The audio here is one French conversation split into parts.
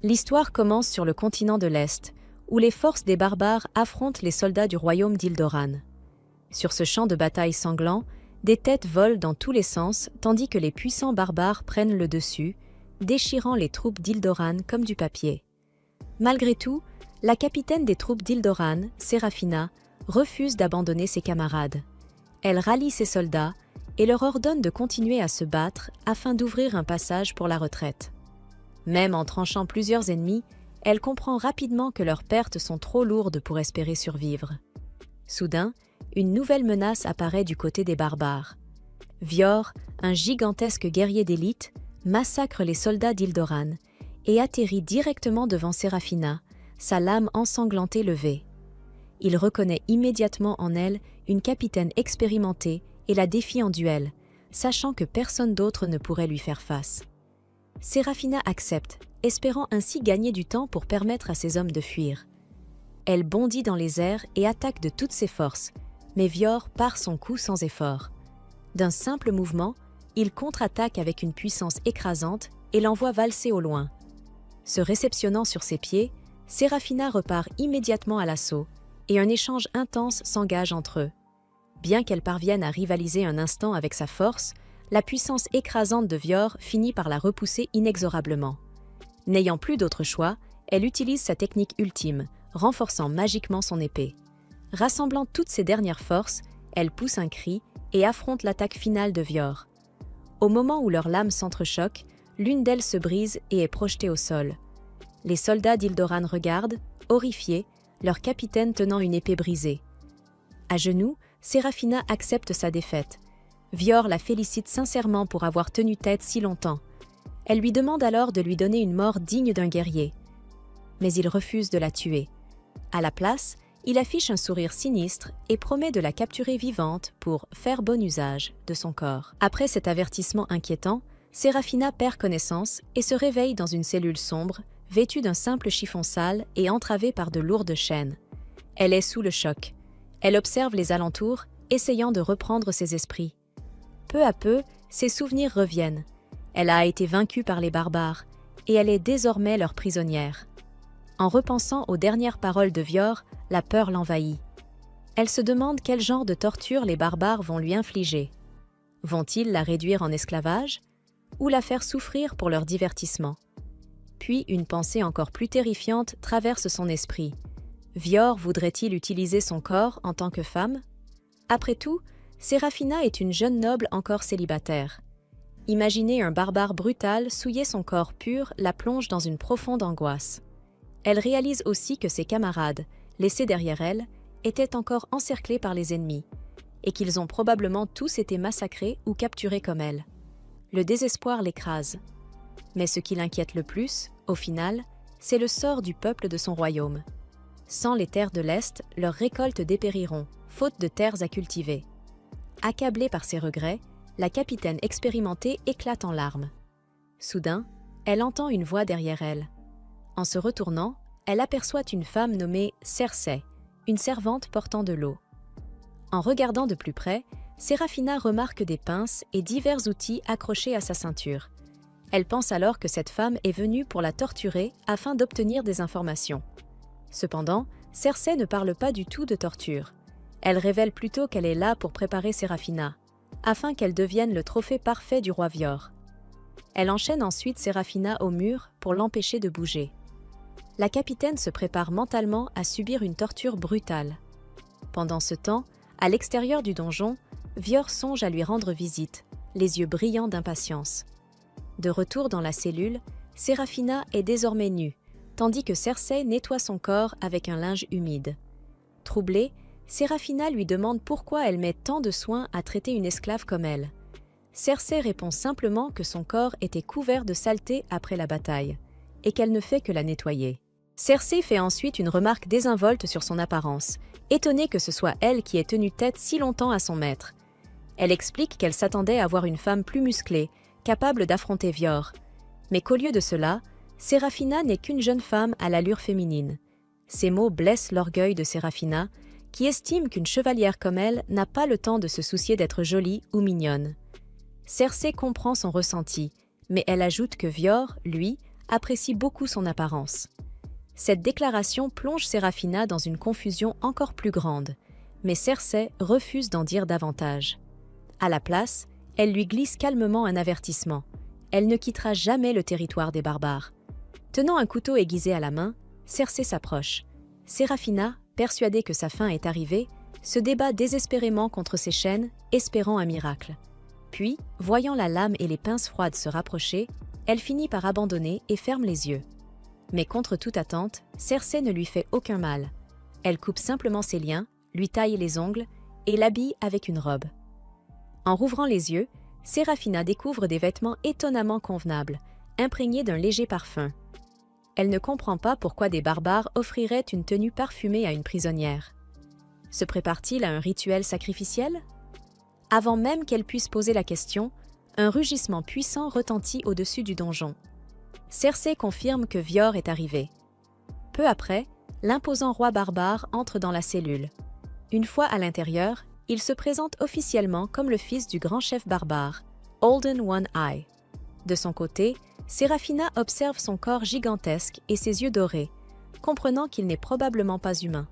L'histoire commence sur le continent de l'Est, où les forces des barbares affrontent les soldats du royaume d'Ildoran. Sur ce champ de bataille sanglant, des têtes volent dans tous les sens tandis que les puissants barbares prennent le dessus, déchirant les troupes d'Ildoran comme du papier. Malgré tout, la capitaine des troupes d'Ildoran, Séraphina, refuse d'abandonner ses camarades. Elle rallie ses soldats et leur ordonne de continuer à se battre afin d'ouvrir un passage pour la retraite. Même en tranchant plusieurs ennemis, elle comprend rapidement que leurs pertes sont trop lourdes pour espérer survivre. Soudain, une nouvelle menace apparaît du côté des barbares. Vior, un gigantesque guerrier d'élite, massacre les soldats d'Ildoran et atterrit directement devant Séraphina, sa lame ensanglantée levée. Il reconnaît immédiatement en elle une capitaine expérimentée et la défie en duel, sachant que personne d'autre ne pourrait lui faire face. Séraphina accepte, espérant ainsi gagner du temps pour permettre à ses hommes de fuir. Elle bondit dans les airs et attaque de toutes ses forces, mais Vior part son coup sans effort. D'un simple mouvement, il contre-attaque avec une puissance écrasante et l'envoie valser au loin. Se réceptionnant sur ses pieds, Séraphina repart immédiatement à l'assaut et un échange intense s'engage entre eux. Bien qu'elle parvienne à rivaliser un instant avec sa force, la puissance écrasante de Vior finit par la repousser inexorablement. N'ayant plus d'autre choix, elle utilise sa technique ultime, renforçant magiquement son épée. Rassemblant toutes ses dernières forces, elle pousse un cri et affronte l'attaque finale de Vior. Au moment où leurs lames s'entrechoquent, l'une d'elles se brise et est projetée au sol. Les soldats d'Ildoran regardent, horrifiés, leur capitaine tenant une épée brisée. À genoux, Séraphina accepte sa défaite. Vior la félicite sincèrement pour avoir tenu tête si longtemps. Elle lui demande alors de lui donner une mort digne d'un guerrier. Mais il refuse de la tuer. À la place, il affiche un sourire sinistre et promet de la capturer vivante pour faire bon usage de son corps. Après cet avertissement inquiétant, Séraphina perd connaissance et se réveille dans une cellule sombre, vêtue d'un simple chiffon sale et entravée par de lourdes chaînes. Elle est sous le choc. Elle observe les alentours, essayant de reprendre ses esprits. Peu à peu, ses souvenirs reviennent. Elle a été vaincue par les barbares, et elle est désormais leur prisonnière. En repensant aux dernières paroles de Vior, la peur l'envahit. Elle se demande quel genre de torture les barbares vont lui infliger. Vont-ils la réduire en esclavage ou la faire souffrir pour leur divertissement? Puis une pensée encore plus terrifiante traverse son esprit. Vior voudrait-il utiliser son corps en tant que femme? Après tout, Séraphina est une jeune noble encore célibataire. Imaginer un barbare brutal souiller son corps pur la plonge dans une profonde angoisse. Elle réalise aussi que ses camarades, laissés derrière elle, étaient encore encerclés par les ennemis, et qu'ils ont probablement tous été massacrés ou capturés comme elle. Le désespoir l'écrase. Mais ce qui l'inquiète le plus, au final, c'est le sort du peuple de son royaume. Sans les terres de l'Est, leurs récoltes dépériront, faute de terres à cultiver. Accablée par ses regrets, la capitaine expérimentée éclate en larmes. Soudain, elle entend une voix derrière elle. En se retournant, elle aperçoit une femme nommée Cersei, une servante portant de l'eau. En regardant de plus près, Séraphina remarque des pinces et divers outils accrochés à sa ceinture. Elle pense alors que cette femme est venue pour la torturer afin d'obtenir des informations. Cependant, Cersei ne parle pas du tout de torture. Elle révèle plutôt qu'elle est là pour préparer Séraphina, afin qu'elle devienne le trophée parfait du roi Vior. Elle enchaîne ensuite Séraphina au mur pour l'empêcher de bouger. La capitaine se prépare mentalement à subir une torture brutale. Pendant ce temps, à l'extérieur du donjon, Vior songe à lui rendre visite, les yeux brillants d'impatience. De retour dans la cellule, Séraphina est désormais nue, tandis que Cersei nettoie son corps avec un linge humide. Troublée, Séraphina lui demande pourquoi elle met tant de soin à traiter une esclave comme elle. Cersei répond simplement que son corps était couvert de saleté après la bataille, et qu'elle ne fait que la nettoyer. Cersei fait ensuite une remarque désinvolte sur son apparence, étonnée que ce soit elle qui ait tenu tête si longtemps à son maître. Elle explique qu'elle s'attendait à voir une femme plus musclée, capable d'affronter Vior, mais qu'au lieu de cela, Séraphina n'est qu'une jeune femme à l'allure féminine. Ces mots blessent l'orgueil de Séraphina, qui estime qu'une chevalière comme elle n'a pas le temps de se soucier d'être jolie ou mignonne. Cersei comprend son ressenti, mais elle ajoute que Vior, lui, apprécie beaucoup son apparence. Cette déclaration plonge Séraphina dans une confusion encore plus grande, mais Cersei refuse d'en dire davantage. À la place, elle lui glisse calmement un avertissement. Elle ne quittera jamais le territoire des barbares. Tenant un couteau aiguisé à la main, Cersei s'approche. Séraphina, persuadée que sa fin est arrivée, se débat désespérément contre ses chaînes, espérant un miracle. Puis, voyant la lame et les pinces froides se rapprocher, elle finit par abandonner et ferme les yeux. Mais contre toute attente, Cersei ne lui fait aucun mal. Elle coupe simplement ses liens, lui taille les ongles et l'habille avec une robe. En rouvrant les yeux, Séraphina découvre des vêtements étonnamment convenables, imprégnés d'un léger parfum. Elle ne comprend pas pourquoi des barbares offriraient une tenue parfumée à une prisonnière. Se prépare-t-il à un rituel sacrificiel? Avant même qu'elle puisse poser la question, un rugissement puissant retentit au-dessus du donjon. Cersei confirme que Vior est arrivé. Peu après, l'imposant roi barbare entre dans la cellule. Une fois à l'intérieur, il se présente officiellement comme le fils du grand chef barbare, Holden One Eye. De son côté, Séraphina observe son corps gigantesque et ses yeux dorés, comprenant qu'il n'est probablement pas humain.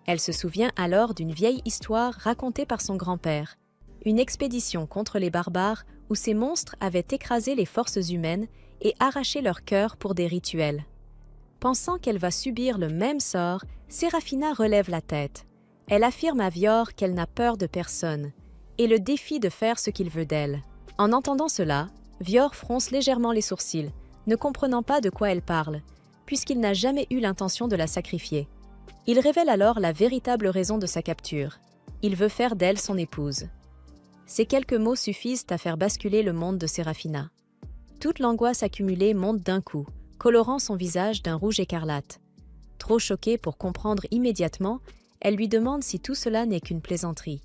Elle se souvient alors d'une vieille histoire racontée par son grand-père, une expédition contre les barbares où ces monstres avaient écrasé les forces humaines et arraché leur cœur pour des rituels. Pensant qu'elle va subir le même sort, Séraphina relève la tête. Elle affirme à Vior qu'elle n'a peur de personne et le défie de faire ce qu'il veut d'elle. En entendant cela, Vior fronce légèrement les sourcils, ne comprenant pas de quoi elle parle, puisqu'il n'a jamais eu l'intention de la sacrifier. Il révèle alors la véritable raison de sa capture. Il veut faire d'elle son épouse. Ces quelques mots suffisent à faire basculer le monde de Séraphina. Toute l'angoisse accumulée monte d'un coup, colorant son visage d'un rouge écarlate. Trop choquée pour comprendre immédiatement, elle lui demande si tout cela n'est qu'une plaisanterie.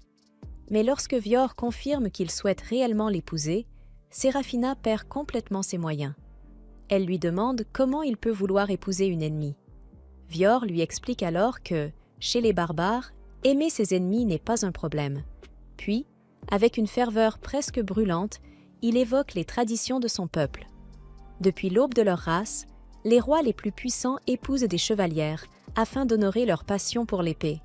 Mais lorsque Vior confirme qu'il souhaite réellement l'épouser, Séraphina perd complètement ses moyens. Elle lui demande comment il peut vouloir épouser une ennemie. Vior lui explique alors que, chez les barbares, aimer ses ennemis n'est pas un problème. Puis, avec une ferveur presque brûlante, il évoque les traditions de son peuple. Depuis l'aube de leur race, les rois les plus puissants épousent des chevalières afin d'honorer leur passion pour l'épée.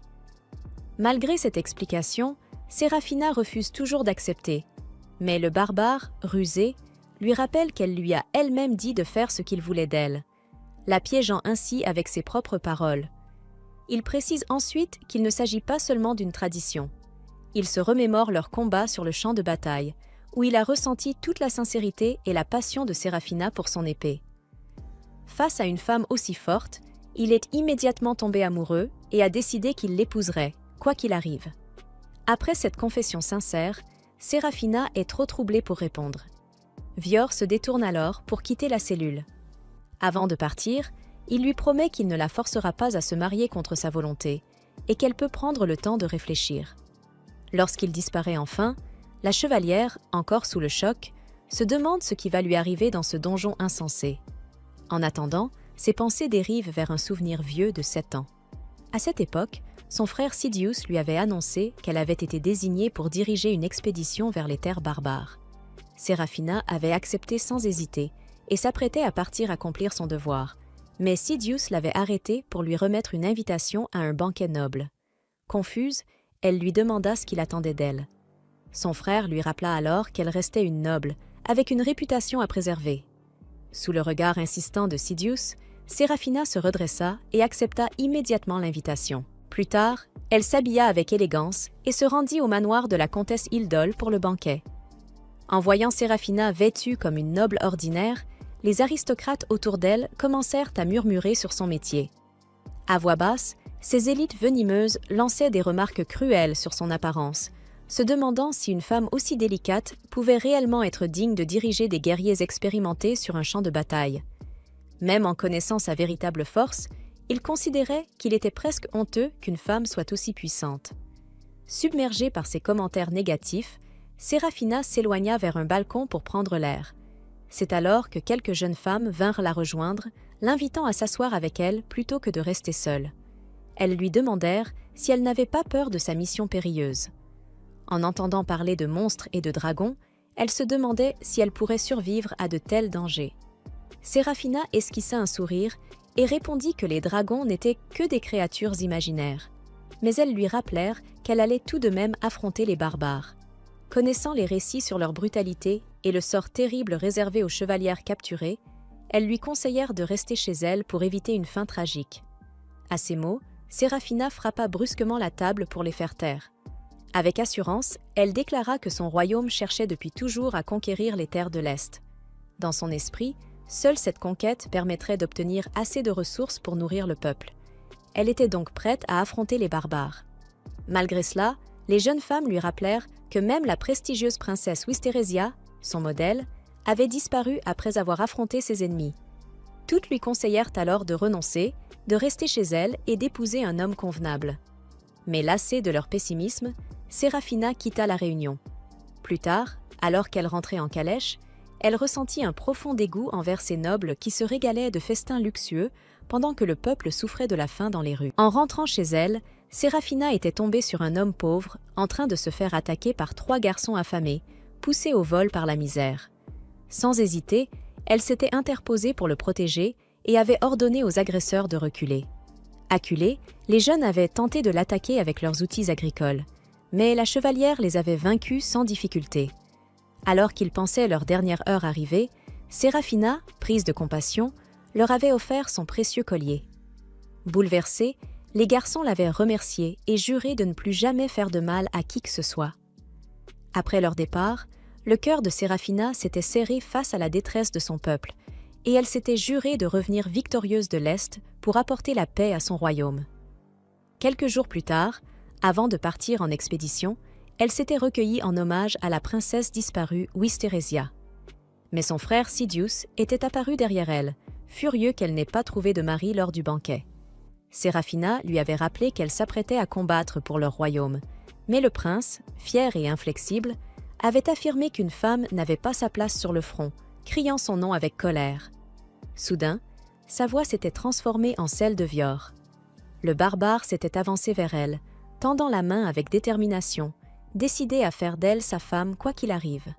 Malgré cette explication, Séraphina refuse toujours d'accepter, mais le barbare, rusé, lui rappelle qu'elle lui a elle-même dit de faire ce qu'il voulait d'elle, la piégeant ainsi avec ses propres paroles. Il précise ensuite qu'il ne s'agit pas seulement d'une tradition. Il se remémore leur combat sur le champ de bataille, où il a ressenti toute la sincérité et la passion de Séraphina pour son épée. Face à une femme aussi forte, il est immédiatement tombé amoureux et a décidé qu'il l'épouserait, quoi qu'il arrive. Après cette confession sincère, Séraphina est trop troublée pour répondre. Vior se détourne alors pour quitter la cellule. Avant de partir, il lui promet qu'il ne la forcera pas à se marier contre sa volonté et qu'elle peut prendre le temps de réfléchir. Lorsqu'il disparaît enfin, la chevalière, encore sous le choc, se demande ce qui va lui arriver dans ce donjon insensé. En attendant, ses pensées dérivent vers un souvenir vieux de 7 ans. À cette époque, son frère Sidious lui avait annoncé qu'elle avait été désignée pour diriger une expédition vers les terres barbares. Séraphina avait accepté sans hésiter et s'apprêtait à partir accomplir son devoir, mais Sidious l'avait arrêtée pour lui remettre une invitation à un banquet noble. Confuse, elle lui demanda ce qu'il attendait d'elle. Son frère lui rappela alors qu'elle restait une noble, avec une réputation à préserver. Sous le regard insistant de Sidious, Séraphina se redressa et accepta immédiatement l'invitation. Plus tard, elle s'habilla avec élégance et se rendit au manoir de la comtesse Hildol pour le banquet. En voyant Séraphina vêtue comme une noble ordinaire, les aristocrates autour d'elle commencèrent à murmurer sur son métier. À voix basse, ces élites venimeuses lançaient des remarques cruelles sur son apparence, se demandant si une femme aussi délicate pouvait réellement être digne de diriger des guerriers expérimentés sur un champ de bataille. Même en connaissant sa véritable force, il considérait qu'il était presque honteux qu'une femme soit aussi puissante. Submergée par ces commentaires négatifs, Séraphina s'éloigna vers un balcon pour prendre l'air. C'est alors que quelques jeunes femmes vinrent la rejoindre, l'invitant à s'asseoir avec elles plutôt que de rester seule. Elles lui demandèrent si elle n'avait pas peur de sa mission périlleuse. En entendant parler de monstres et de dragons, elle se demandait si elle pourrait survivre à de tels dangers. Séraphina esquissa un sourire et répondit que les dragons n'étaient que des créatures imaginaires. Mais elles lui rappelèrent qu'elle allait tout de même affronter les barbares. Connaissant les récits sur leur brutalité et le sort terrible réservé aux chevalières capturées, elles lui conseillèrent de rester chez elle pour éviter une fin tragique. À ces mots, Séraphina frappa brusquement la table pour les faire taire. Avec assurance, elle déclara que son royaume cherchait depuis toujours à conquérir les terres de l'Est. Dans son esprit, seule cette conquête permettrait d'obtenir assez de ressources pour nourrir le peuple. Elle était donc prête à affronter les barbares. Malgré cela, les jeunes femmes lui rappelèrent que même la prestigieuse princesse Wisterésia, son modèle, avait disparu après avoir affronté ses ennemis. Toutes lui conseillèrent alors de renoncer, de rester chez elle et d'épouser un homme convenable. Mais lassée de leur pessimisme, Séraphina quitta la réunion. Plus tard, alors qu'elle rentrait en calèche, elle ressentit un profond dégoût envers ces nobles qui se régalaient de festins luxueux pendant que le peuple souffrait de la faim dans les rues. En rentrant chez elle, Séraphina était tombée sur un homme pauvre en train de se faire attaquer par 3 garçons affamés, poussés au vol par la misère. Sans hésiter, elle s'était interposée pour le protéger et avait ordonné aux agresseurs de reculer. Acculés, les jeunes avaient tenté de l'attaquer avec leurs outils agricoles, mais la chevalière les avait vaincus sans difficulté. Alors qu'ils pensaient leur dernière heure arrivée, Séraphina, prise de compassion, leur avait offert son précieux collier. Bouleversés, les garçons l'avaient remerciée et juré de ne plus jamais faire de mal à qui que ce soit. Après leur départ, le cœur de Séraphina s'était serré face à la détresse de son peuple, et elle s'était jurée de revenir victorieuse de l'Est pour apporter la paix à son royaume. Quelques jours plus tard, avant de partir en expédition, elle s'était recueillie en hommage à la princesse disparue Wisterésia. Mais son frère Sidious était apparu derrière elle, furieux qu'elle n'ait pas trouvé de mari lors du banquet. Séraphina lui avait rappelé qu'elle s'apprêtait à combattre pour leur royaume, mais le prince, fier et inflexible, avait affirmé qu'une femme n'avait pas sa place sur le front, criant son nom avec colère. Soudain, sa voix s'était transformée en celle de Vior. Le barbare s'était avancé vers elle, tendant la main avec détermination, décidé à faire d'elle sa femme quoi qu'il arrive.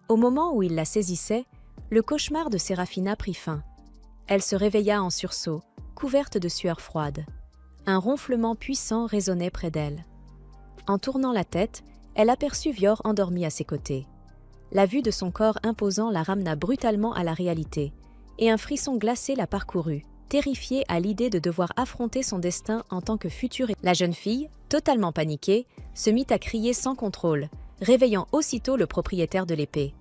Au moment où il la saisissait, le cauchemar de Séraphina prit fin. Elle se réveilla en sursaut, couverte de sueur froide. Un ronflement puissant résonnait près d'elle. En tournant la tête, elle aperçut Vior endormi à ses côtés. La vue de son corps imposant la ramena brutalement à la réalité, et un frisson glacé la parcourut, terrifiée à l'idée de devoir affronter son destin en tant que future. La jeune fille, totalement paniquée, se mit à crier sans contrôle, réveillant aussitôt le propriétaire de l'épée.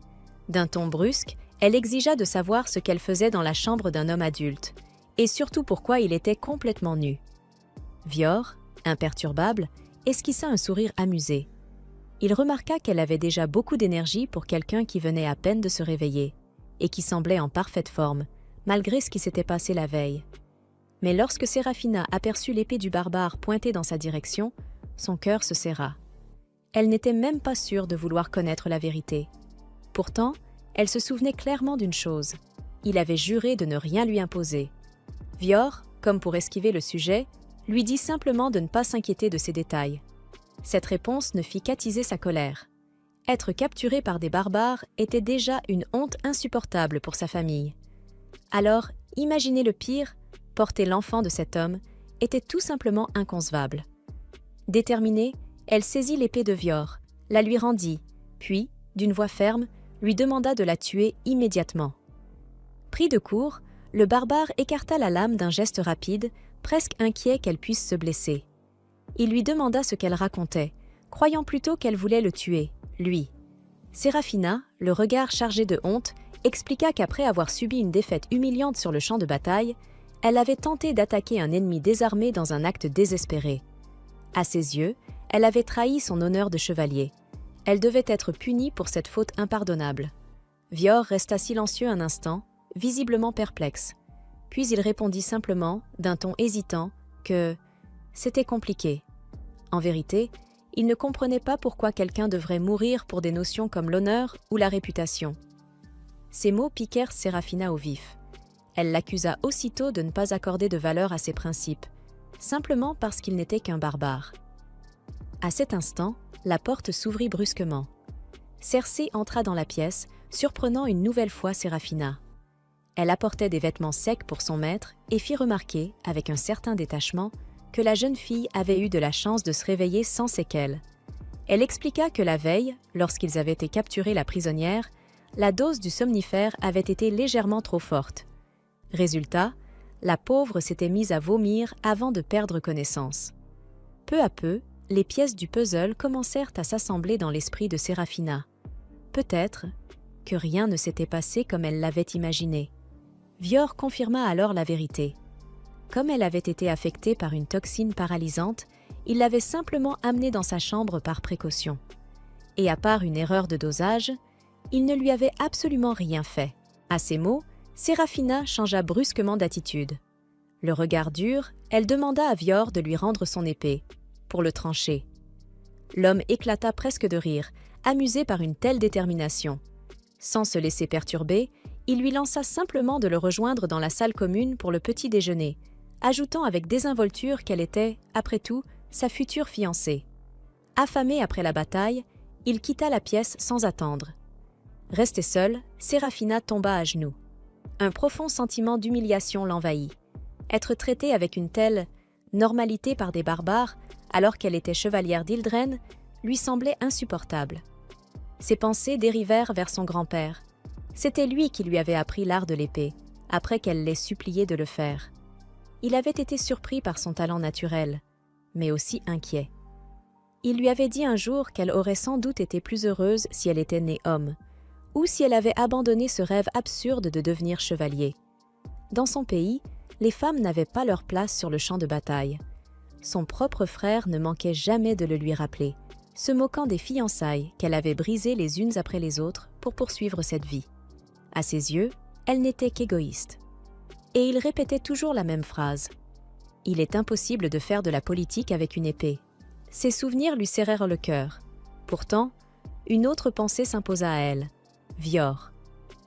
D'un ton brusque, elle exigea de savoir ce qu'elle faisait dans la chambre d'un homme adulte, et surtout pourquoi il était complètement nu. Vior, imperturbable, esquissa un sourire amusé. Il remarqua qu'elle avait déjà beaucoup d'énergie pour quelqu'un qui venait à peine de se réveiller, et qui semblait en parfaite forme, malgré ce qui s'était passé la veille. Mais lorsque Séraphina aperçut l'épée du barbare pointée dans sa direction, son cœur se serra. Elle n'était même pas sûre de vouloir connaître la vérité. Pourtant, elle se souvenait clairement d'une chose. Il avait juré de ne rien lui imposer. Vior, comme pour esquiver le sujet, lui dit simplement de ne pas s'inquiéter de ces détails. Cette réponse ne fit qu'attiser sa colère. Être capturé par des barbares était déjà une honte insupportable pour sa famille. Alors, imaginer le pire, porter l'enfant de cet homme, était tout simplement inconcevable. Déterminée, elle saisit l'épée de Vior, la lui rendit, puis, d'une voix ferme, lui demanda de la tuer immédiatement. Pris de court, le barbare écarta la lame d'un geste rapide, presque inquiet qu'elle puisse se blesser. Il lui demanda ce qu'elle racontait, croyant plutôt qu'elle voulait le tuer, lui. Séraphina, le regard chargé de honte, expliqua qu'après avoir subi une défaite humiliante sur le champ de bataille, elle avait tenté d'attaquer un ennemi désarmé dans un acte désespéré. À ses yeux, elle avait trahi son honneur de chevalier. Elle devait être punie pour cette faute impardonnable. Vior resta silencieux un instant, visiblement perplexe. Puis il répondit simplement, d'un ton hésitant, que c'était compliqué. En vérité, il ne comprenait pas pourquoi quelqu'un devrait mourir pour des notions comme l'honneur ou la réputation. Ces mots piquèrent Séraphina au vif. Elle l'accusa aussitôt de ne pas accorder de valeur à ses principes, simplement parce qu'il n'était qu'un barbare. À cet instant, la porte s'ouvrit brusquement. Cersei entra dans la pièce, surprenant une nouvelle fois Séraphina. Elle apportait des vêtements secs pour son maître et fit remarquer, avec un certain détachement, que la jeune fille avait eu de la chance de se réveiller sans séquelles. Elle expliqua que la veille, lorsqu'ils avaient été capturés la prisonnière, la dose du somnifère avait été légèrement trop forte. Résultat, la pauvre s'était mise à vomir avant de perdre connaissance. Peu à peu, les pièces du puzzle commencèrent à s'assembler dans l'esprit de Séraphina. Peut-être que rien ne s'était passé comme elle l'avait imaginé. Vior confirma alors la vérité. Comme elle avait été affectée par une toxine paralysante, il l'avait simplement amenée dans sa chambre par précaution. Et à part une erreur de dosage, il ne lui avait absolument rien fait. À ces mots, Séraphina changea brusquement d'attitude. Le regard dur, elle demanda à Vior de lui rendre son épée, pour le trancher. L'homme éclata presque de rire, amusé par une telle détermination. Sans se laisser perturber, il lui lança simplement de le rejoindre dans la salle commune pour le petit déjeuner, ajoutant avec désinvolture qu'elle était, après tout, sa future fiancée. Affamé après la bataille, il quitta la pièce sans attendre. Restée seule, Séraphina tomba à genoux. Un profond sentiment d'humiliation l'envahit. Être traitée avec une telle normalité par des barbares, alors qu'elle était chevalière d'Ildren, lui semblait insupportable. Ses pensées dérivèrent vers son grand-père. C'était lui qui lui avait appris l'art de l'épée, après qu'elle l'ait supplié de le faire. Il avait été surpris par son talent naturel, mais aussi inquiet. Il lui avait dit un jour qu'elle aurait sans doute été plus heureuse si elle était née homme, ou si elle avait abandonné ce rêve absurde de devenir chevalier. Dans son pays, les femmes n'avaient pas leur place sur le champ de bataille. Son propre frère ne manquait jamais de le lui rappeler, se moquant des fiançailles qu'elle avait brisées les unes après les autres pour poursuivre cette vie. À ses yeux, elle n'était qu'égoïste. Et il répétait toujours la même phrase. Il est impossible de faire de la politique avec une épée. Ses souvenirs lui serrèrent le cœur. Pourtant, une autre pensée s'imposa à elle. Vior.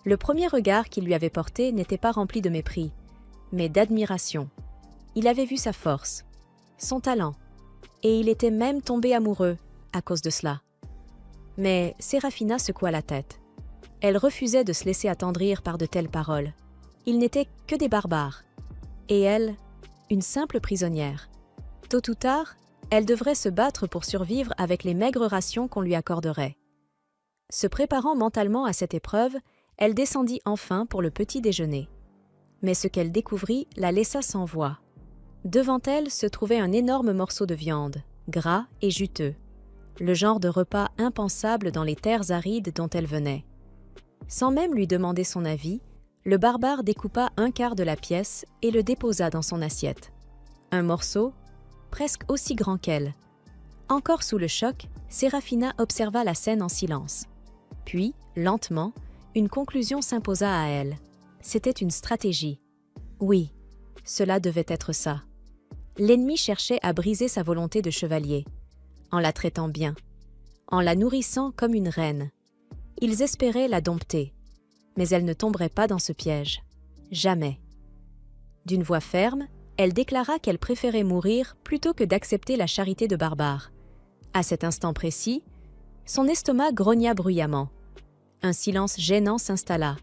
Le premier regard qu'il lui avait porté n'était pas rempli de mépris, mais d'admiration. Il avait vu sa force, son talent, et il était même tombé amoureux à cause de cela. Mais Séraphina secoua la tête. Elle refusait de se laisser attendrir par de telles paroles. Ils n'étaient que des barbares. Et elle, une simple prisonnière. Tôt ou tard, elle devrait se battre pour survivre avec les maigres rations qu'on lui accorderait. Se préparant mentalement à cette épreuve, elle descendit enfin pour le petit déjeuner. Mais ce qu'elle découvrit la laissa sans voix. Devant elle se trouvait un énorme morceau de viande, gras et juteux, le genre de repas impensable dans les terres arides dont elle venait. Sans même lui demander son avis, le barbare découpa un quart de la pièce et le déposa dans son assiette. Un morceau, presque aussi grand qu'elle. Encore sous le choc, Séraphina observa la scène en silence. Puis, lentement, une conclusion s'imposa à elle. C'était une stratégie. Oui, cela devait être ça. L'ennemi cherchait à briser sa volonté de chevalier, en la traitant bien, en la nourrissant comme une reine. Ils espéraient la dompter, mais elle ne tomberait pas dans ce piège. Jamais. D'une voix ferme, elle déclara qu'elle préférait mourir plutôt que d'accepter la charité de barbares. À cet instant précis, son estomac grogna bruyamment. Un silence gênant s'installa,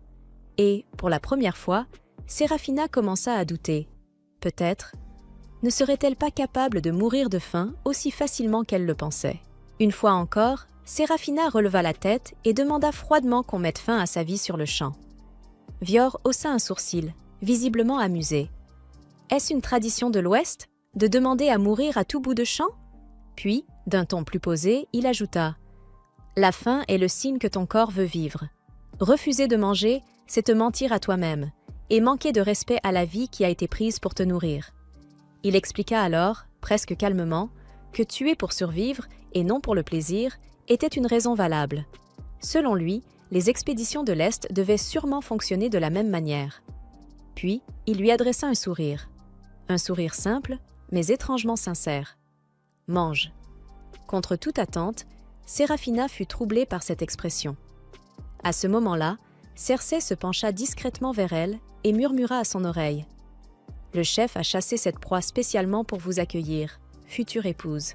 et, pour la première fois, Séraphina commença à douter. Peut-être ne serait-elle pas capable de mourir de faim aussi facilement qu'elle le pensait. Une fois encore, Séraphina releva la tête et demanda froidement qu'on mette fin à sa vie sur le champ. Vior haussa un sourcil, visiblement amusé. Est-ce une tradition de l'Ouest, de demander à mourir à tout bout de champ? Puis, d'un ton plus posé, il ajouta « La faim est le signe que ton corps veut vivre. Refuser de manger, c'est te mentir à toi-même, et manquer de respect à la vie qui a été prise pour te nourrir. » Il expliqua alors, presque calmement, que tuer pour survivre, et non pour le plaisir, était une raison valable. Selon lui, les expéditions de l'Est devaient sûrement fonctionner de la même manière. Puis, il lui adressa un sourire simple, mais étrangement sincère. « Mange. » Contre toute attente, Séraphina fut troublée par cette expression. À ce moment-là, Cersei se pencha discrètement vers elle et murmura à son oreille. « Le chef a chassé cette proie spécialement pour vous accueillir, future épouse. »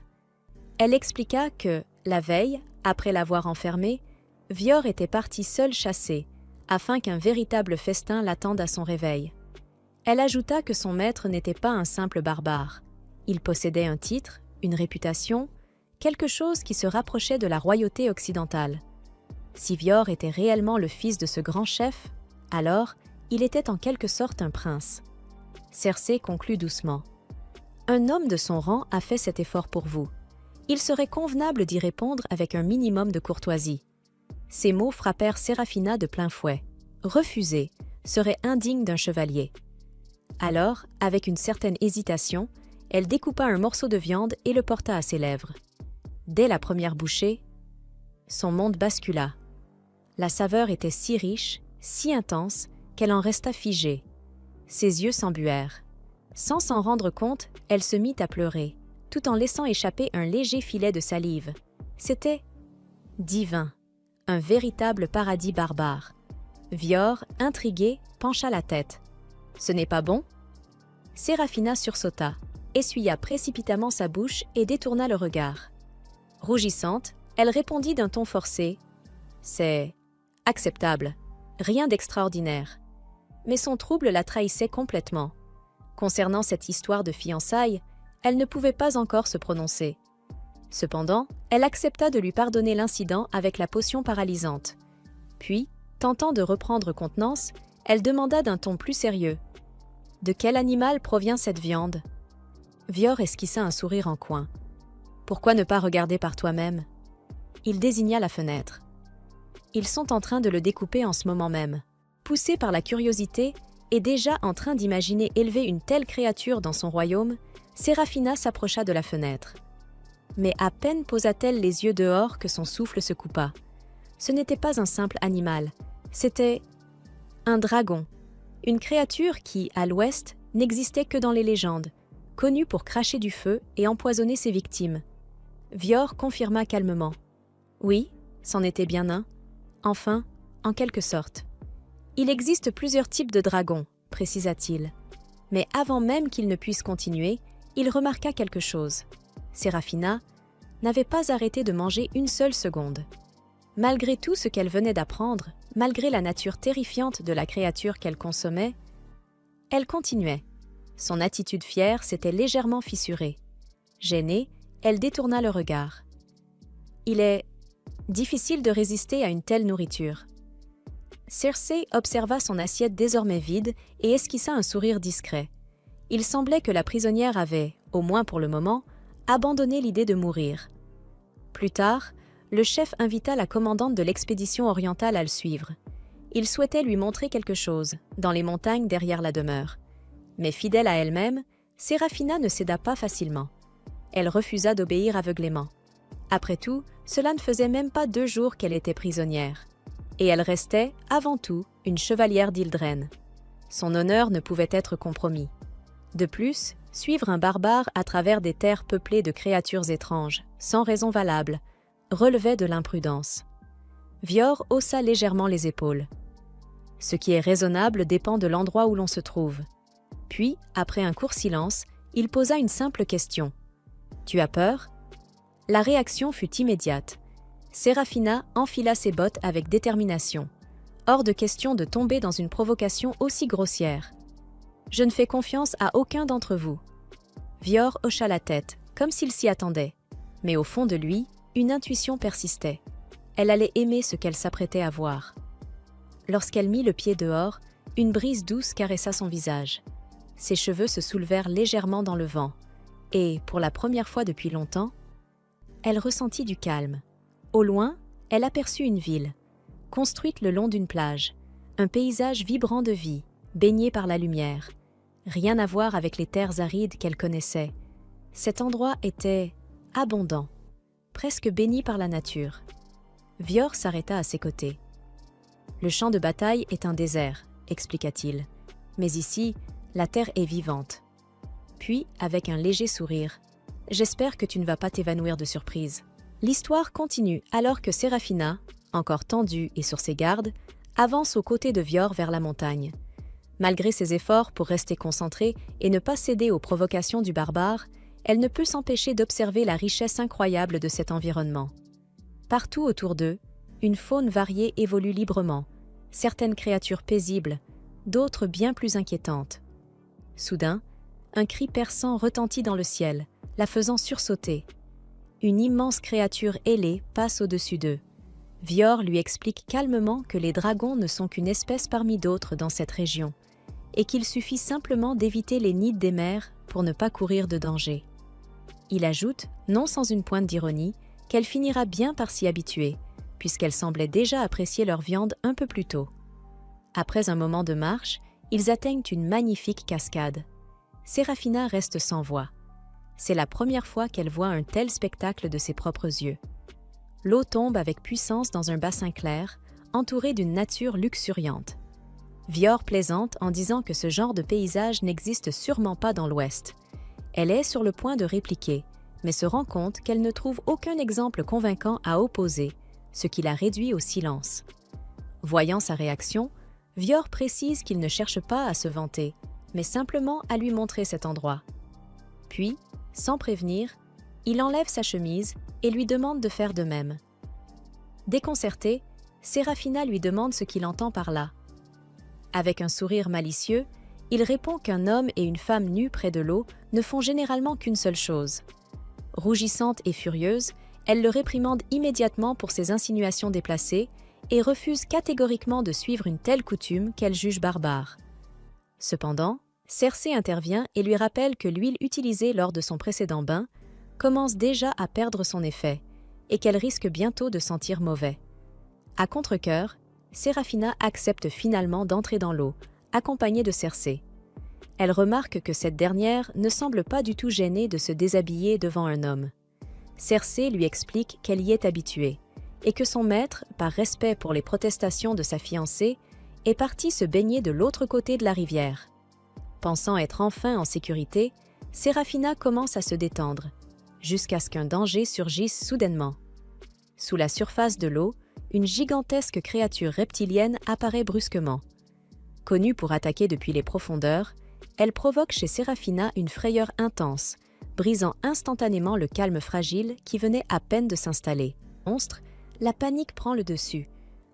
Elle expliqua que, la veille, après l'avoir enfermée, Vior était parti seul chasser, afin qu'un véritable festin l'attende à son réveil. Elle ajouta que son maître n'était pas un simple barbare. Il possédait un titre, une réputation, quelque chose qui se rapprochait de la royauté occidentale. Si Vior était réellement le fils de ce grand chef, alors il était en quelque sorte un prince. Cersei conclut doucement. Un homme de son rang a fait cet effort pour vous. Il serait convenable d'y répondre avec un minimum de courtoisie. Ces mots frappèrent Séraphina de plein fouet. Refuser serait indigne d'un chevalier. Alors, avec une certaine hésitation, elle découpa un morceau de viande et le porta à ses lèvres. Dès la première bouchée, son monde bascula. La saveur était si riche, si intense, qu'elle en resta figée. Ses yeux s'embuèrent. Sans s'en rendre compte, elle se mit à pleurer, tout en laissant échapper un léger filet de salive. C'était divin, un véritable paradis barbare. Vior, intrigué, pencha la tête. « Ce n'est pas bon ?» Séraphina sursauta, essuya précipitamment sa bouche et détourna le regard. Rougissante, elle répondit d'un ton forcé. « C'est acceptable, rien d'extraordinaire. » Mais son trouble la trahissait complètement. Concernant cette histoire de fiançailles, elle ne pouvait pas encore se prononcer. Cependant, elle accepta de lui pardonner l'incident avec la potion paralysante. Puis, tentant de reprendre contenance, elle demanda d'un ton plus sérieux. « De quel animal provient cette viande ?» Vior esquissa un sourire en coin. « Pourquoi ne pas regarder par toi-même » Il désigna la fenêtre. « Ils sont en train de le découper en ce moment même. » Poussée par la curiosité et déjà en train d'imaginer élever une telle créature dans son royaume, Séraphina s'approcha de la fenêtre. Mais à peine posa-t-elle les yeux dehors que son souffle se coupa. Ce n'était pas un simple animal, c'était un dragon, une créature qui, à l'ouest, n'existait que dans les légendes, connue pour cracher du feu et empoisonner ses victimes. Vior confirma calmement. Oui, c'en était bien un. Enfin, en quelque sorte. Il existe plusieurs types de dragons, précisa-t-il. Mais avant même qu'il ne puisse continuer, il remarqua quelque chose. Séraphina n'avait pas arrêté de manger une seule seconde. Malgré tout ce qu'elle venait d'apprendre, malgré la nature terrifiante de la créature qu'elle consommait, elle continuait. Son attitude fière s'était légèrement fissurée. Gênée, elle détourna le regard. Il est difficile de résister à une telle nourriture. Cersei observa son assiette désormais vide et esquissa un sourire discret. Il semblait que la prisonnière avait, au moins pour le moment, abandonné l'idée de mourir. Plus tard, le chef invita la commandante de l'expédition orientale à le suivre. Il souhaitait lui montrer quelque chose, dans les montagnes derrière la demeure. Mais fidèle à elle-même, Séraphina ne céda pas facilement. Elle refusa d'obéir aveuglément. Après tout, cela ne faisait même pas 2 jours qu'elle était prisonnière. Et elle restait, avant tout, une chevalière d'Ildren. Son honneur ne pouvait être compromis. De plus, suivre un barbare à travers des terres peuplées de créatures étranges, sans raison valable, relevait de l'imprudence. Vior haussa légèrement les épaules. Ce qui est raisonnable dépend de l'endroit où l'on se trouve. Puis, après un court silence, il posa une simple question. « Tu as peur ?» La réaction fut immédiate. Séraphina enfila ses bottes avec détermination. Hors de question de tomber dans une provocation aussi grossière. « Je ne fais confiance à aucun d'entre vous. » Vior hocha la tête, comme s'il s'y attendait. Mais au fond de lui, une intuition persistait. Elle allait aimer ce qu'elle s'apprêtait à voir. Lorsqu'elle mit le pied dehors, une brise douce caressa son visage. Ses cheveux se soulevèrent légèrement dans le vent. Et, pour la première fois depuis longtemps, elle ressentit du calme. Au loin, elle aperçut une ville, construite le long d'une plage, un paysage vibrant de vie, baigné par la lumière. Rien à voir avec les terres arides qu'elle connaissait. Cet endroit était abondant, presque béni par la nature. Vior s'arrêta à ses côtés. « Le champ de bataille est un désert, » expliqua-t-il. « Mais ici, la terre est vivante. » Puis, avec un léger sourire, « J'espère que tu ne vas pas t'évanouir de surprise. » L'histoire continue alors que Séraphina, encore tendue et sur ses gardes, avance aux côtés de Vior vers la montagne. Malgré ses efforts pour rester concentrée et ne pas céder aux provocations du barbare, elle ne peut s'empêcher d'observer la richesse incroyable de cet environnement. Partout autour d'eux, une faune variée évolue librement, certaines créatures paisibles, d'autres bien plus inquiétantes. Soudain, un cri perçant retentit dans le ciel, la faisant sursauter. Une immense créature ailée passe au-dessus d'eux. Vior lui explique calmement que les dragons ne sont qu'une espèce parmi d'autres dans cette région, et qu'il suffit simplement d'éviter les nids des mers pour ne pas courir de danger. Il ajoute, non sans une pointe d'ironie, qu'elle finira bien par s'y habituer, puisqu'elle semblait déjà apprécier leur viande un peu plus tôt. Après un moment de marche, ils atteignent une magnifique cascade. Séraphina reste sans voix. C'est la première fois qu'elle voit un tel spectacle de ses propres yeux. L'eau tombe avec puissance dans un bassin clair, entouré d'une nature luxuriante. Vior plaisante en disant que ce genre de paysage n'existe sûrement pas dans l'Ouest. Elle est sur le point de répliquer, mais se rend compte qu'elle ne trouve aucun exemple convaincant à opposer, ce qui la réduit au silence. Voyant sa réaction, Vior précise qu'il ne cherche pas à se vanter, mais simplement à lui montrer cet endroit. Puis, sans prévenir, il enlève sa chemise et lui demande de faire de même. Déconcertée, Séraphina lui demande ce qu'il entend par là. Avec un sourire malicieux, il répond qu'un homme et une femme nus près de l'eau ne font généralement qu'une seule chose. Rougissante et furieuse, elle le réprimande immédiatement pour ses insinuations déplacées et refuse catégoriquement de suivre une telle coutume qu'elle juge barbare. Cependant, Cersei intervient et lui rappelle que l'huile utilisée lors de son précédent bain commence déjà à perdre son effet et qu'elle risque bientôt de sentir mauvais. À contre-cœur, Séraphina accepte finalement d'entrer dans l'eau, accompagnée de Cersei. Elle remarque que cette dernière ne semble pas du tout gênée de se déshabiller devant un homme. Cersei lui explique qu'elle y est habituée et que son maître, par respect pour les protestations de sa fiancée, est parti se baigner de l'autre côté de la rivière. Pensant être enfin en sécurité, Séraphina commence à se détendre, jusqu'à ce qu'un danger surgisse soudainement. Sous la surface de l'eau, une gigantesque créature reptilienne apparaît brusquement. Connue pour attaquer depuis les profondeurs, elle provoque chez Séraphina une frayeur intense, brisant instantanément le calme fragile qui venait à peine de s'installer. Monstre, la panique prend le dessus.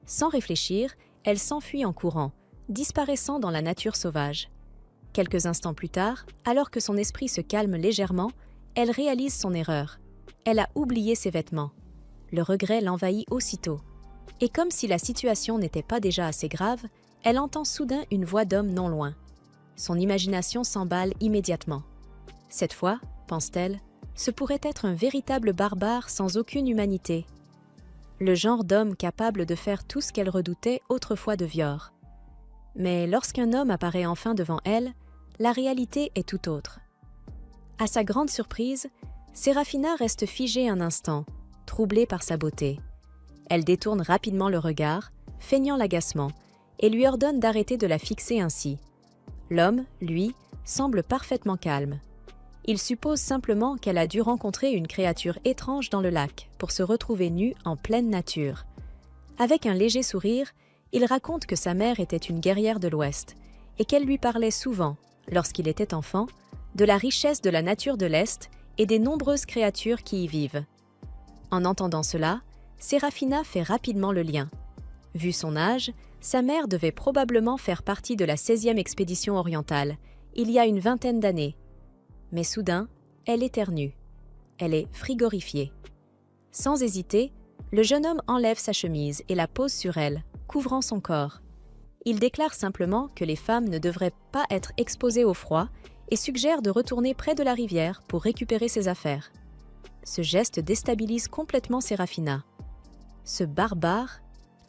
Sans réfléchir, elle s'enfuit en courant, disparaissant dans la nature sauvage. Quelques instants plus tard, alors que son esprit se calme légèrement, elle réalise son erreur. Elle a oublié ses vêtements. Le regret l'envahit aussitôt. Et comme si la situation n'était pas déjà assez grave, elle entend soudain une voix d'homme non loin. Son imagination s'emballe immédiatement. Cette fois, pense-t-elle, ce pourrait être un véritable barbare sans aucune humanité. Le genre d'homme capable de faire tout ce qu'elle redoutait autrefois de Vior. Mais lorsqu'un homme apparaît enfin devant elle, la réalité est tout autre. À sa grande surprise, Séraphina reste figée un instant, troublée par sa beauté. Elle détourne rapidement le regard, feignant l'agacement, et lui ordonne d'arrêter de la fixer ainsi. L'homme, lui, semble parfaitement calme. Il suppose simplement qu'elle a dû rencontrer une créature étrange dans le lac pour se retrouver nue en pleine nature. Avec un léger sourire, il raconte que sa mère était une guerrière de l'Ouest et qu'elle lui parlait souvent, lorsqu'il était enfant, de la richesse de la nature de l'Est et des nombreuses créatures qui y vivent. En entendant cela, Séraphina fait rapidement le lien. Vu son âge, sa mère devait probablement faire partie de la 16e expédition orientale, il y a une vingtaine d'années. Mais soudain, elle éternue. Elle est frigorifiée. Sans hésiter, le jeune homme enlève sa chemise et la pose sur elle, couvrant son corps. Il déclare simplement que les femmes ne devraient pas être exposées au froid et suggère de retourner près de la rivière pour récupérer ses affaires. Ce geste déstabilise complètement Séraphina. Ce barbare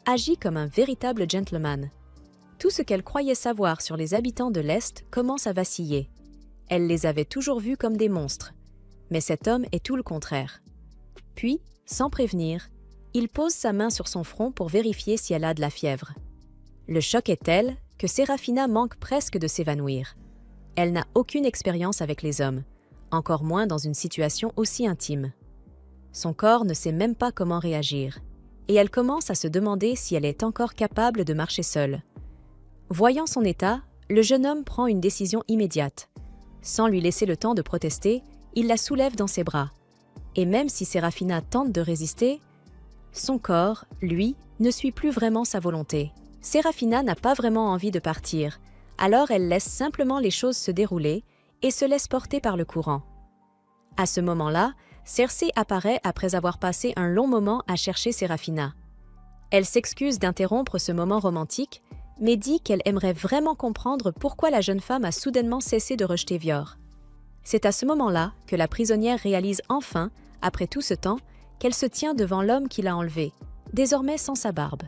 agit comme un véritable gentleman. Tout ce qu'elle croyait savoir sur les habitants de l'Est commence à vaciller. Elle les avait toujours vus comme des monstres. Mais cet homme est tout le contraire. Puis, sans prévenir, il pose sa main sur son front pour vérifier si elle a de la fièvre. Le choc est tel que Séraphina manque presque de s'évanouir. Elle n'a aucune expérience avec les hommes, encore moins dans une situation aussi intime. Son corps ne sait même pas comment réagir, et elle commence à se demander si elle est encore capable de marcher seule. Voyant son état, le jeune homme prend une décision immédiate. Sans lui laisser le temps de protester, il la soulève dans ses bras. Et même si Séraphina tente de résister, son corps, lui, ne suit plus vraiment sa volonté. Séraphina n'a pas vraiment envie de partir, alors elle laisse simplement les choses se dérouler et se laisse porter par le courant. À ce moment-là, Cersei apparaît après avoir passé un long moment à chercher Séraphina. Elle s'excuse d'interrompre ce moment romantique, mais dit qu'elle aimerait vraiment comprendre pourquoi la jeune femme a soudainement cessé de rejeter Vior. C'est à ce moment-là que la prisonnière réalise enfin, après tout ce temps, qu'elle se tient devant l'homme qui l'a enlevée, désormais sans sa barbe.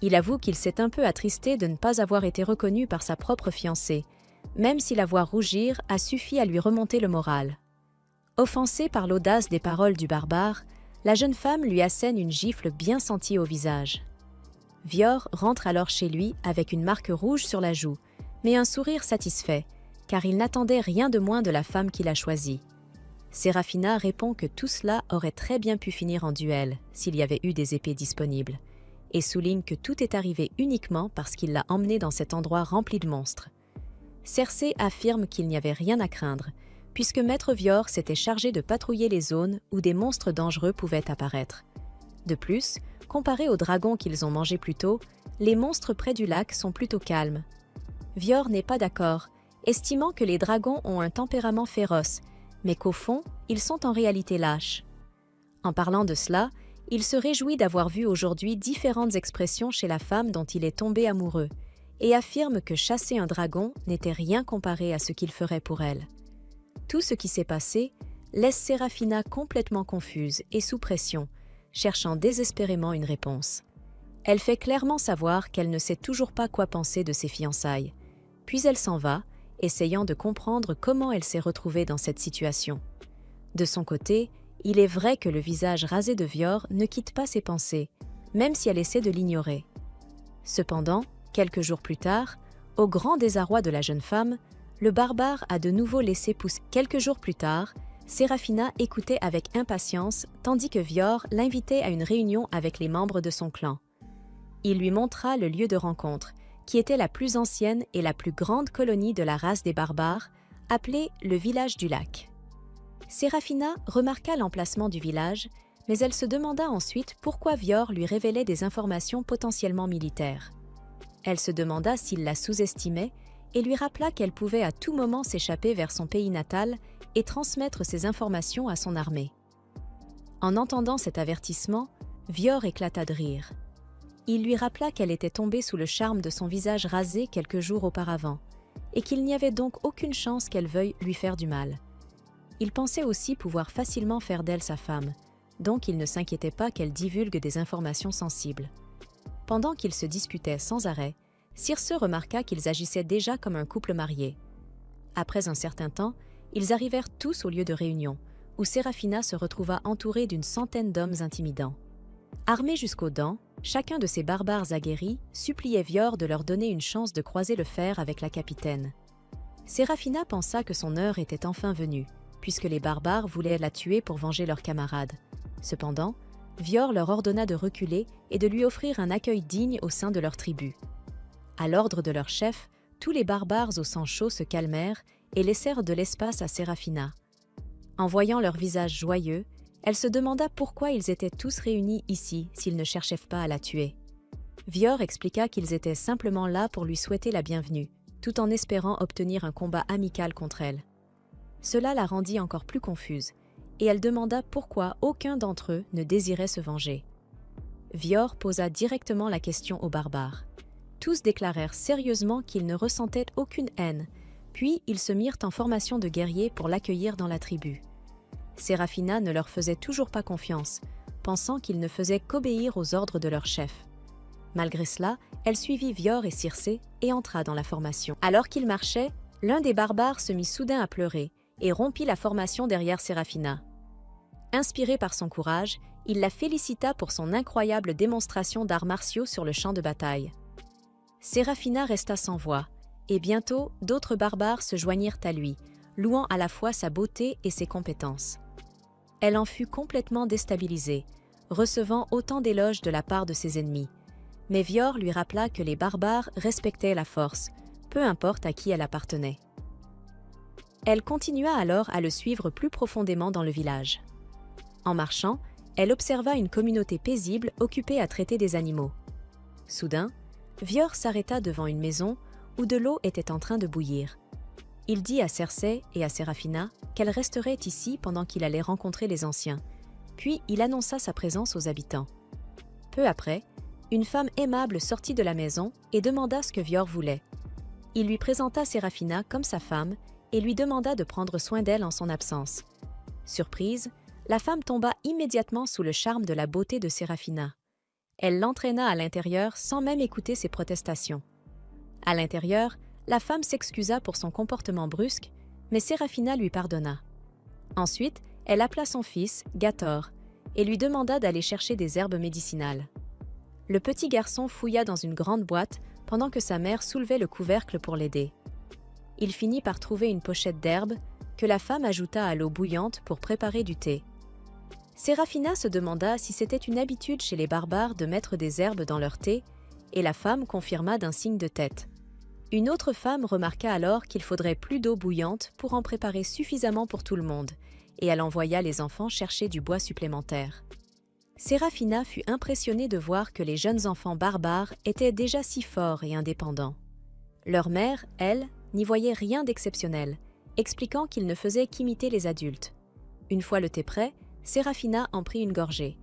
Il avoue qu'il s'est un peu attristé de ne pas avoir été reconnu par sa propre fiancée, même si la voir rougir a suffi à lui remonter le moral. Offensée par l'audace des paroles du barbare, la jeune femme lui assène une gifle bien sentie au visage. Vior rentre alors chez lui avec une marque rouge sur la joue, mais un sourire satisfait, car il n'attendait rien de moins de la femme qu'il a choisie. Séraphina répond que tout cela aurait très bien pu finir en duel s'il y avait eu des épées disponibles, et souligne que tout est arrivé uniquement parce qu'il l'a emmenée dans cet endroit rempli de monstres. Cersei affirme qu'il n'y avait rien à craindre, puisque Maître Vior s'était chargé de patrouiller les zones où des monstres dangereux pouvaient apparaître. De plus, comparé aux dragons qu'ils ont mangés plus tôt, les monstres près du lac sont plutôt calmes. Vior n'est pas d'accord, estimant que les dragons ont un tempérament féroce, mais qu'au fond, ils sont en réalité lâches. En parlant de cela, il se réjouit d'avoir vu aujourd'hui différentes expressions chez la femme dont il est tombé amoureux, et affirme que chasser un dragon n'était rien comparé à ce qu'il ferait pour elle. Tout ce qui s'est passé laisse Séraphina complètement confuse et sous pression, cherchant désespérément une réponse. Elle fait clairement savoir qu'elle ne sait toujours pas quoi penser de ses fiançailles, puis elle s'en va, essayant de comprendre comment elle s'est retrouvée dans cette situation. De son côté, il est vrai que le visage rasé de Vior ne quitte pas ses pensées, même si elle essaie de l'ignorer. Cependant, quelques jours plus tard, au grand désarroi de la jeune femme, le barbare a de nouveau laissé pousser. Quelques jours plus tard, Séraphina écoutait avec impatience tandis que Vior l'invitait à une réunion avec les membres de son clan. Il lui montra le lieu de rencontre, qui était la plus ancienne et la plus grande colonie de la race des barbares, appelée le village du lac. Séraphina remarqua l'emplacement du village, mais elle se demanda ensuite pourquoi Vior lui révélait des informations potentiellement militaires. Elle se demanda s'il la sous-estimait et lui rappela qu'elle pouvait à tout moment s'échapper vers son pays natal et transmettre ces informations à son armée. En entendant cet avertissement, Vior éclata de rire. Il lui rappela qu'elle était tombée sous le charme de son visage rasé quelques jours auparavant, et qu'il n'y avait donc aucune chance qu'elle veuille lui faire du mal. Il pensait aussi pouvoir facilement faire d'elle sa femme, donc il ne s'inquiétait pas qu'elle divulgue des informations sensibles. Pendant qu'ils se disputaient sans arrêt, Circe remarqua qu'ils agissaient déjà comme un couple marié. Après un certain temps, ils arrivèrent tous au lieu de réunion, où Séraphina se retrouva entourée d'une centaine d'hommes intimidants. Armés jusqu'aux dents, chacun de ces barbares aguerris suppliait Vior de leur donner une chance de croiser le fer avec la capitaine. Séraphina pensa que son heure était enfin venue, puisque les barbares voulaient la tuer pour venger leurs camarades. Cependant, Vior leur ordonna de reculer et de lui offrir un accueil digne au sein de leur tribu. À l'ordre de leur chef, tous les barbares au sang chaud se calmèrent et laissèrent de l'espace à Séraphina. En voyant leur visage joyeux, elle se demanda pourquoi ils étaient tous réunis ici s'ils ne cherchaient pas à la tuer. Vior expliqua qu'ils étaient simplement là pour lui souhaiter la bienvenue, tout en espérant obtenir un combat amical contre elle. Cela la rendit encore plus confuse, et elle demanda pourquoi aucun d'entre eux ne désirait se venger. Vior posa directement la question aux barbares. Tous déclarèrent sérieusement qu'ils ne ressentaient aucune haine, puis ils se mirent en formation de guerriers pour l'accueillir dans la tribu. Séraphina ne leur faisait toujours pas confiance, pensant qu'ils ne faisaient qu'obéir aux ordres de leur chef. Malgré cela, elle suivit Vior et Circe et entra dans la formation. Alors qu'ils marchaient, l'un des barbares se mit soudain à pleurer et rompit la formation derrière Séraphina. Inspiré par son courage, il la félicita pour son incroyable démonstration d'arts martiaux sur le champ de bataille. Séraphina resta sans voix, et bientôt d'autres barbares se joignirent à lui, louant à la fois sa beauté et ses compétences. Elle en fut complètement déstabilisée, recevant autant d'éloges de la part de ses ennemis. Mais Vior lui rappela que les barbares respectaient la force, peu importe à qui elle appartenait. Elle continua alors à le suivre plus profondément dans le village. En marchant, elle observa une communauté paisible occupée à traiter des animaux. Soudain, Vior s'arrêta devant une maison où de l'eau était en train de bouillir. Il dit à Cersei et à Séraphina qu'elle resterait ici pendant qu'il allait rencontrer les anciens, puis il annonça sa présence aux habitants. Peu après, une femme aimable sortit de la maison et demanda ce que Vior voulait. Il lui présenta Séraphina comme sa femme et lui demanda de prendre soin d'elle en son absence. Surprise, la femme tomba immédiatement sous le charme de la beauté de Séraphina. Elle l'entraîna à l'intérieur sans même écouter ses protestations. À l'intérieur, la femme s'excusa pour son comportement brusque, mais Séraphina lui pardonna. Ensuite, elle appela son fils, Gator, et lui demanda d'aller chercher des herbes médicinales. Le petit garçon fouilla dans une grande boîte pendant que sa mère soulevait le couvercle pour l'aider. Il finit par trouver une pochette d'herbes que la femme ajouta à l'eau bouillante pour préparer du thé. Séraphina se demanda si c'était une habitude chez les barbares de mettre des herbes dans leur thé, et la femme confirma d'un signe de tête. Une autre femme remarqua alors qu'il faudrait plus d'eau bouillante pour en préparer suffisamment pour tout le monde, et elle envoya les enfants chercher du bois supplémentaire. Séraphina fut impressionnée de voir que les jeunes enfants barbares étaient déjà si forts et indépendants. Leur mère, elle, n'y voyait rien d'exceptionnel, expliquant qu'ils ne faisaient qu'imiter les adultes. Une fois le thé prêt, Séraphina en prit une gorgée.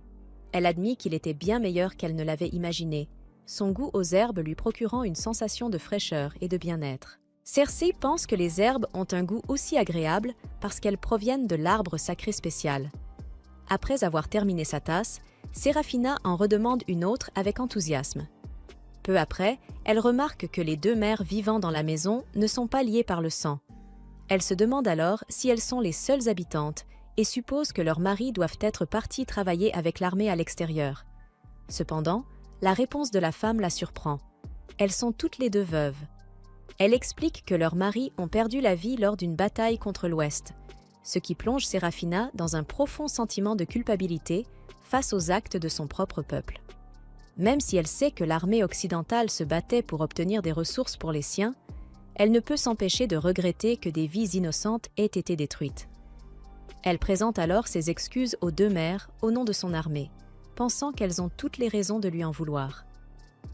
Elle admit qu'il était bien meilleur qu'elle ne l'avait imaginé, son goût aux herbes lui procurant une sensation de fraîcheur et de bien-être. Cersei pense que les herbes ont un goût aussi agréable parce qu'elles proviennent de l'arbre sacré spécial. Après avoir terminé sa tasse, Séraphina en redemande une autre avec enthousiasme. Peu après, elle remarque que les deux mères vivant dans la maison ne sont pas liées par le sang. Elle se demande alors si elles sont les seules habitantes et suppose que leurs maris doivent être partis travailler avec l'armée à l'extérieur. Cependant, la réponse de la femme la surprend. Elles sont toutes les deux veuves. Elle explique que leurs maris ont perdu la vie lors d'une bataille contre l'Ouest, ce qui plonge Séraphina dans un profond sentiment de culpabilité face aux actes de son propre peuple. Même si elle sait que l'armée occidentale se battait pour obtenir des ressources pour les siens, elle ne peut s'empêcher de regretter que des vies innocentes aient été détruites. Elle présente alors ses excuses aux deux mères au nom de son armée, pensant qu'elles ont toutes les raisons de lui en vouloir.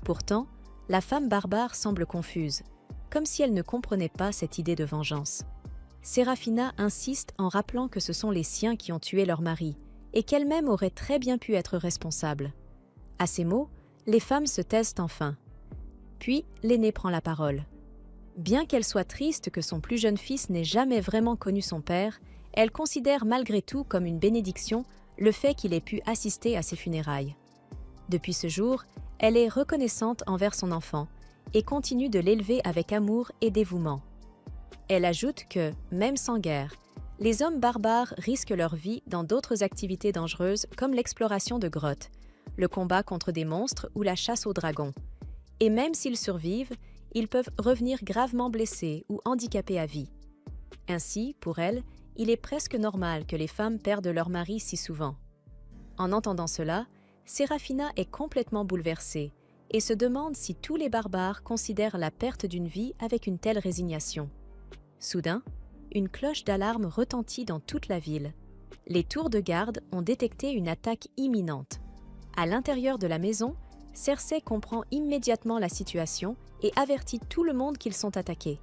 Pourtant, la femme barbare semble confuse, comme si elle ne comprenait pas cette idée de vengeance. Séraphina insiste en rappelant que ce sont les siens qui ont tué leur mari et qu'elle-même aurait très bien pu être responsable. À ces mots, les femmes se taisent enfin. Puis, l'aînée prend la parole. Bien qu'elle soit triste que son plus jeune fils n'ait jamais vraiment connu son père, elle considère malgré tout comme une bénédiction le fait qu'il ait pu assister à ses funérailles. Depuis ce jour, elle est reconnaissante envers son enfant et continue de l'élever avec amour et dévouement. Elle ajoute que, même sans guerre, les hommes barbares risquent leur vie dans d'autres activités dangereuses comme l'exploration de grottes, le combat contre des monstres ou la chasse aux dragons. Et même s'ils survivent, ils peuvent revenir gravement blessés ou handicapés à vie. Ainsi, pour elle, il est presque normal que les femmes perdent leur mari si souvent. En entendant cela, Séraphina est complètement bouleversée et se demande si tous les barbares considèrent la perte d'une vie avec une telle résignation. Soudain, une cloche d'alarme retentit dans toute la ville. Les tours de garde ont détecté une attaque imminente. À l'intérieur de la maison, Cersei comprend immédiatement la situation et avertit tout le monde qu'ils sont attaqués.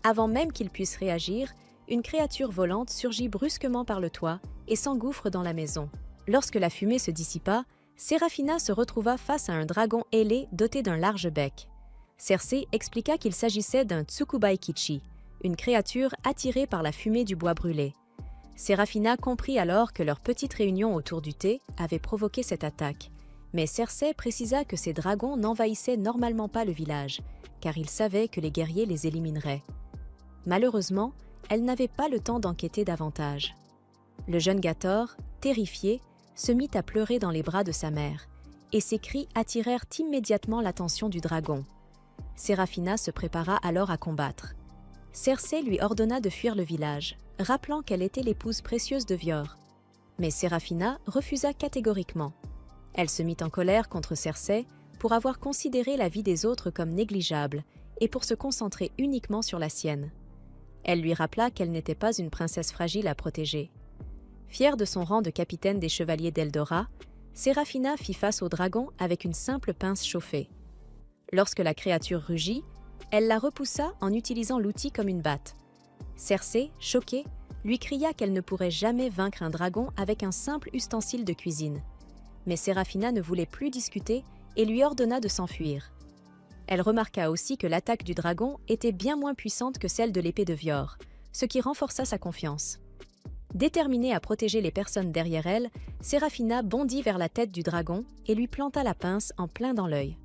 Avant même qu'ils puissent réagir, une créature volante surgit brusquement par le toit et s'engouffre dans la maison. Lorsque la fumée se dissipa, Séraphina se retrouva face à un dragon ailé doté d'un large bec. Cersei expliqua qu'il s'agissait d'un Tsukubai Kichi, une créature attirée par la fumée du bois brûlé. Séraphina comprit alors que leur petite réunion autour du thé avait provoqué cette attaque, mais Cersei précisa que ces dragons n'envahissaient normalement pas le village, car ils savaient que les guerriers les élimineraient. Malheureusement, elle n'avait pas le temps d'enquêter davantage. Le jeune Gator, terrifié, se mit à pleurer dans les bras de sa mère, et ses cris attirèrent immédiatement l'attention du dragon. Séraphina se prépara alors à combattre. Cersei lui ordonna de fuir le village, rappelant qu'elle était l'épouse précieuse de Vior. Mais Séraphina refusa catégoriquement. Elle se mit en colère contre Cersei pour avoir considéré la vie des autres comme négligeable et pour se concentrer uniquement sur la sienne. Elle lui rappela qu'elle n'était pas une princesse fragile à protéger. Fière de son rang de capitaine des chevaliers d'Eldora, Séraphina fit face au dragon avec une simple pince chauffée. Lorsque la créature rugit, elle la repoussa en utilisant l'outil comme une batte. Cersei, choquée, lui cria qu'elle ne pourrait jamais vaincre un dragon avec un simple ustensile de cuisine. Mais Séraphina ne voulait plus discuter et lui ordonna de s'enfuir. Elle remarqua aussi que l'attaque du dragon était bien moins puissante que celle de l'épée de Vior, ce qui renforça sa confiance. Déterminée à protéger les personnes derrière elle, Séraphina bondit vers la tête du dragon et lui planta la pince en plein dans l'œil.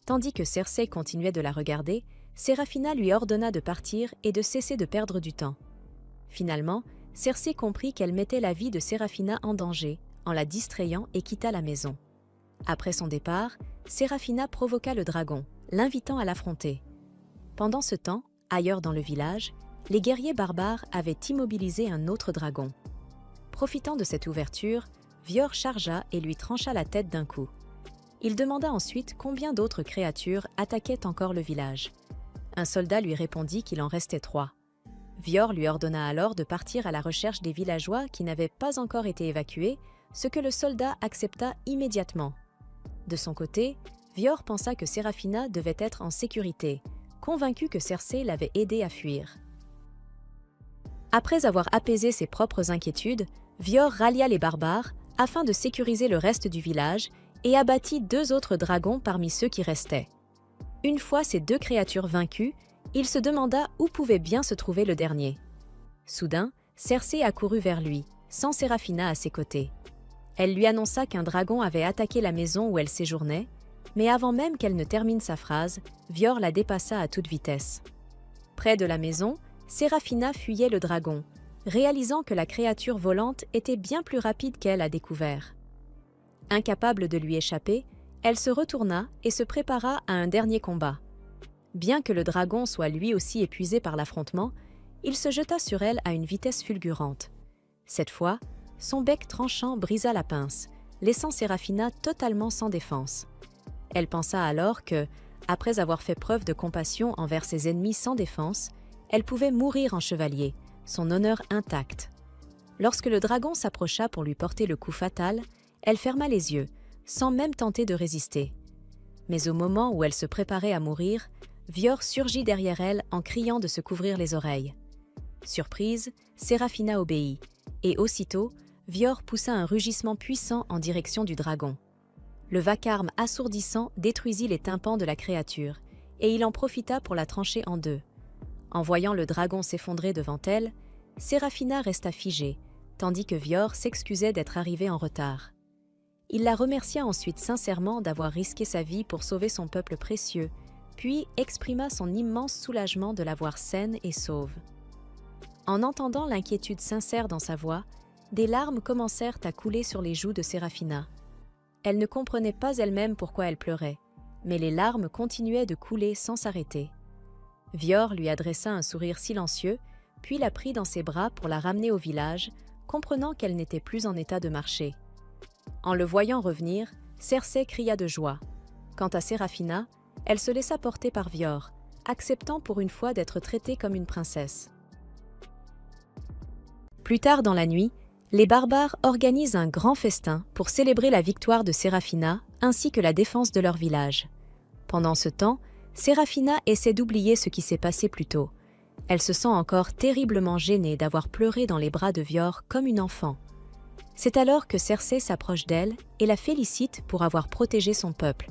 Tandis que Cersei continuait de la regarder, Séraphina lui ordonna de partir et de cesser de perdre du temps. Finalement, Cersei comprit qu'elle mettait la vie de Séraphina en danger en la distrayant et quitta la maison. Après son départ, Séraphina provoqua le dragon, l'invitant à l'affronter. Pendant ce temps, ailleurs dans le village, les guerriers barbares avaient immobilisé un autre dragon. Profitant de cette ouverture, Vior chargea et lui trancha la tête d'un coup. Il demanda ensuite combien d'autres créatures attaquaient encore le village. Un soldat lui répondit qu'il en restait 3. Vior lui ordonna alors de partir à la recherche des villageois qui n'avaient pas encore été évacués, ce que le soldat accepta immédiatement. De son côté, Vior pensa que Séraphina devait être en sécurité, convaincu que Cersei l'avait aidé à fuir. Après avoir apaisé ses propres inquiétudes, Vior rallia les barbares afin de sécuriser le reste du village et abattit 2 autres dragons parmi ceux qui restaient. Une fois ces 2 créatures vaincues, il se demanda où pouvait bien se trouver le dernier. Soudain, Cersei accourut vers lui, sans Séraphina à ses côtés. Elle lui annonça qu'un dragon avait attaqué la maison où elle séjournait, mais avant même qu'elle ne termine sa phrase, Vior la dépassa à toute vitesse. Près de la maison, Séraphina fuyait le dragon, réalisant que la créature volante était bien plus rapide qu'elle à découvert. Incapable de lui échapper, elle se retourna et se prépara à un dernier combat. Bien que le dragon soit lui aussi épuisé par l'affrontement, il se jeta sur elle à une vitesse fulgurante. Cette fois, son bec tranchant brisa la pince, laissant Séraphina totalement sans défense. Elle pensa alors que, après avoir fait preuve de compassion envers ses ennemis sans défense, elle pouvait mourir en chevalier, son honneur intact. Lorsque le dragon s'approcha pour lui porter le coup fatal, elle ferma les yeux, sans même tenter de résister. Mais au moment où elle se préparait à mourir, Vior surgit derrière elle en criant de se couvrir les oreilles. Surprise, Séraphina obéit, et aussitôt, Vior poussa un rugissement puissant en direction du dragon. Le vacarme assourdissant détruisit les tympans de la créature, et il en profita pour la trancher en 2. En voyant le dragon s'effondrer devant elle, Séraphina resta figée, tandis que Vior s'excusait d'être arrivé en retard. Il la remercia ensuite sincèrement d'avoir risqué sa vie pour sauver son peuple précieux, puis exprima son immense soulagement de la voir saine et sauve. En entendant l'inquiétude sincère dans sa voix, des larmes commencèrent à couler sur les joues de Séraphina. Elle ne comprenait pas elle-même pourquoi elle pleurait, mais les larmes continuaient de couler sans s'arrêter. Vior lui adressa un sourire silencieux, puis la prit dans ses bras pour la ramener au village, comprenant qu'elle n'était plus en état de marcher. En le voyant revenir, Cersei cria de joie. Quant à Séraphina, elle se laissa porter par Vior, acceptant pour une fois d'être traitée comme une princesse. Plus tard dans la nuit, les barbares organisent un grand festin pour célébrer la victoire de Séraphina ainsi que la défense de leur village. Pendant ce temps, Séraphina essaie d'oublier ce qui s'est passé plus tôt. Elle se sent encore terriblement gênée d'avoir pleuré dans les bras de Vior comme une enfant. C'est alors que Cersei s'approche d'elle et la félicite pour avoir protégé son peuple.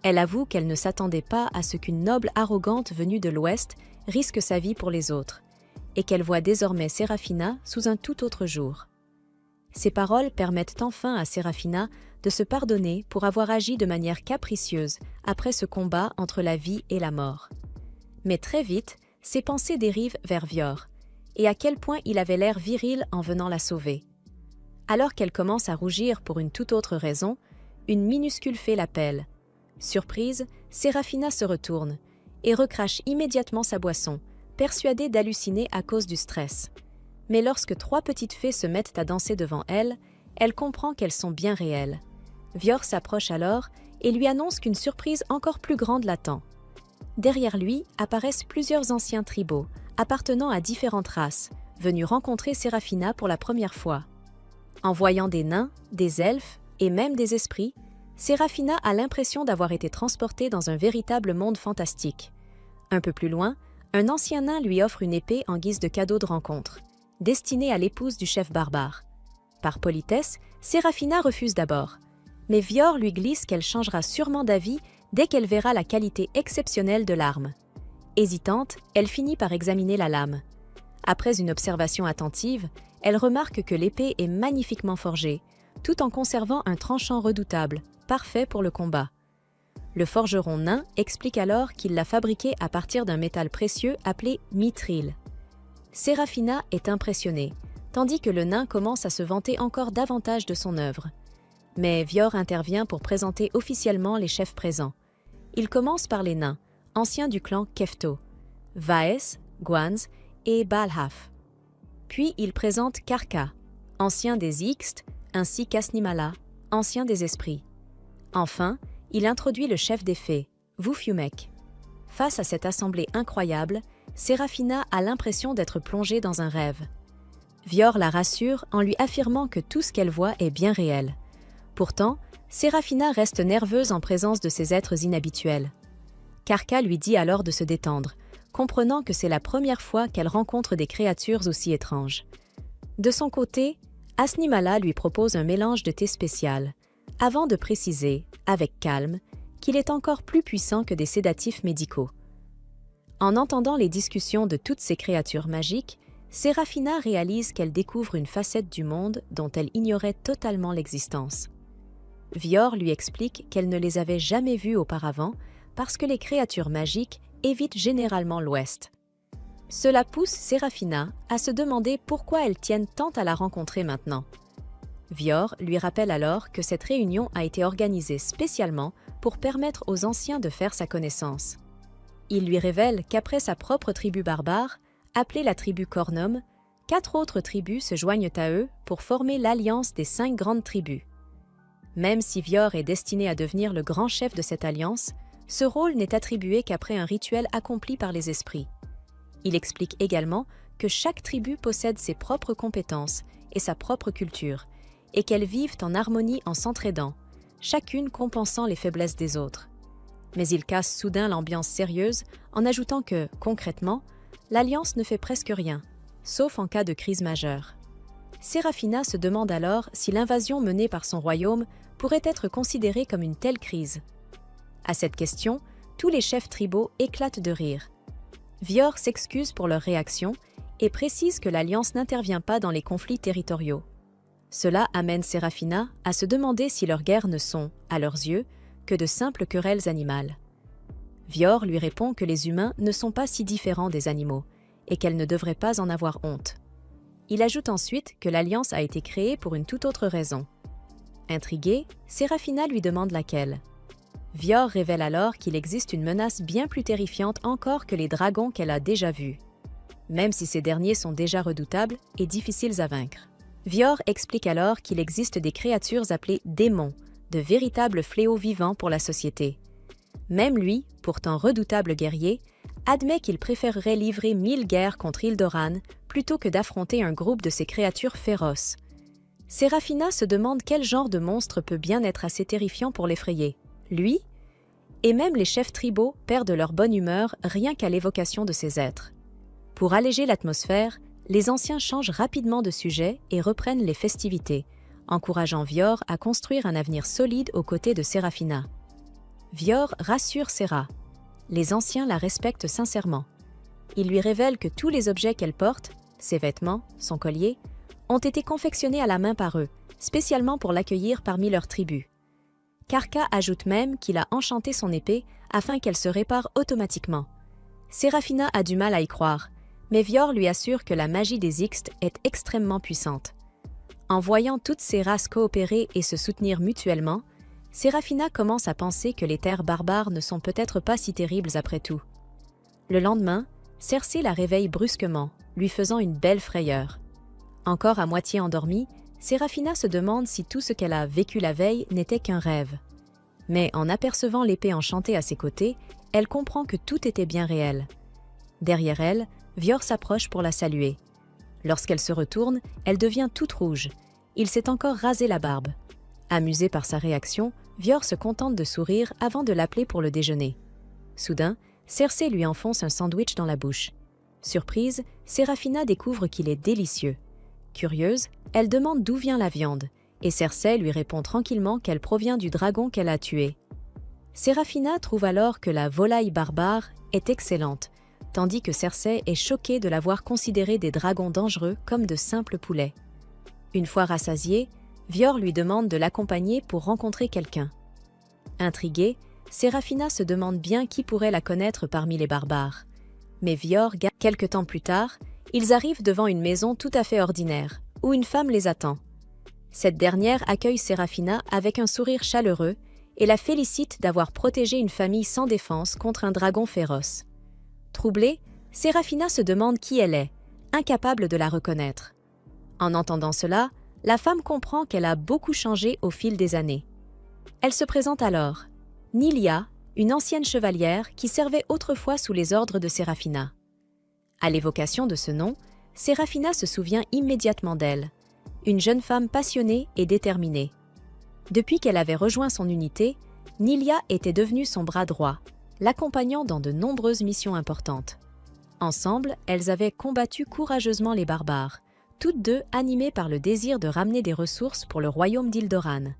Elle avoue qu'elle ne s'attendait pas à ce qu'une noble arrogante venue de l'Ouest risque sa vie pour les autres, et qu'elle voit désormais Séraphina sous un tout autre jour. Ces paroles permettent enfin à Séraphina de se pardonner pour avoir agi de manière capricieuse après ce combat entre la vie et la mort. Mais très vite, ses pensées dérivent vers Vior, et à quel point il avait l'air viril en venant la sauver. Alors qu'elle commence à rougir pour une toute autre raison, une minuscule fée l'appelle. Surprise, Séraphina se retourne et recrache immédiatement sa boisson, persuadée d'halluciner à cause du stress. Mais lorsque 3 petites fées se mettent à danser devant elle, elle comprend qu'elles sont bien réelles. Vior s'approche alors et lui annonce qu'une surprise encore plus grande l'attend. Derrière lui apparaissent plusieurs anciens tribaux, appartenant à différentes races, venus rencontrer Séraphina pour la première fois. En voyant des nains, des elfes et même des esprits, Sérafina a l'impression d'avoir été transportée dans un véritable monde fantastique. Un peu plus loin, un ancien nain lui offre une épée en guise de cadeau de rencontre, destinée à l'épouse du chef barbare. Par politesse, Sérafina refuse d'abord, mais Vior lui glisse qu'elle changera sûrement d'avis dès qu'elle verra la qualité exceptionnelle de l'arme. Hésitante, elle finit par examiner la lame. Après une observation attentive, elle remarque que l'épée est magnifiquement forgée, tout en conservant un tranchant redoutable, parfait pour le combat. Le forgeron nain explique alors qu'il l'a fabriquée à partir d'un métal précieux appelé mithril. Sérafina est impressionnée, tandis que le nain commence à se vanter encore davantage de son œuvre. Mais Vior intervient pour présenter officiellement les chefs présents. Il commence par les nains, anciens du clan Kefto, Vaes, Gwanz et Balhaf. Puis il présente Karka, ancien des Ixtes, ainsi qu'Asnimala, ancien des esprits. Enfin, il introduit le chef des fées, Vufumek. Face à cette assemblée incroyable, Sérafina a l'impression d'être plongée dans un rêve. Vior la rassure en lui affirmant que tout ce qu'elle voit est bien réel. Pourtant, Sérafina reste nerveuse en présence de ces êtres inhabituels. Karka lui dit alors de se détendre, comprenant que c'est la première fois qu'elle rencontre des créatures aussi étranges. De son côté, Asnimala lui propose un mélange de thé spécial, avant de préciser, avec calme, qu'il est encore plus puissant que des sédatifs médicaux. En entendant les discussions de toutes ces créatures magiques, Sérafina réalise qu'elle découvre une facette du monde dont elle ignorait totalement l'existence. Vior lui explique qu'elle ne les avait jamais vues auparavant parce que les créatures magiques évitent généralement l'Ouest. Cela pousse Sérafina à se demander pourquoi elles tiennent tant à la rencontrer maintenant. Vior lui rappelle alors que cette réunion a été organisée spécialement pour permettre aux anciens de faire sa connaissance. Il lui révèle qu'après sa propre tribu barbare, appelée la tribu Cornum, 4 autres tribus se joignent à eux pour former l'alliance des 5 grandes tribus. Même si Vior est destiné à devenir le grand chef de cette alliance, ce rôle n'est attribué qu'après un rituel accompli par les esprits. Il explique également que chaque tribu possède ses propres compétences et sa propre culture, et qu'elles vivent en harmonie en s'entraidant, chacune compensant les faiblesses des autres. Mais il casse soudain l'ambiance sérieuse en ajoutant que, concrètement, l'Alliance ne fait presque rien, sauf en cas de crise majeure. Sérafina se demande alors si l'invasion menée par son royaume pourrait être considérée comme une telle crise. À cette question, tous les chefs tribaux éclatent de rire. Vior s'excuse pour leur réaction et précise que l'Alliance n'intervient pas dans les conflits territoriaux. Cela amène Sérafina à se demander si leurs guerres ne sont, à leurs yeux, que de simples querelles animales. Vior lui répond que les humains ne sont pas si différents des animaux et qu'elle ne devrait pas en avoir honte. Il ajoute ensuite que l'Alliance a été créée pour une toute autre raison. Intriguée, Sérafina lui demande laquelle. Vior révèle alors qu'il existe une menace bien plus terrifiante encore que les dragons qu'elle a déjà vus, même si ces derniers sont déjà redoutables et difficiles à vaincre. Vior explique alors qu'il existe des créatures appelées démons, de véritables fléaux vivants pour la société. Même lui, pourtant redoutable guerrier, admet qu'il préférerait livrer 1000 guerres contre Hildoran plutôt que d'affronter un groupe de ces créatures féroces. Sérafina se demande quel genre de monstre peut bien être assez terrifiant pour l'effrayer. Lui? Et même les chefs tribaux perdent leur bonne humeur rien qu'à l'évocation de ces êtres. Pour alléger l'atmosphère, les anciens changent rapidement de sujet et reprennent les festivités, encourageant Vior à construire un avenir solide aux côtés de Sérafina. Vior rassure Séra. Les anciens la respectent sincèrement. Il lui révèle que tous les objets qu'elle porte, ses vêtements, son collier, ont été confectionnés à la main par eux, spécialement pour l'accueillir parmi leurs tribus. Karka ajoute même qu'il a enchanté son épée afin qu'elle se répare automatiquement. Sérafina a du mal à y croire, mais Vior lui assure que la magie des Ixtes est extrêmement puissante. En voyant toutes ces races coopérer et se soutenir mutuellement, Sérafina commence à penser que les terres barbares ne sont peut-être pas si terribles après tout. Le lendemain, Cersei la réveille brusquement, lui faisant une belle frayeur. Encore à moitié endormie, Sérafina se demande si tout ce qu'elle a vécu la veille n'était qu'un rêve. Mais en apercevant l'épée enchantée à ses côtés, elle comprend que tout était bien réel. Derrière elle, Vior s'approche pour la saluer. Lorsqu'elle se retourne, elle devient toute rouge. Il s'est encore rasé la barbe. Amusé par sa réaction, Vior se contente de sourire avant de l'appeler pour le déjeuner. Soudain, Cersei lui enfonce un sandwich dans la bouche. Surprise, Séraphina découvre qu'il est délicieux. Curieuse, elle demande d'où vient la viande, et Cersei lui répond tranquillement qu'elle provient du dragon qu'elle a tué. Séraphina trouve alors que la volaille barbare est excellente, tandis que Cersei est choquée de la voir considérer des dragons dangereux comme de simples poulets. Une fois rassasiée, Vior lui demande de l'accompagner pour rencontrer quelqu'un. Intriguée, Séraphina se demande bien qui pourrait la connaître parmi les barbares. Mais quelque temps plus tard, ils arrivent devant une maison tout à fait ordinaire, où une femme les attend. Cette dernière accueille Séraphina avec un sourire chaleureux et la félicite d'avoir protégé une famille sans défense contre un dragon féroce. Troublée, Séraphina se demande qui elle est, incapable de la reconnaître. En entendant cela, la femme comprend qu'elle a beaucoup changé au fil des années. Elle se présente alors, Nilia, une ancienne chevalière qui servait autrefois sous les ordres de Séraphina. À l'évocation de ce nom, Séraphina se souvient immédiatement d'elle, une jeune femme passionnée et déterminée. Depuis qu'elle avait rejoint son unité, Nilia était devenue son bras droit, l'accompagnant dans de nombreuses missions importantes. Ensemble, elles avaient combattu courageusement les barbares, toutes deux animées par le désir de ramener des ressources pour le royaume d'Ildoran.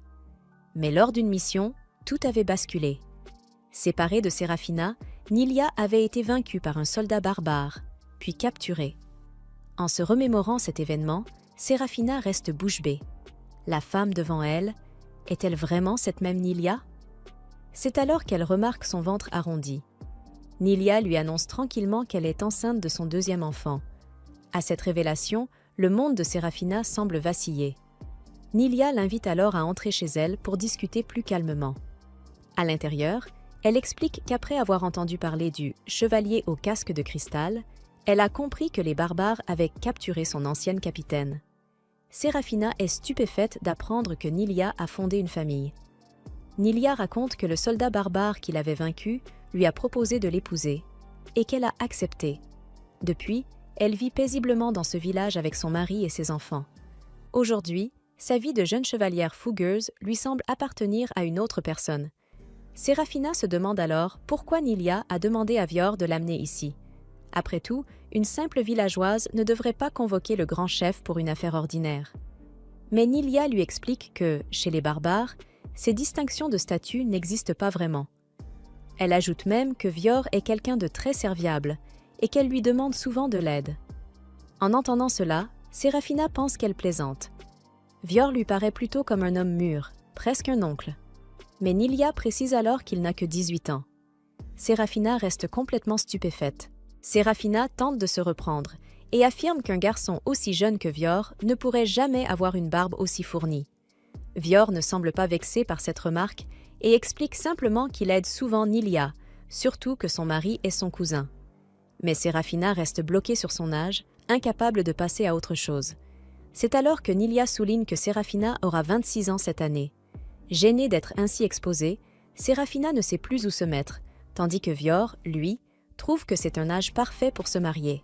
Mais lors d'une mission, tout avait basculé. Séparée de Séraphina, Nilia avait été vaincue par un soldat barbare, puis capturée. En se remémorant cet événement, Séraphina reste bouche bée. La femme devant elle, est-elle vraiment cette même Nilia? C'est alors qu'elle remarque son ventre arrondi. Nilia lui annonce tranquillement qu'elle est enceinte de son deuxième enfant. À cette révélation, le monde de Séraphina semble vaciller. Nilia l'invite alors à entrer chez elle pour discuter plus calmement. À l'intérieur, elle explique qu'après avoir entendu parler du « chevalier au casque de cristal », elle a compris que les barbares avaient capturé son ancienne capitaine. Séraphina est stupéfaite d'apprendre que Nilia a fondé une famille. Nilia raconte que le soldat barbare qui l'avait vaincue lui a proposé de l'épouser, et qu'elle a accepté. Depuis, elle vit paisiblement dans ce village avec son mari et ses enfants. Aujourd'hui, sa vie de jeune chevalière fougueuse lui semble appartenir à une autre personne. Séraphina se demande alors pourquoi Nilia a demandé à Vior de l'amener ici. Après tout, une simple villageoise ne devrait pas convoquer le grand chef pour une affaire ordinaire. Mais Nilia lui explique que, chez les barbares, ces distinctions de statut n'existent pas vraiment. Elle ajoute même que Vior est quelqu'un de très serviable et qu'elle lui demande souvent de l'aide. En entendant cela, Séraphina pense qu'elle plaisante. Vior lui paraît plutôt comme un homme mûr, presque un oncle. Mais Nilia précise alors qu'il n'a que 18 ans. Séraphina reste complètement stupéfaite. Séraphina tente de se reprendre et affirme qu'un garçon aussi jeune que Vior ne pourrait jamais avoir une barbe aussi fournie. Vior ne semble pas vexé par cette remarque et explique simplement qu'il aide souvent Nilia, surtout que son mari est son cousin. Mais Séraphina reste bloquée sur son âge, incapable de passer à autre chose. C'est alors que Nilia souligne que Séraphina aura 26 ans cette année. Gênée d'être ainsi exposée, Séraphina ne sait plus où se mettre, tandis que Vior, lui, trouve que c'est un âge parfait pour se marier.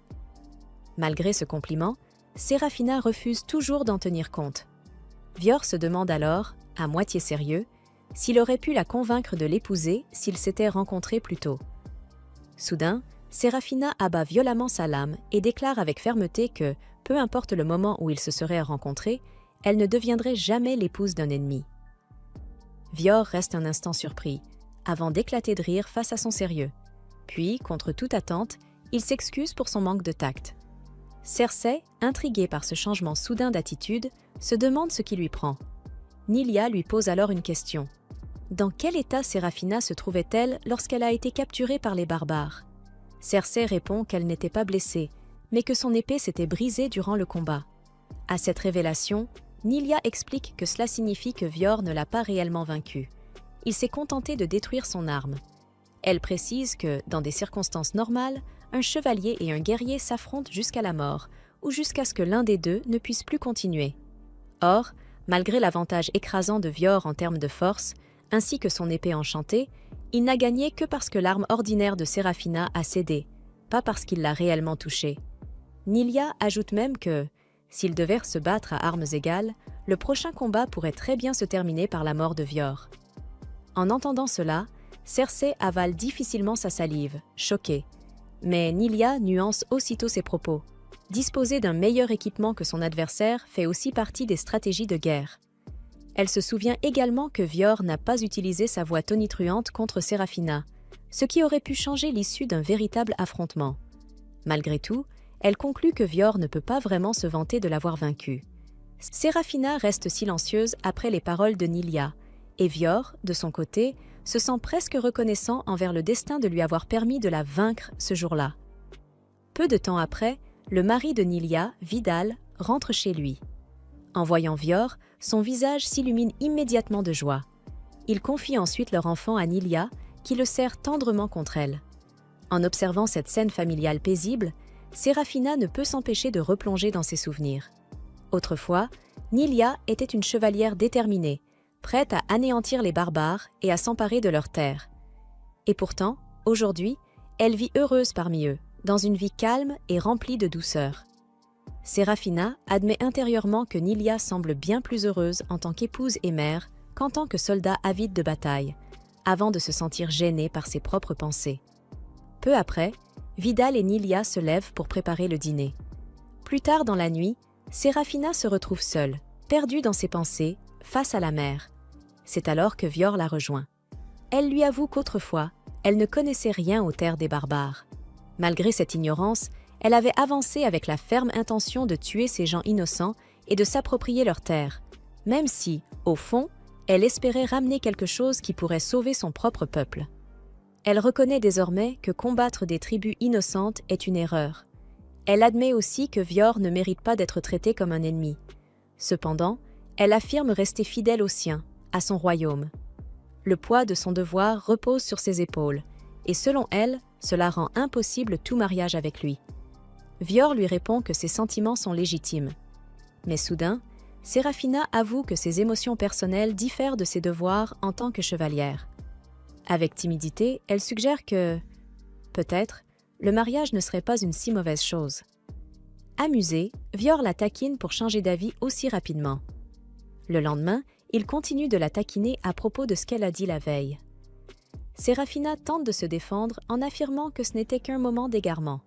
Malgré ce compliment, Séraphina refuse toujours d'en tenir compte. Vior se demande alors, à moitié sérieux, s'il aurait pu la convaincre de l'épouser s'ils s'étaient rencontrés plus tôt. Soudain, Séraphina abat violemment sa lame et déclare avec fermeté que, peu importe le moment où ils se seraient rencontrés, elle ne deviendrait jamais l'épouse d'un ennemi. Vior reste un instant surpris, avant d'éclater de rire face à son sérieux. Puis, contre toute attente, il s'excuse pour son manque de tact. Cersei, intriguée par ce changement soudain d'attitude, se demande ce qui lui prend. Nilia lui pose alors une question. Dans quel état Séraphina se trouvait-elle lorsqu'elle a été capturée par les barbares? Cersei répond qu'elle n'était pas blessée, mais que son épée s'était brisée durant le combat. À cette révélation, Nilia explique que cela signifie que Vior ne l'a pas réellement vaincue. Il s'est contenté de détruire son arme. Elle précise que, dans des circonstances normales, un chevalier et un guerrier s'affrontent jusqu'à la mort, ou jusqu'à ce que l'un des deux ne puisse plus continuer. Or, malgré l'avantage écrasant de Vior en termes de force, ainsi que son épée enchantée, il n'a gagné que parce que l'arme ordinaire de Séraphina a cédé, pas parce qu'il l'a réellement touchée. Nilia ajoute même que, s'ils devaient se battre à armes égales, le prochain combat pourrait très bien se terminer par la mort de Vior. En entendant cela, Cersei avale difficilement sa salive, choquée. Mais Nylia nuance aussitôt ses propos. Disposer d'un meilleur équipement que son adversaire fait aussi partie des stratégies de guerre. Elle se souvient également que Vior n'a pas utilisé sa voix tonitruante contre Serafina, ce qui aurait pu changer l'issue d'un véritable affrontement. Malgré tout, elle conclut que Vior ne peut pas vraiment se vanter de l'avoir vaincue. Serafina reste silencieuse après les paroles de Nylia, et Vior, de son côté, se sent presque reconnaissant envers le destin de lui avoir permis de la vaincre ce jour-là. Peu de temps après, le mari de Nylia, Vidal, rentre chez lui. En voyant Vior, son visage s'illumine immédiatement de joie. Il confie ensuite leur enfant à Nylia, qui le serre tendrement contre elle. En observant cette scène familiale paisible, Serafina ne peut s'empêcher de replonger dans ses souvenirs. Autrefois, Nylia était une chevalière déterminée, prête à anéantir les barbares et à s'emparer de leurs terres. Et pourtant, aujourd'hui, elle vit heureuse parmi eux, dans une vie calme et remplie de douceur. Serafina admet intérieurement que Nylia semble bien plus heureuse en tant qu'épouse et mère qu'en tant que soldat avide de bataille, avant de se sentir gênée par ses propres pensées. Peu après, Vidal et Nylia se lèvent pour préparer le dîner. Plus tard dans la nuit, Serafina se retrouve seule, perdue dans ses pensées, face à la mer. C'est alors que Vior la rejoint. Elle lui avoue qu'autrefois, elle ne connaissait rien aux terres des barbares. Malgré cette ignorance, elle avait avancé avec la ferme intention de tuer ces gens innocents et de s'approprier leurs terres, même si, au fond, elle espérait ramener quelque chose qui pourrait sauver son propre peuple. Elle reconnaît désormais que combattre des tribus innocentes est une erreur. Elle admet aussi que Vior ne mérite pas d'être traité comme un ennemi. Cependant, elle affirme rester fidèle au sien, à son royaume. Le poids de son devoir repose sur ses épaules, et selon elle, cela rend impossible tout mariage avec lui. Vior lui répond que ses sentiments sont légitimes. Mais soudain, Serafina avoue que ses émotions personnelles diffèrent de ses devoirs en tant que chevalière. Avec timidité, elle suggère que, peut-être, le mariage ne serait pas une si mauvaise chose. Amusé, Vior la taquine pour changer d'avis aussi rapidement. Le lendemain, il continue de la taquiner à propos de ce qu'elle a dit la veille. Serafina tente de se défendre en affirmant que ce n'était qu'un moment d'égarement.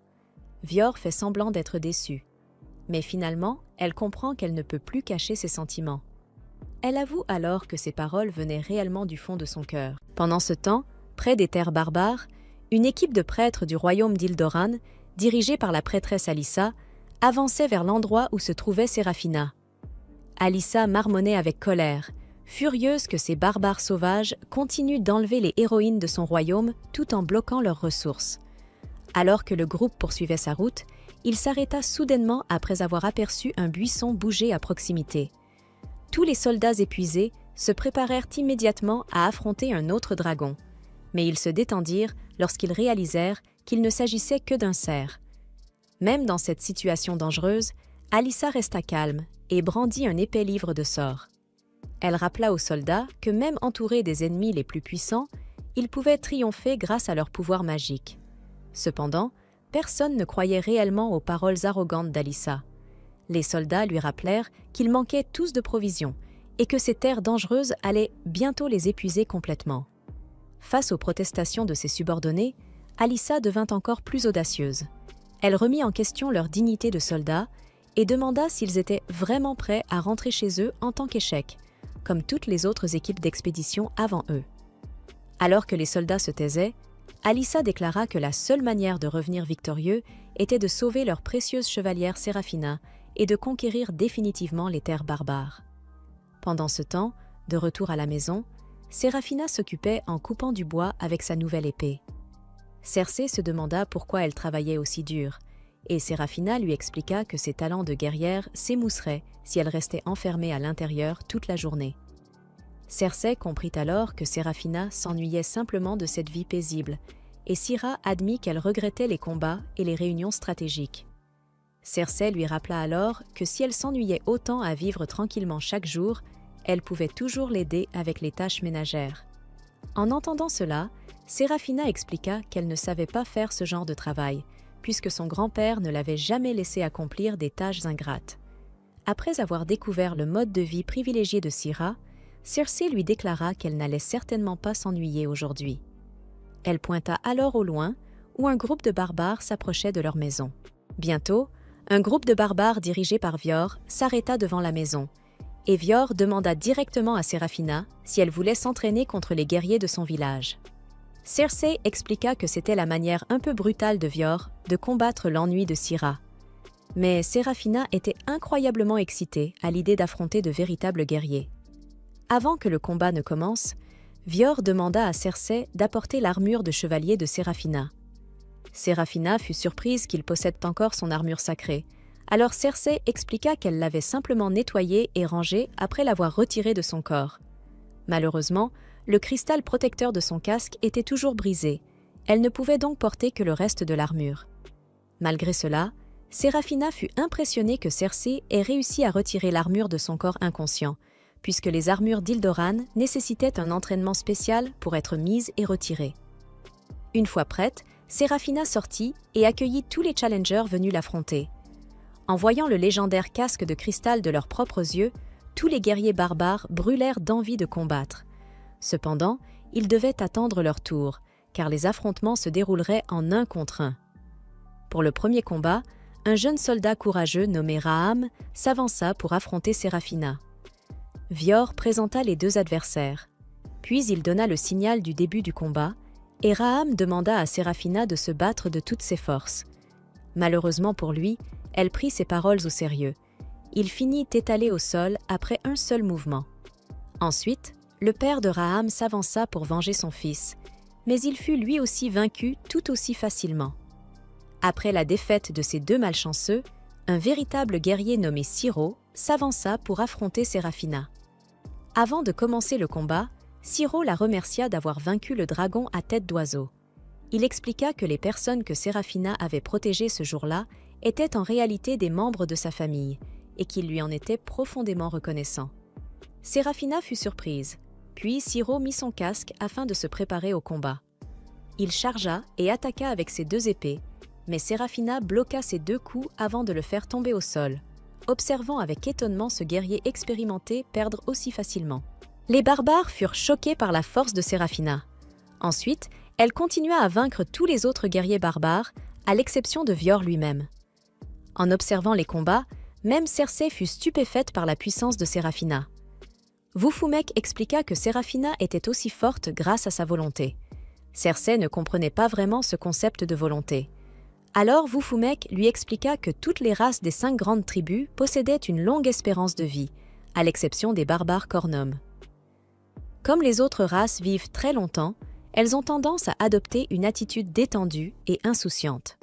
Vior fait semblant d'être déçue. Mais finalement, elle comprend qu'elle ne peut plus cacher ses sentiments. Elle avoue alors que ses paroles venaient réellement du fond de son cœur. Pendant ce temps, près des terres barbares, une équipe de prêtres du royaume d'Ildoran, dirigée par la prêtresse Alyssa, avançait vers l'endroit où se trouvait Serafina. Alyssa marmonnait avec colère, furieuse que ces barbares sauvages continuent d'enlever les héroïnes de son royaume tout en bloquant leurs ressources. Alors que le groupe poursuivait sa route, il s'arrêta soudainement après avoir aperçu un buisson bouger à proximité. Tous les soldats épuisés se préparèrent immédiatement à affronter un autre dragon, mais ils se détendirent lorsqu'ils réalisèrent qu'il ne s'agissait que d'un cerf. Même dans cette situation dangereuse, Alyssa resta calme et brandit un épais livre de sorts. Elle rappela aux soldats que même entourés des ennemis les plus puissants, ils pouvaient triompher grâce à leur pouvoir magique. Cependant, personne ne croyait réellement aux paroles arrogantes d'Alyssa. Les soldats lui rappelèrent qu'ils manquaient tous de provisions et que ces terres dangereuses allaient bientôt les épuiser complètement. Face aux protestations de ses subordonnés, Alyssa devint encore plus audacieuse. Elle remit en question leur dignité de soldats et demanda s'ils étaient vraiment prêts à rentrer chez eux en tant qu'échec, comme toutes les autres équipes d'expédition avant eux. Alors que les soldats se taisaient, Alyssa déclara que la seule manière de revenir victorieux était de sauver leur précieuse chevalière Serafina et de conquérir définitivement les terres barbares. Pendant ce temps, de retour à la maison, Serafina s'occupait en coupant du bois avec sa nouvelle épée. Cersei se demanda pourquoi elle travaillait aussi dur, et Serafina lui expliqua que ses talents de guerrière s'émousseraient si elle restait enfermée à l'intérieur toute la journée. Cersei comprit alors que Serafina s'ennuyait simplement de cette vie paisible, et Syra admit qu'elle regrettait les combats et les réunions stratégiques. Cersei lui rappela alors que si elle s'ennuyait autant à vivre tranquillement chaque jour, elle pouvait toujours l'aider avec les tâches ménagères. En entendant cela, Serafina expliqua qu'elle ne savait pas faire ce genre de travail, puisque son grand-père ne l'avait jamais laissé accomplir des tâches ingrates. Après avoir découvert le mode de vie privilégié de Syra, Circé lui déclara qu'elle n'allait certainement pas s'ennuyer aujourd'hui. Elle pointa alors au loin, où un groupe de barbares s'approchait de leur maison. Bientôt, un groupe de barbares dirigé par Vior s'arrêta devant la maison, et Vior demanda directement à Séraphina si elle voulait s'entraîner contre les guerriers de son village. Circé expliqua que c'était la manière un peu brutale de Vior de combattre l'ennui de Syra. Mais Séraphina était incroyablement excitée à l'idée d'affronter de véritables guerriers. Avant que le combat ne commence, Vior demanda à Circé d'apporter l'armure de chevalier de Séraphina. Séraphina fut surprise qu'il possède encore son armure sacrée, alors Circé expliqua qu'elle l'avait simplement nettoyée et rangée après l'avoir retirée de son corps. Malheureusement, le cristal protecteur de son casque était toujours brisé. Elle ne pouvait donc porter que le reste de l'armure. Malgré cela, Séraphina fut impressionnée que Circé ait réussi à retirer l'armure de son corps inconscient, puisque les armures d'Ildoran nécessitaient un entraînement spécial pour être mises et retirées. Une fois prête, Séraphina sortit et accueillit tous les challengers venus l'affronter. En voyant le légendaire casque de cristal de leurs propres yeux, tous les guerriers barbares brûlèrent d'envie de combattre. Cependant, ils devaient attendre leur tour, car les affrontements se dérouleraient en 1 contre 1. Pour le premier combat, un jeune soldat courageux nommé Raham s'avança pour affronter Séraphina. Vior présenta les 2 adversaires. Puis il donna le signal du début du combat, et Raham demanda à Séraphina de se battre de toutes ses forces. Malheureusement pour lui, elle prit ses paroles au sérieux. Il finit étalé au sol après un seul mouvement. Ensuite, le père de Raham s'avança pour venger son fils, mais il fut lui aussi vaincu tout aussi facilement. Après la défaite de ces 2 malchanceux, un véritable guerrier nommé Siro s'avança pour affronter Séraphina. Avant de commencer le combat, Siro la remercia d'avoir vaincu le dragon à tête d'oiseau. Il expliqua que les personnes que Séraphina avait protégées ce jour-là étaient en réalité des membres de sa famille et qu'il lui en était profondément reconnaissant. Séraphina fut surprise, puis Siro mit son casque afin de se préparer au combat. Il chargea et attaqua avec ses 2 épées, mais Séraphina bloqua ses 2 coups avant de le faire tomber au sol, observant avec étonnement ce guerrier expérimenté perdre aussi facilement. Les barbares furent choqués par la force de Séraphina. Ensuite, elle continua à vaincre tous les autres guerriers barbares, à l'exception de Vior lui-même. En observant les combats, même Circé fut stupéfaite par la puissance de Séraphina. Wufumek expliqua que Séraphina était aussi forte grâce à sa volonté. Circé ne comprenait pas vraiment ce concept de volonté. Alors Wufumek lui expliqua que toutes les races des 5 grandes tribus possédaient une longue espérance de vie, à l'exception des barbares Cornom. Comme les autres races vivent très longtemps, elles ont tendance à adopter une attitude détendue et insouciante.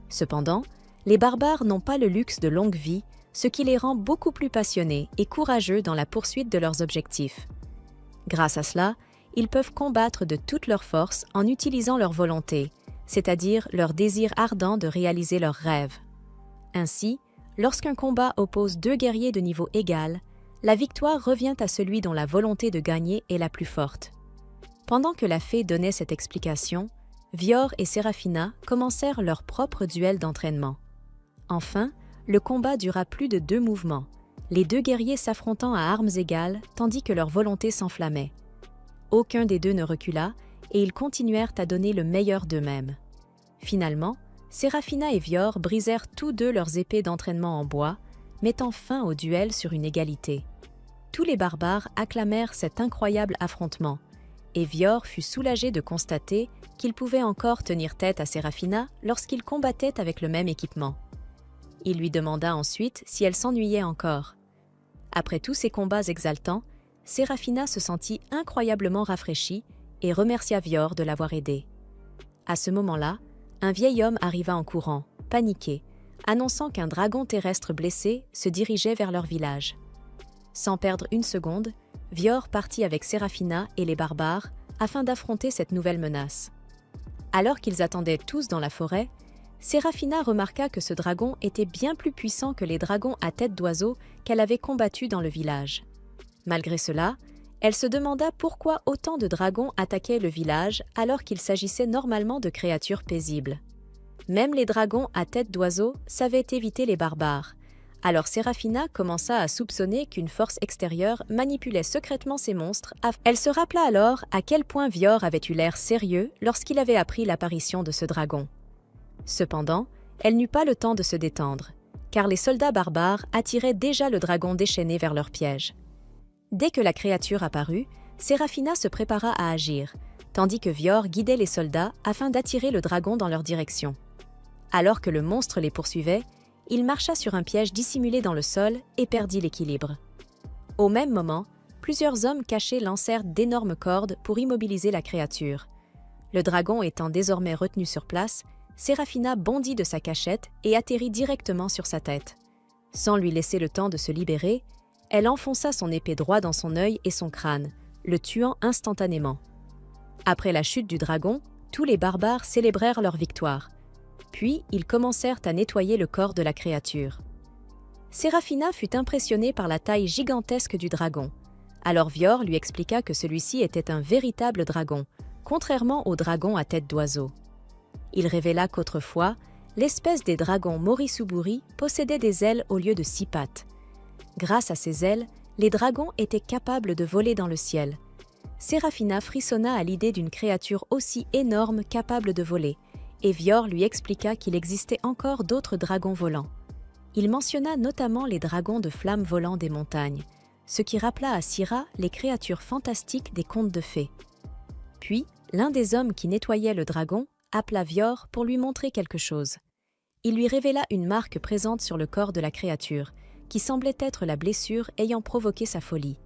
Cependant, les barbares n'ont pas le luxe de longue vie, ce qui les rend beaucoup plus passionnés et courageux dans la poursuite de leurs objectifs. Grâce à cela, ils peuvent combattre de toute leur force en utilisant leur volonté, c'est-à-dire leur désir ardent de réaliser leurs rêves. Ainsi, lorsqu'un combat oppose 2 guerriers de niveau égal, la victoire revient à celui dont la volonté de gagner est la plus forte. Pendant que la fée donnait cette explication, Vior et Séraphina commencèrent leur propre duel d'entraînement. Enfin, le combat dura plus de 2 mouvements, les 2 guerriers s'affrontant à armes égales tandis que leur volonté s'enflammait. Aucun des 2 ne recula et ils continuèrent à donner le meilleur d'eux-mêmes. Finalement, Séraphina et Vior brisèrent tous 2 leurs épées d'entraînement en bois, mettant fin au duel sur une égalité. Tous les barbares acclamèrent cet incroyable affrontement, et Vior fut soulagé de constater qu'il pouvait encore tenir tête à Séraphina lorsqu'ils combattaient avec le même équipement. Il lui demanda ensuite si elle s'ennuyait encore. Après tous ces combats exaltants, Séraphina se sentit incroyablement rafraîchie et remercia Vior de l'avoir aidée. À ce moment-là, un vieil homme arriva en courant, paniqué, annonçant qu'un dragon terrestre blessé se dirigeait vers leur village. Sans perdre une seconde, Vior partit avec Séraphina et les barbares afin d'affronter cette nouvelle menace. Alors qu'ils attendaient tous dans la forêt, Séraphina remarqua que ce dragon était bien plus puissant que les dragons à tête d'oiseau qu'elle avait combattus dans le village. Malgré cela, elle se demanda pourquoi autant de dragons attaquaient le village alors qu'il s'agissait normalement de créatures paisibles. Même les dragons à tête d'oiseau savaient éviter les barbares, Alors Serafina commença à soupçonner qu'une force extérieure manipulait secrètement ces monstres. Elle se rappela alors à quel point Vior avait eu l'air sérieux lorsqu'il avait appris l'apparition de ce dragon. Cependant, elle n'eut pas le temps de se détendre, car les soldats barbares attiraient déjà le dragon déchaîné vers leur piège. Dès que la créature apparut, Serafina se prépara à agir, tandis que Vior guidait les soldats afin d'attirer le dragon dans leur direction. Alors que le monstre les poursuivait, il marcha sur un piège dissimulé dans le sol et perdit l'équilibre. Au même moment, plusieurs hommes cachés lancèrent d'énormes cordes pour immobiliser la créature. Le dragon étant désormais retenu sur place, Serafina bondit de sa cachette et atterrit directement sur sa tête. Sans lui laisser le temps de se libérer, elle enfonça son épée droit dans son œil et son crâne, le tuant instantanément. Après la chute du dragon, tous les barbares célébrèrent leur victoire. Puis, ils commencèrent à nettoyer le corps de la créature. Serafina fut impressionnée par la taille gigantesque du dragon. Alors Vior lui expliqua que celui-ci était un véritable dragon, contrairement aux dragons à tête d'oiseau. Il révéla qu'autrefois, l'espèce des dragons Morisuburi possédait des ailes au lieu de 6 pattes. Grâce à ces ailes, les dragons étaient capables de voler dans le ciel. Serafina frissonna à l'idée d'une créature aussi énorme capable de voler, et Vior lui expliqua qu'il existait encore d'autres dragons volants. Il mentionna notamment les dragons de flammes volants des montagnes, ce qui rappela à Syrah les créatures fantastiques des contes de fées. Puis, l'un des hommes qui nettoyait le dragon appela Vior pour lui montrer quelque chose. Il lui révéla une marque présente sur le corps de la créature, qui semblait être la blessure ayant provoqué sa folie.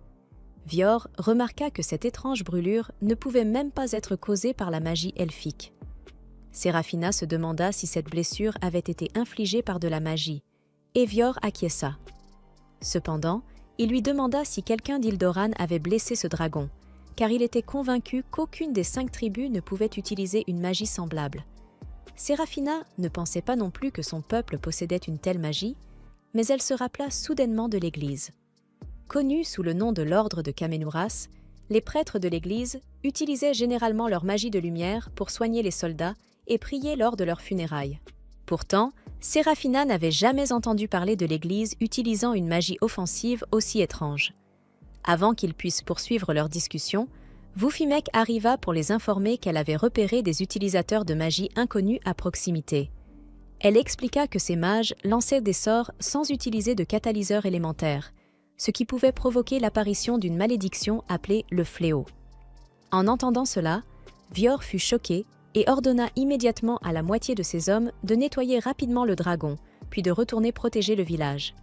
Vior remarqua que cette étrange brûlure ne pouvait même pas être causée par la magie elfique. Serafina se demanda si cette blessure avait été infligée par de la magie, et Vior acquiesça. Cependant, il lui demanda si quelqu'un d'Ildoran avait blessé ce dragon, car il était convaincu qu'aucune des 5 tribus ne pouvait utiliser une magie semblable. Serafina ne pensait pas non plus que son peuple possédait une telle magie, mais elle se rappela soudainement de l'Église. Connus sous le nom de l'Ordre de Kamenouras, les prêtres de l'Église utilisaient généralement leur magie de lumière pour soigner les soldats et prier lors de leurs funérailles. Pourtant, Serafina n'avait jamais entendu parler de l'Église utilisant une magie offensive aussi étrange. Avant qu'ils puissent poursuivre leur discussion, Wufimek arriva pour les informer qu'elle avait repéré des utilisateurs de magie inconnus à proximité. Elle expliqua que ces mages lançaient des sorts sans utiliser de catalyseur élémentaire, ce qui pouvait provoquer l'apparition d'une malédiction appelée le fléau. En entendant cela, Vior fut choqué et ordonna immédiatement à la moitié de ses hommes de nettoyer rapidement le dragon, puis de retourner protéger le village.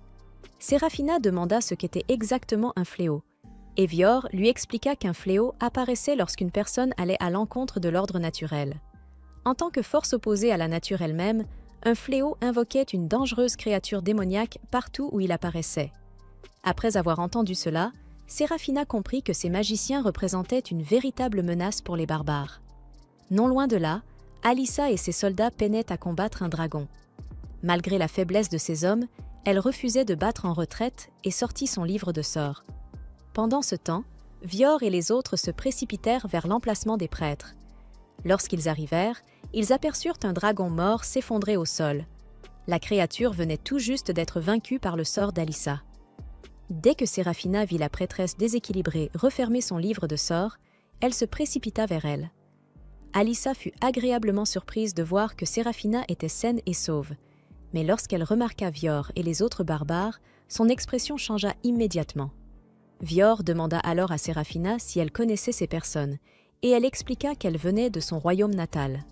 Serafina demanda ce qu'était exactement un fléau, et Vior lui expliqua qu'un fléau apparaissait lorsqu'une personne allait à l'encontre de l'ordre naturel. En tant que force opposée à la nature elle-même, un fléau invoquait une dangereuse créature démoniaque partout où il apparaissait. Après avoir entendu cela, Serafina comprit que ces magiciens représentaient une véritable menace pour les barbares. Non loin de là, Alissa et ses soldats peinaient à combattre un dragon. Malgré la faiblesse de ses hommes, elle refusait de battre en retraite et sortit son livre de sorts. Pendant ce temps, Vior et les autres se précipitèrent vers l'emplacement des prêtres. Lorsqu'ils arrivèrent, ils aperçurent un dragon mort s'effondrer au sol. La créature venait tout juste d'être vaincue par le sort d'Alissa. Dès que Serafina vit la prêtresse déséquilibrée refermer son livre de sorts, elle se précipita vers elle. Alissa fut agréablement surprise de voir que Serafina était saine et sauve, mais lorsqu'elle remarqua Vior et les autres barbares, son expression changea immédiatement. Vior demanda alors à Serafina si elle connaissait ces personnes, et elle expliqua qu'elle venait de son royaume natal.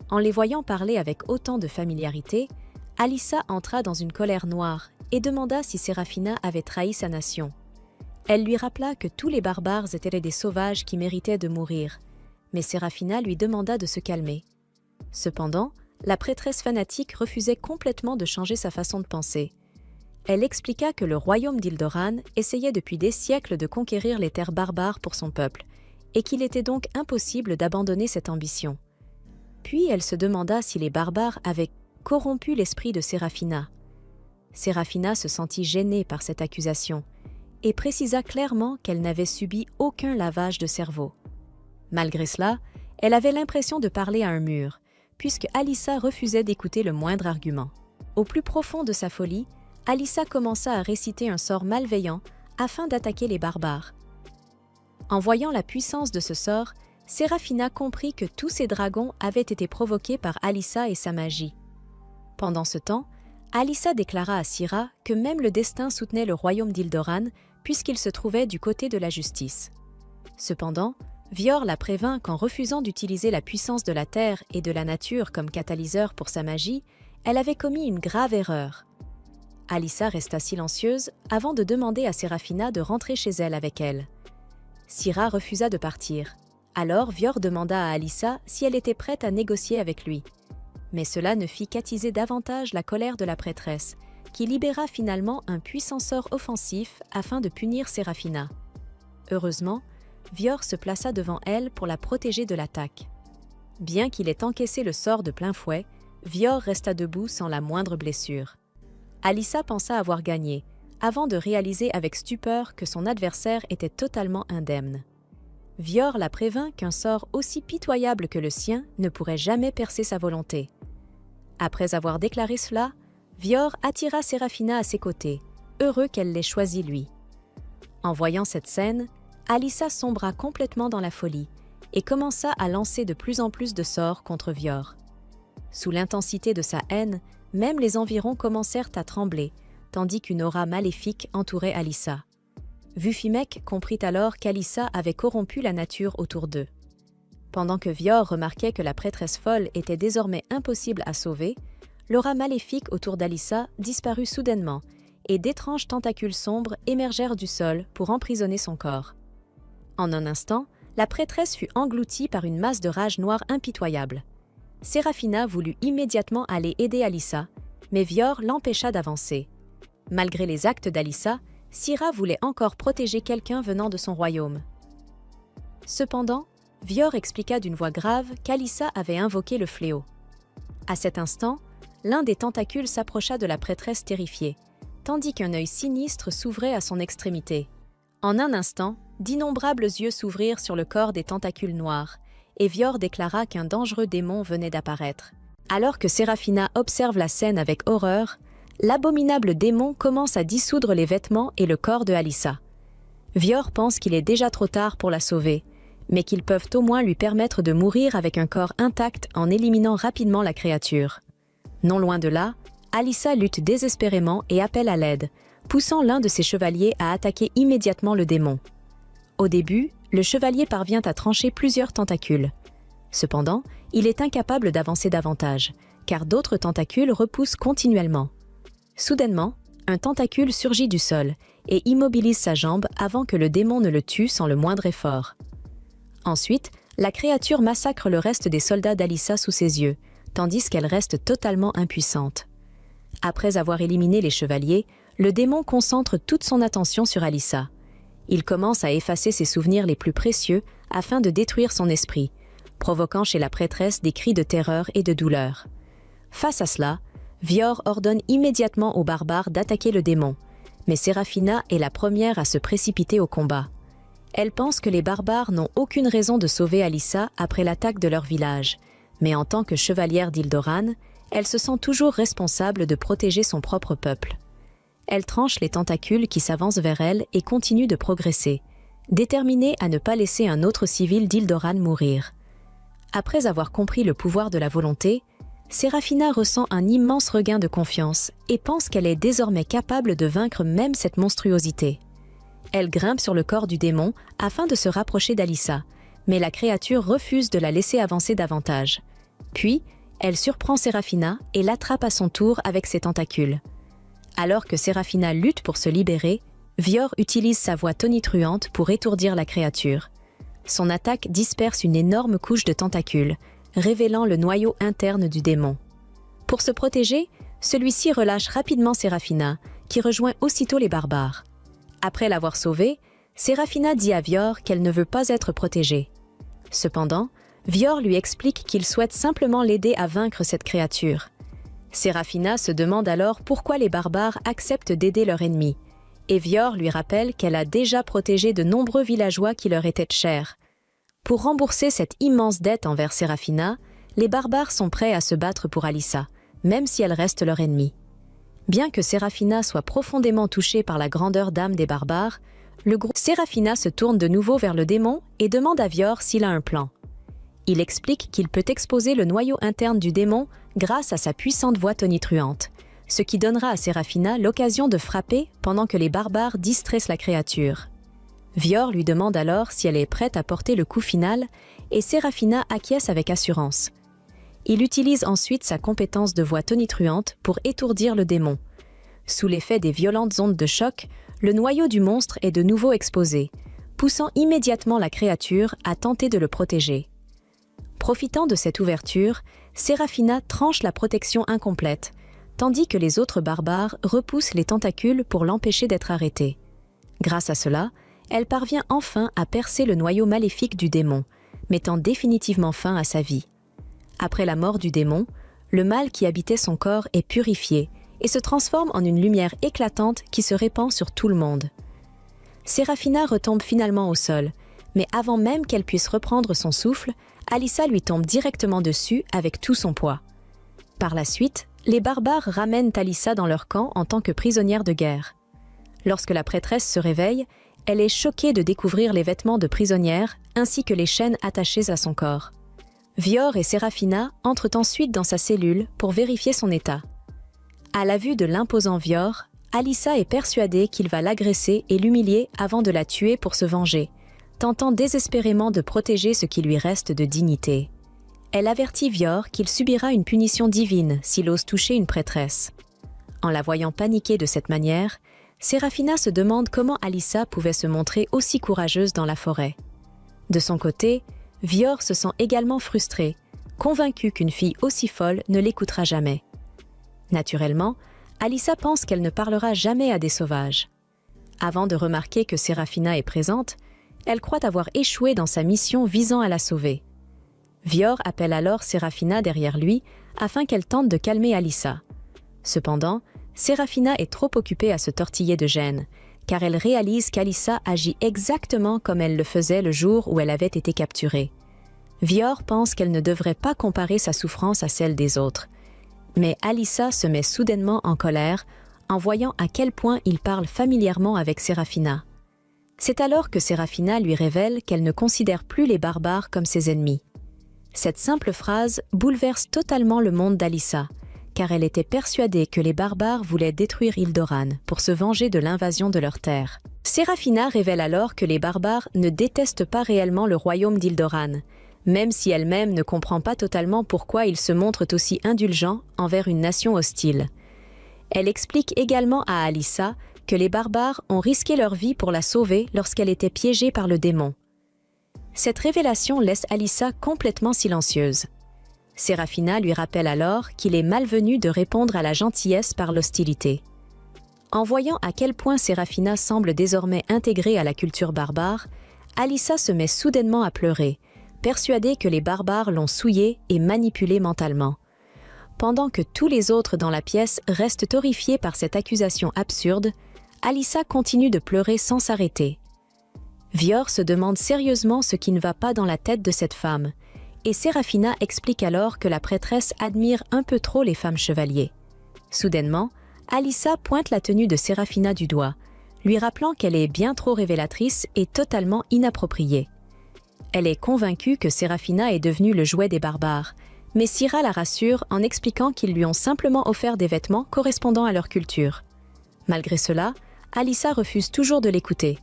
En les voyant parler avec autant de familiarité, Alissa entra dans une colère noire et demanda si Serafina avait trahi sa nation. Elle lui rappela que tous les barbares étaient des sauvages qui méritaient de mourir, mais Serafina lui demanda de se calmer. Cependant, la prêtresse fanatique refusait complètement de changer sa façon de penser. Elle expliqua que le royaume d'Ildoran essayait depuis des siècles de conquérir les terres barbares pour son peuple, et qu'il était donc impossible d'abandonner cette ambition. Puis elle se demanda si les barbares avaient corrompu l'esprit de Serafina. Serafina se sentit gênée par cette accusation, et précisa clairement qu'elle n'avait subi aucun lavage de cerveau. Malgré cela, elle avait l'impression de parler à un mur, puisque Alissa refusait d'écouter le moindre argument. Au plus profond de sa folie, Alyssa commença à réciter un sort malveillant afin d'attaquer les barbares. En voyant la puissance de ce sort, Séraphina comprit que tous ces dragons avaient été provoqués par Alyssa et sa magie. Pendant ce temps, Alyssa déclara à Syrah que même le destin soutenait le royaume d'Ildoran puisqu'il se trouvait du côté de la justice. Cependant, Vior la prévint qu'en refusant d'utiliser la puissance de la terre et de la nature comme catalyseur pour sa magie, elle avait commis une grave erreur. Alyssa resta silencieuse avant de demander à Séraphina de rentrer chez elle avec elle. Syrah refusa de partir. Alors Vior demanda à Alyssa si elle était prête à négocier avec lui. Mais cela ne fit qu'attiser davantage la colère de la prêtresse, qui libéra finalement un puissant sort offensif afin de punir Séraphina. Heureusement, Vior se plaça devant elle pour la protéger de l'attaque. Bien qu'il ait encaissé le sort de plein fouet, Vior resta debout sans la moindre blessure. Alyssa pensa avoir gagné, avant de réaliser avec stupeur que son adversaire était totalement indemne. Vior la prévint qu'un sort aussi pitoyable que le sien ne pourrait jamais percer sa volonté. Après avoir déclaré cela, Vior attira Séraphina à ses côtés, heureux qu'elle l'ait choisi lui. En voyant cette scène, Alyssa sombra complètement dans la folie et commença à lancer de plus en plus de sorts contre Vior. Sous l'intensité de sa haine, même les environs commencèrent à trembler, tandis qu'une aura maléfique entourait Alyssa. Vufimek comprit alors qu'Alyssa avait corrompu la nature autour d'eux. Pendant que Vior remarquait que la prêtresse folle était désormais impossible à sauver, l'aura maléfique autour d'Alyssa disparut soudainement et d'étranges tentacules sombres émergèrent du sol pour emprisonner son corps. En un instant, la prêtresse fut engloutie par une masse de rage noire impitoyable. Séraphina voulut immédiatement aller aider Alyssa, mais Vior l'empêcha d'avancer. Malgré les actes d'Alyssa, Syrah voulait encore protéger quelqu'un venant de son royaume. Cependant, Vior expliqua d'une voix grave qu'Alyssa avait invoqué le fléau. À cet instant, l'un des tentacules s'approcha de la prêtresse terrifiée, tandis qu'un œil sinistre s'ouvrait à son extrémité. En un instant, d'innombrables yeux s'ouvrirent sur le corps des tentacules noirs, et Vior déclara qu'un dangereux démon venait d'apparaître. Alors que Séraphina observe la scène avec horreur, l'abominable démon commence à dissoudre les vêtements et le corps de Alyssa. Vior pense qu'il est déjà trop tard pour la sauver, mais qu'ils peuvent au moins lui permettre de mourir avec un corps intact en éliminant rapidement la créature. Non loin de là, Alyssa lutte désespérément et appelle à l'aide, poussant l'un de ses chevaliers à attaquer immédiatement le démon. Au début, le chevalier parvient à trancher plusieurs tentacules. Cependant, il est incapable d'avancer davantage, car d'autres tentacules repoussent continuellement. Soudainement, un tentacule surgit du sol et immobilise sa jambe avant que le démon ne le tue sans le moindre effort. Ensuite, la créature massacre le reste des soldats d'Alyssa sous ses yeux, tandis qu'elle reste totalement impuissante. Après avoir éliminé les chevaliers, le démon concentre toute son attention sur Alyssa. Il commence à effacer ses souvenirs les plus précieux afin de détruire son esprit, provoquant chez la prêtresse des cris de terreur et de douleur. Face à cela, Vior ordonne immédiatement aux barbares d'attaquer le démon, mais Séraphina est la première à se précipiter au combat. Elle pense que les barbares n'ont aucune raison de sauver Alyssa après l'attaque de leur village, mais en tant que chevalière d'Ildoran, elle se sent toujours responsable de protéger son propre peuple. Elle tranche les tentacules qui s'avancent vers elle et continue de progresser, déterminée à ne pas laisser un autre civil d'Ildoran mourir. Après avoir compris le pouvoir de la volonté, Séraphina ressent un immense regain de confiance et pense qu'elle est désormais capable de vaincre même cette monstruosité. Elle grimpe sur le corps du démon afin de se rapprocher d'Alyssa, mais la créature refuse de la laisser avancer davantage. Puis, elle surprend Séraphina et l'attrape à son tour avec ses tentacules. Alors que Séraphina lutte pour se libérer, Vior utilise sa voix tonitruante pour étourdir la créature. Son attaque disperse une énorme couche de tentacules, révélant le noyau interne du démon. Pour se protéger, celui-ci relâche rapidement Séraphina, qui rejoint aussitôt les barbares. Après l'avoir sauvée, Séraphina dit à Vior qu'elle ne veut pas être protégée. Cependant, Vior lui explique qu'il souhaite simplement l'aider à vaincre cette créature. Séraphina se demande alors pourquoi les barbares acceptent d'aider leur ennemi, et Vior lui rappelle qu'elle a déjà protégé de nombreux villageois qui leur étaient chers. Pour rembourser cette immense dette envers Séraphina, les barbares sont prêts à se battre pour Alyssa, même si elle reste leur ennemie. Bien que Séraphina soit profondément touchée par la grandeur d'âme des barbares, le groupe Séraphina se tourne de nouveau vers le démon et demande à Vior s'il a un plan. Il explique qu'il peut exposer le noyau interne du démon grâce à sa puissante voix tonitruante, ce qui donnera à Séraphina l'occasion de frapper pendant que les barbares distraissent la créature. Vior lui demande alors si elle est prête à porter le coup final et Séraphina acquiesce avec assurance. Il utilise ensuite sa compétence de voix tonitruante pour étourdir le démon. Sous l'effet des violentes ondes de choc, le noyau du monstre est de nouveau exposé, poussant immédiatement la créature à tenter de le protéger. Profitant de cette ouverture, Séraphina tranche la protection incomplète, tandis que les autres barbares repoussent les tentacules pour l'empêcher d'être arrêté. Grâce à cela, elle parvient enfin à percer le noyau maléfique du démon, mettant définitivement fin à sa vie. Après la mort du démon, le mal qui habitait son corps est purifié et se transforme en une lumière éclatante qui se répand sur tout le monde. Séraphina retombe finalement au sol, mais avant même qu'elle puisse reprendre son souffle, Alyssa lui tombe directement dessus avec tout son poids. Par la suite, les barbares ramènent Alyssa dans leur camp en tant que prisonnière de guerre. Lorsque la prêtresse se réveille, elle est choquée de découvrir les vêtements de prisonnière ainsi que les chaînes attachées à son corps. Vior et Séraphina entrent ensuite dans sa cellule pour vérifier son état. À la vue de l'imposant Vior, Alyssa est persuadée qu'il va l'agresser et l'humilier avant de la tuer pour se venger, tentant désespérément de protéger ce qui lui reste de dignité. Elle avertit Vior qu'il subira une punition divine s'il ose toucher une prêtresse. En la voyant paniquer de cette manière, Séraphina se demande comment Alyssa pouvait se montrer aussi courageuse dans la forêt. De son côté, Vior se sent également frustré, convaincu qu'une fille aussi folle ne l'écoutera jamais. Naturellement, Alyssa pense qu'elle ne parlera jamais à des sauvages. Avant de remarquer que Séraphina est présente, elle croit avoir échoué dans sa mission visant à la sauver. Vior appelle alors Séraphina derrière lui afin qu'elle tente de calmer Alyssa. Cependant, Séraphina est trop occupée à se tortiller de gêne, car elle réalise qu'Alyssa agit exactement comme elle le faisait le jour où elle avait été capturée. Vior pense qu'elle ne devrait pas comparer sa souffrance à celle des autres. Mais Alyssa se met soudainement en colère en voyant à quel point il parle familièrement avec Séraphina. C'est alors que Séraphina lui révèle qu'elle ne considère plus les barbares comme ses ennemis. Cette simple phrase bouleverse totalement le monde d'Alyssa, car elle était persuadée que les barbares voulaient détruire Hildoran pour se venger de l'invasion de leur terre. Séraphina révèle alors que les barbares ne détestent pas réellement le royaume d'Hildoran, même si elle-même ne comprend pas totalement pourquoi ils se montrent aussi indulgents envers une nation hostile. Elle explique également à Alyssa que les barbares ont risqué leur vie pour la sauver lorsqu'elle était piégée par le démon. Cette révélation laisse Alyssa complètement silencieuse. Séraphina lui rappelle alors qu'il est malvenu de répondre à la gentillesse par l'hostilité. En voyant à quel point Séraphina semble désormais intégrée à la culture barbare, Alyssa se met soudainement à pleurer, persuadée que les barbares l'ont souillée et manipulée mentalement. Pendant que tous les autres dans la pièce restent horrifiés par cette accusation absurde, Alyssa continue de pleurer sans s'arrêter. Vior se demande sérieusement ce qui ne va pas dans la tête de cette femme, et Séraphina explique alors que la prêtresse admire un peu trop les femmes chevaliers. Soudainement, Alyssa pointe la tenue de Séraphina du doigt, lui rappelant qu'elle est bien trop révélatrice et totalement inappropriée. Elle est convaincue que Séraphina est devenue le jouet des barbares, mais Syrah la rassure en expliquant qu'ils lui ont simplement offert des vêtements correspondant à leur culture. Malgré cela, Alyssa refuse toujours de l'écouter.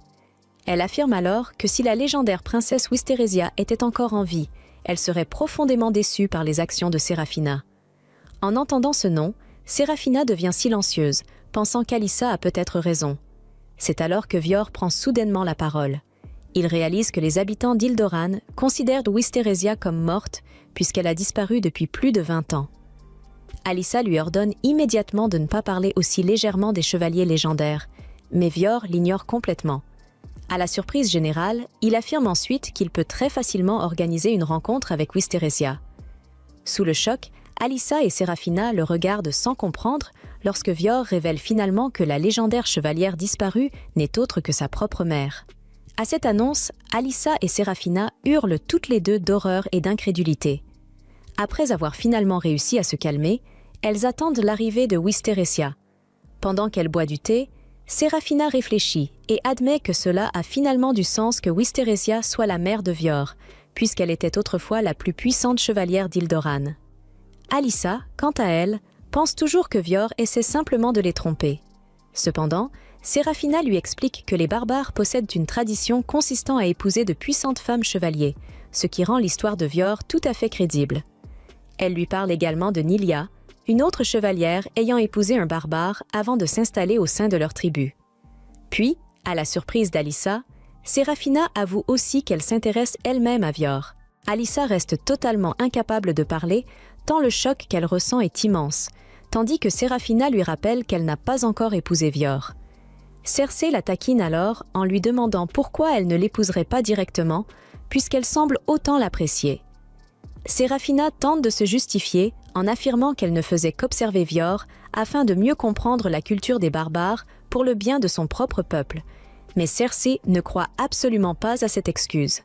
Elle affirme alors que si la légendaire princesse Wisterésia était encore en vie, elle serait profondément déçue par les actions de Séraphina. En entendant ce nom, Séraphina devient silencieuse, pensant qu'Alyssa a peut-être raison. C'est alors que Vior prend soudainement la parole. Il réalise que les habitants d'Hildoran considèrent Wisterésia comme morte puisqu'elle a disparu depuis plus de 20 ans. Alyssa lui ordonne immédiatement de ne pas parler aussi légèrement des chevaliers légendaires, mais Vior l'ignore complètement. À la surprise générale, il affirme ensuite qu'il peut très facilement organiser une rencontre avec Wisterésia. Sous le choc, Alyssa et Séraphina le regardent sans comprendre lorsque Vior révèle finalement que la légendaire chevalière disparue n'est autre que sa propre mère. À cette annonce, Alyssa et Séraphina hurlent toutes les deux d'horreur et d'incrédulité. Après avoir finalement réussi à se calmer, elles attendent l'arrivée de Wisterésia. Pendant qu'elle boit du thé, Séraphina réfléchit et admet que cela a finalement du sens que Wisterésia soit la mère de Vior, puisqu'elle était autrefois la plus puissante chevalière d'Ildoran. Alyssa, quant à elle, pense toujours que Vior essaie simplement de les tromper. Cependant, Séraphina lui explique que les barbares possèdent une tradition consistant à épouser de puissantes femmes chevaliers, ce qui rend l'histoire de Vior tout à fait crédible. Elle lui parle également de Nilia, une autre chevalière ayant épousé un barbare avant de s'installer au sein de leur tribu. Puis, à la surprise d'Alyssa, Séraphina avoue aussi qu'elle s'intéresse elle-même à Vior. Alyssa reste totalement incapable de parler, tant le choc qu'elle ressent est immense, tandis que Séraphina lui rappelle qu'elle n'a pas encore épousé Vior. Cersei la taquine alors en lui demandant pourquoi elle ne l'épouserait pas directement, puisqu'elle semble autant l'apprécier. Séraphina tente de se justifier en affirmant qu'elle ne faisait qu'observer Vior afin de mieux comprendre la culture des barbares pour le bien de son propre peuple, mais Cersei ne croit absolument pas à cette excuse.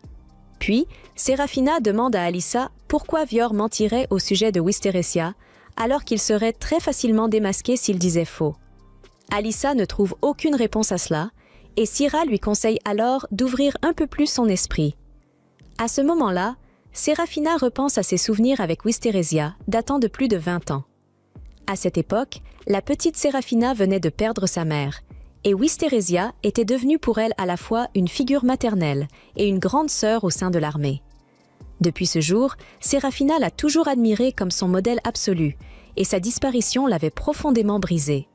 Puis, Séraphina demande à Alyssa pourquoi Vior mentirait au sujet de Wisterésia, alors qu'il serait très facilement démasqué s'il disait faux. Alyssa ne trouve aucune réponse à cela, et Syra lui conseille alors d'ouvrir un peu plus son esprit. À ce moment-là, Séraphina repense à ses souvenirs avec Wisterésia, datant de plus de 20 ans. À cette époque, la petite Séraphina venait de perdre sa mère, et Wisterésia était devenue pour elle à la fois une figure maternelle et une grande sœur au sein de l'armée. Depuis ce jour, Séraphina l'a toujours admirée comme son modèle absolu, et sa disparition l'avait profondément brisée.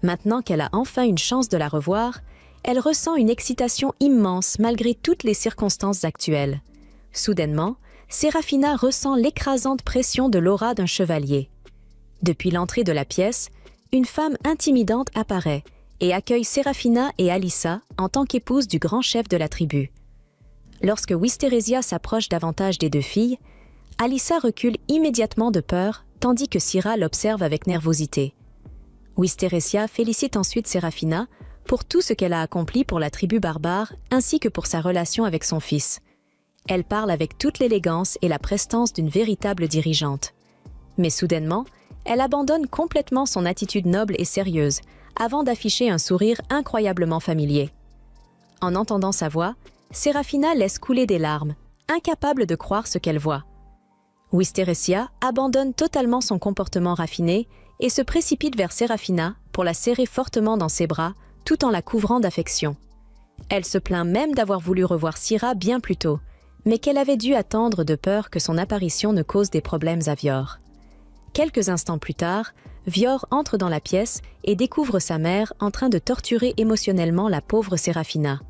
Maintenant qu'elle a enfin une chance de la revoir, elle ressent une excitation immense malgré toutes les circonstances actuelles. Soudainement, Séraphina ressent l'écrasante pression de l'aura d'un chevalier. Depuis l'entrée de la pièce, une femme intimidante apparaît et accueille Séraphina et Alyssa en tant qu'épouse du grand chef de la tribu. Lorsque Wisterésia s'approche davantage des deux filles, Alyssa recule immédiatement de peur, tandis que Syra l'observe avec nervosité. Wisterésia félicite ensuite Séraphina pour tout ce qu'elle a accompli pour la tribu barbare ainsi que pour sa relation avec son fils. Elle parle avec toute l'élégance et la prestance d'une véritable dirigeante. Mais soudainement, elle abandonne complètement son attitude noble et sérieuse, avant d'afficher un sourire incroyablement familier. En entendant sa voix, Séraphina laisse couler des larmes, incapable de croire ce qu'elle voit. Wisterésia abandonne totalement son comportement raffiné et se précipite vers Séraphina pour la serrer fortement dans ses bras, tout en la couvrant d'affection. Elle se plaint même d'avoir voulu revoir Syra bien plus tôt, mais qu'elle avait dû attendre de peur que son apparition ne cause des problèmes à Vior. Quelques instants plus tard, Vior entre dans la pièce et découvre sa mère en train de torturer émotionnellement la pauvre Séraphina.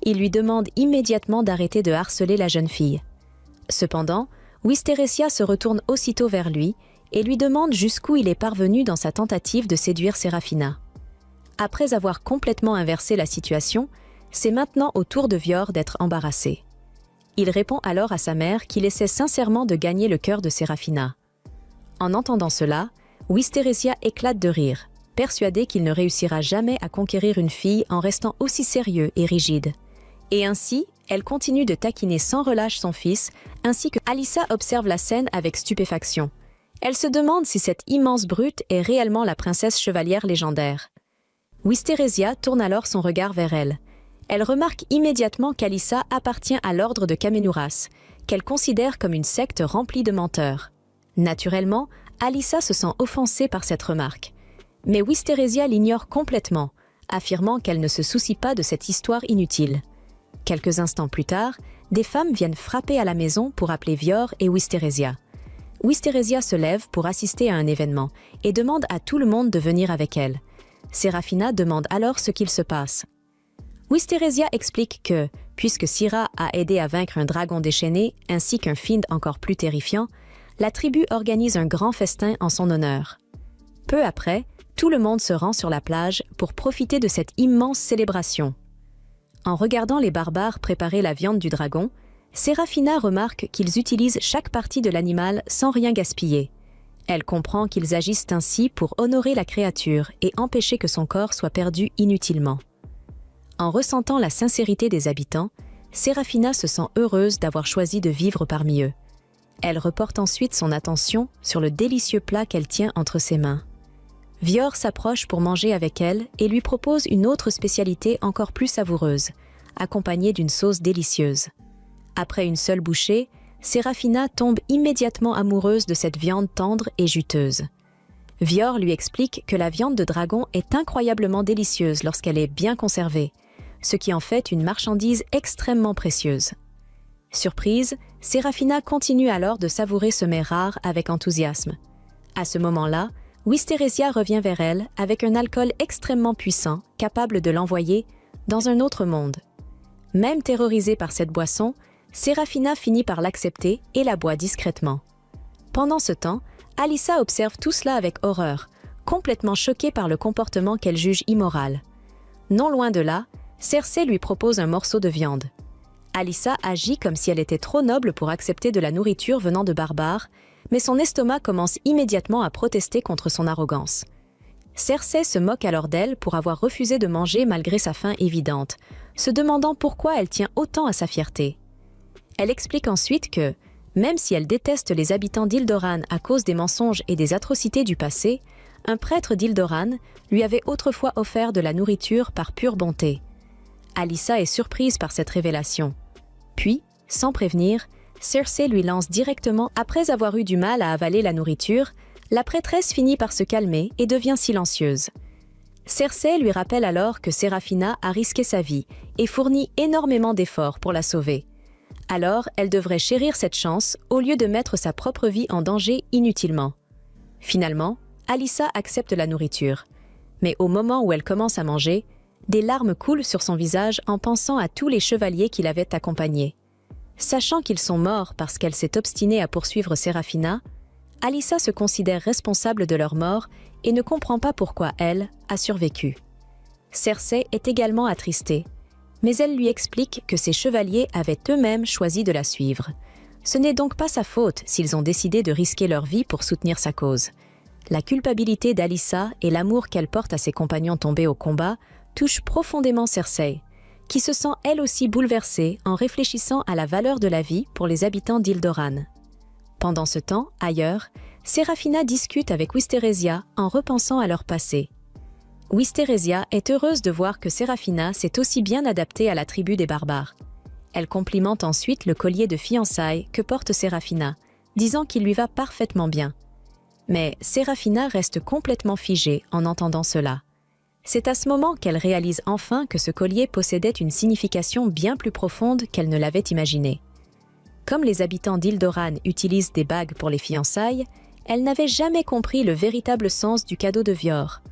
Il lui demande immédiatement d'arrêter de harceler la jeune fille. Cependant, Wisterésia se retourne aussitôt vers lui et lui demande jusqu'où il est parvenu dans sa tentative de séduire Séraphina. Après avoir complètement inversé la situation, c'est maintenant au tour de Vior d'être embarrassé. Il répond alors à sa mère qu'il essaie sincèrement de gagner le cœur de Séraphina. En entendant cela, Wisterésia éclate de rire, persuadé qu'il ne réussira jamais à conquérir une fille en restant aussi sérieux et rigide. Et ainsi, elle continue de taquiner sans relâche son fils, ainsi que Alyssa observe la scène avec stupéfaction. Elle se demande si cette immense brute est réellement la princesse chevalière légendaire. Wisterésia tourne alors son regard vers elle. Elle remarque immédiatement qu'Alyssa appartient à l'ordre de Kamenoras, qu'elle considère comme une secte remplie de menteurs. Naturellement, Alyssa se sent offensée par cette remarque. Mais Wisterésia l'ignore complètement, affirmant qu'elle ne se soucie pas de cette histoire inutile. Quelques instants plus tard, des femmes viennent frapper à la maison pour appeler Vior et Wisterésia. Wisterésia se lève pour assister à un événement et demande à tout le monde de venir avec elle. Séraphina demande alors ce qu'il se passe. Wisterésia explique que, puisque Syra a aidé à vaincre un dragon déchaîné ainsi qu'un Fiend encore plus terrifiant, la tribu organise un grand festin en son honneur. Peu après, tout le monde se rend sur la plage pour profiter de cette immense célébration. En regardant les barbares préparer la viande du dragon, Séraphina remarque qu'ils utilisent chaque partie de l'animal sans rien gaspiller. Elle comprend qu'ils agissent ainsi pour honorer la créature et empêcher que son corps soit perdu inutilement. En ressentant la sincérité des habitants, Séraphina se sent heureuse d'avoir choisi de vivre parmi eux. Elle reporte ensuite son attention sur le délicieux plat qu'elle tient entre ses mains. Vior s'approche pour manger avec elle et lui propose une autre spécialité encore plus savoureuse, accompagnée d'une sauce délicieuse. Après une seule bouchée, Serafina tombe immédiatement amoureuse de cette viande tendre et juteuse. Vior lui explique que la viande de dragon est incroyablement délicieuse lorsqu'elle est bien conservée, ce qui en fait une marchandise extrêmement précieuse. Surprise, Serafina continue alors de savourer ce mets rare avec enthousiasme. À ce moment-là, Wisteresia revient vers elle avec un alcool extrêmement puissant, capable de l'envoyer dans un autre monde. Même terrorisée par cette boisson, Serafina finit par l'accepter et la boit discrètement. Pendant ce temps, Alyssa observe tout cela avec horreur, complètement choquée par le comportement qu'elle juge immoral. Non loin de là, Cersei lui propose un morceau de viande. Alyssa agit comme si elle était trop noble pour accepter de la nourriture venant de barbares, mais son estomac commence immédiatement à protester contre son arrogance. Cersei se moque alors d'elle pour avoir refusé de manger malgré sa faim évidente, se demandant pourquoi elle tient autant à sa fierté. Elle explique ensuite que, même si elle déteste les habitants d'Ildoran à cause des mensonges et des atrocités du passé, un prêtre d'Ildoran lui avait autrefois offert de la nourriture par pure bonté. Alyssa est surprise par cette révélation. Puis, sans prévenir, Cersei lui lance directement, après avoir eu du mal à avaler la nourriture, la prêtresse finit par se calmer et devient silencieuse. Cersei lui rappelle alors que Serafina a risqué sa vie et fournit énormément d'efforts pour la sauver. Alors, elle devrait chérir cette chance au lieu de mettre sa propre vie en danger inutilement. Finalement, Alyssa accepte la nourriture. Mais au moment où elle commence à manger, des larmes coulent sur son visage en pensant à tous les chevaliers qui l'avaient accompagnée. Sachant qu'ils sont morts parce qu'elle s'est obstinée à poursuivre Serafina, Alyssa se considère responsable de leur mort et ne comprend pas pourquoi elle a survécu. Cersei est également attristée, mais elle lui explique que ses chevaliers avaient eux-mêmes choisi de la suivre. Ce n'est donc pas sa faute s'ils ont décidé de risquer leur vie pour soutenir sa cause. La culpabilité d'Alyssa et l'amour qu'elle porte à ses compagnons tombés au combat touchent profondément Cersei, qui se sent elle aussi bouleversée en réfléchissant à la valeur de la vie pour les habitants d'Ildoran. Pendant ce temps, ailleurs, Serafina discute avec Wisteresia en repensant à leur passé. Wisteresia est heureuse de voir que Serafina s'est aussi bien adaptée à la tribu des barbares. Elle complimente ensuite le collier de fiançailles que porte Serafina, disant qu'il lui va parfaitement bien. Mais Serafina reste complètement figée en entendant cela. C'est à ce moment qu'elle réalise enfin que ce collier possédait une signification bien plus profonde qu'elle ne l'avait imaginée. Comme les habitants d'Ildoran utilisent des bagues pour les fiançailles, elle n'avait jamais compris le véritable sens du cadeau de Vior.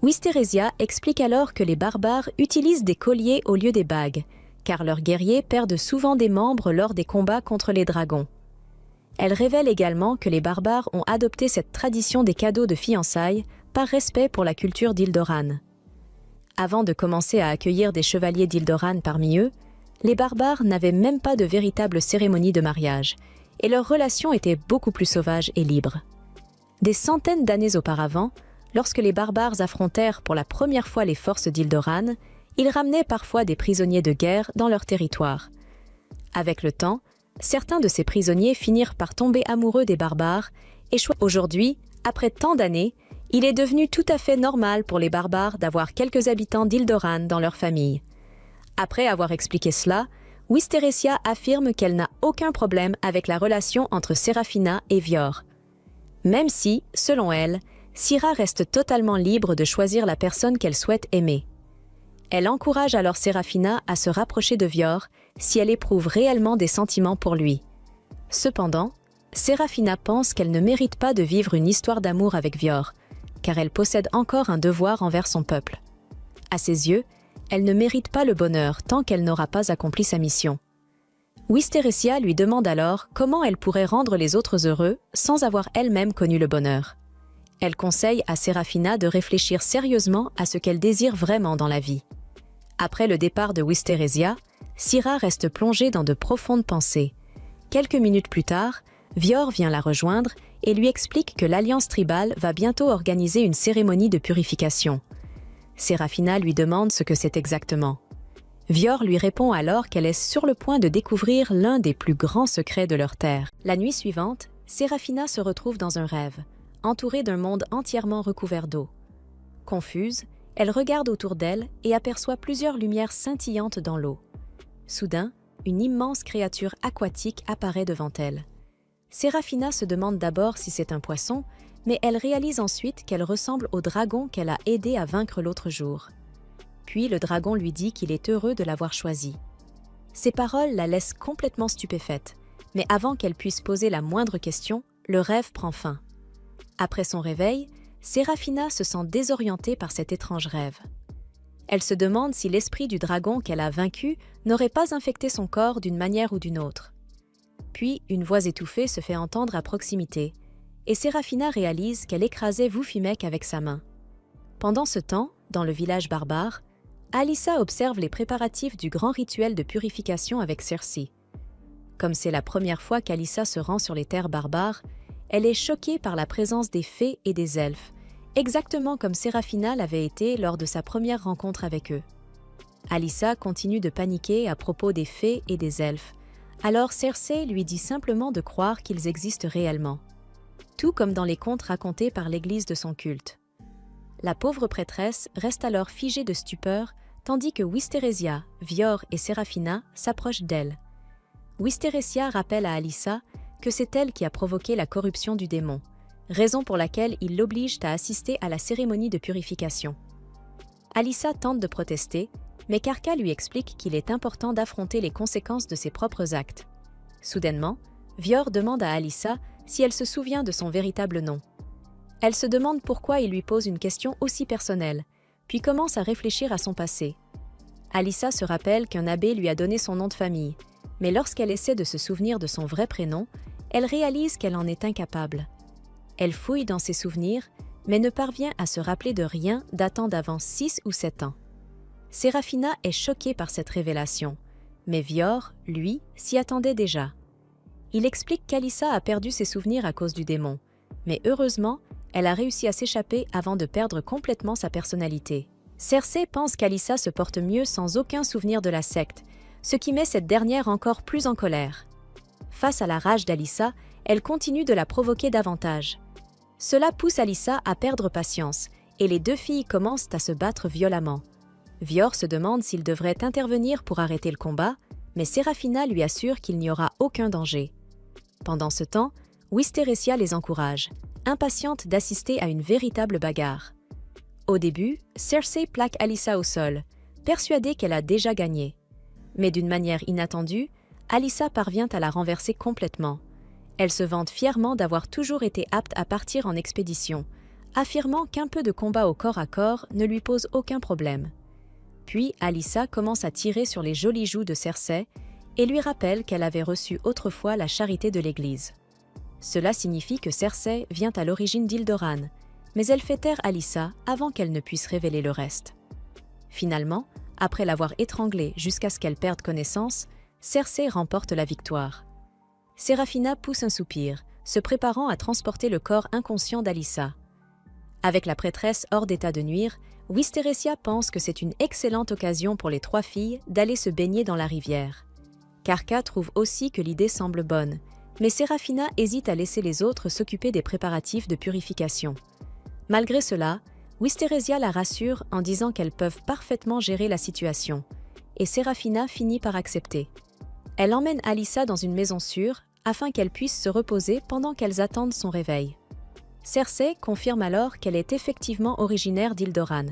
Wisteresia explique alors que les barbares utilisent des colliers au lieu des bagues, car leurs guerriers perdent souvent des membres lors des combats contre les dragons. Elle révèle également que les barbares ont adopté cette tradition des cadeaux de fiançailles par respect pour la culture d'Ildoran. Avant de commencer à accueillir des chevaliers d'Ildoran parmi eux, les barbares n'avaient même pas de véritable cérémonie de mariage, et leur relation était beaucoup plus sauvage et libre. Des centaines d'années auparavant, lorsque les barbares affrontèrent pour la première fois les forces d'Ildoran, ils ramenaient parfois des prisonniers de guerre dans leur territoire. Avec le temps, certains de ces prisonniers finirent par tomber amoureux des barbares et aujourd'hui, après tant d'années, il est devenu tout à fait normal pour les barbares d'avoir quelques habitants d'Ildoran dans leur famille. Après avoir expliqué cela, Wisteresia affirme qu'elle n'a aucun problème avec la relation entre Serafina et Vior. Même si, selon elle, Syra reste totalement libre de choisir la personne qu'elle souhaite aimer. Elle encourage alors Serafina à se rapprocher de Vior si elle éprouve réellement des sentiments pour lui. Cependant, Serafina pense qu'elle ne mérite pas de vivre une histoire d'amour avec Vior, car elle possède encore un devoir envers son peuple. À ses yeux, elle ne mérite pas le bonheur tant qu'elle n'aura pas accompli sa mission. Wisteresia lui demande alors comment elle pourrait rendre les autres heureux sans avoir elle-même connu le bonheur. Elle conseille à Serafina de réfléchir sérieusement à ce qu'elle désire vraiment dans la vie. Après le départ de Wisteresia, Syra reste plongée dans de profondes pensées. Quelques minutes plus tard, Vior vient la rejoindre et lui explique que l'Alliance tribale va bientôt organiser une cérémonie de purification. Serafina lui demande ce que c'est exactement. Vior lui répond alors qu'elle est sur le point de découvrir l'un des plus grands secrets de leur terre. La nuit suivante, Serafina se retrouve dans un rêve, entourée d'un monde entièrement recouvert d'eau. Confuse, elle regarde autour d'elle et aperçoit plusieurs lumières scintillantes dans l'eau. Soudain, une immense créature aquatique apparaît devant elle. Séraphina se demande d'abord si c'est un poisson, mais elle réalise ensuite qu'elle ressemble au dragon qu'elle a aidé à vaincre l'autre jour. Puis le dragon lui dit qu'il est heureux de l'avoir choisi. Ces paroles la laissent complètement stupéfaite, mais avant qu'elle puisse poser la moindre question, le rêve prend fin. Après son réveil, Séraphina se sent désorientée par cet étrange rêve. Elle se demande si l'esprit du dragon qu'elle a vaincu n'aurait pas infecté son corps d'une manière ou d'une autre. Puis, une voix étouffée se fait entendre à proximité, et Séraphina réalise qu'elle écrasait Woufimek avec sa main. Pendant ce temps, dans le village barbare, Alyssa observe les préparatifs du grand rituel de purification avec Cersei. Comme c'est la première fois qu'Alyssa se rend sur les terres barbares, elle est choquée par la présence des fées et des elfes, exactement comme Séraphina l'avait été lors de sa première rencontre avec eux. Alyssa continue de paniquer à propos des fées et des elfes, alors Cersei lui dit simplement de croire qu'ils existent réellement, tout comme dans les contes racontés par l'église de son culte. La pauvre prêtresse reste alors figée de stupeur, tandis que Wisteresia, Vior et Séraphina s'approchent d'elle. Wisteresia rappelle à Alyssa que c'est elle qui a provoqué la corruption du démon, raison pour laquelle ils l'obligent à assister à la cérémonie de purification. Alyssa tente de protester, mais Karka lui explique qu'il est important d'affronter les conséquences de ses propres actes. Soudainement, Vior demande à Alyssa si elle se souvient de son véritable nom. Elle se demande pourquoi il lui pose une question aussi personnelle, puis commence à réfléchir à son passé. Alyssa se rappelle qu'un abbé lui a donné son nom de famille, mais lorsqu'elle essaie de se souvenir de son vrai prénom, elle réalise qu'elle en est incapable. Elle fouille dans ses souvenirs, mais ne parvient à se rappeler de rien datant d'avant 6 ou 7 ans. Séraphina est choquée par cette révélation, mais Vior, lui, s'y attendait déjà. Il explique qu'Alyssa a perdu ses souvenirs à cause du démon, mais heureusement, elle a réussi à s'échapper avant de perdre complètement sa personnalité. Cersei pense qu'Alyssa se porte mieux sans aucun souvenir de la secte, ce qui met cette dernière encore plus en colère. Face à la rage d'Alyssa, elle continue de la provoquer davantage. Cela pousse Alyssa à perdre patience, et les deux filles commencent à se battre violemment. Vior se demande s'il devrait intervenir pour arrêter le combat, mais Séraphina lui assure qu'il n'y aura aucun danger. Pendant ce temps, Wisteresia les encourage, impatiente d'assister à une véritable bagarre. Au début, Cersei plaque Alyssa au sol, persuadée qu'elle a déjà gagné. Mais d'une manière inattendue, Alyssa parvient à la renverser complètement. Elle se vante fièrement d'avoir toujours été apte à partir en expédition, affirmant qu'un peu de combat au corps à corps ne lui pose aucun problème. Puis Alyssa commence à tirer sur les jolies joues de Cersei et lui rappelle qu'elle avait reçu autrefois la charité de l'Église. Cela signifie que Cersei vient à l'origine d'Ildoran, mais elle fait taire Alyssa avant qu'elle ne puisse révéler le reste. Finalement, après l'avoir étranglée jusqu'à ce qu'elle perde connaissance, Cersei remporte la victoire. Séraphina pousse un soupir, se préparant à transporter le corps inconscient d'Alyssa. Avec la prêtresse hors d'état de nuire, Wisteresia pense que c'est une excellente occasion pour les trois filles d'aller se baigner dans la rivière. Karka trouve aussi que l'idée semble bonne, mais Séraphina hésite à laisser les autres s'occuper des préparatifs de purification. Malgré cela, Wisteresia la rassure en disant qu'elles peuvent parfaitement gérer la situation, et Séraphina finit par accepter. Elle emmène Alyssa dans une maison sûre afin qu'elle puisse se reposer pendant qu'elles attendent son réveil. Cersei confirme alors qu'elle est effectivement originaire d'Ildoran.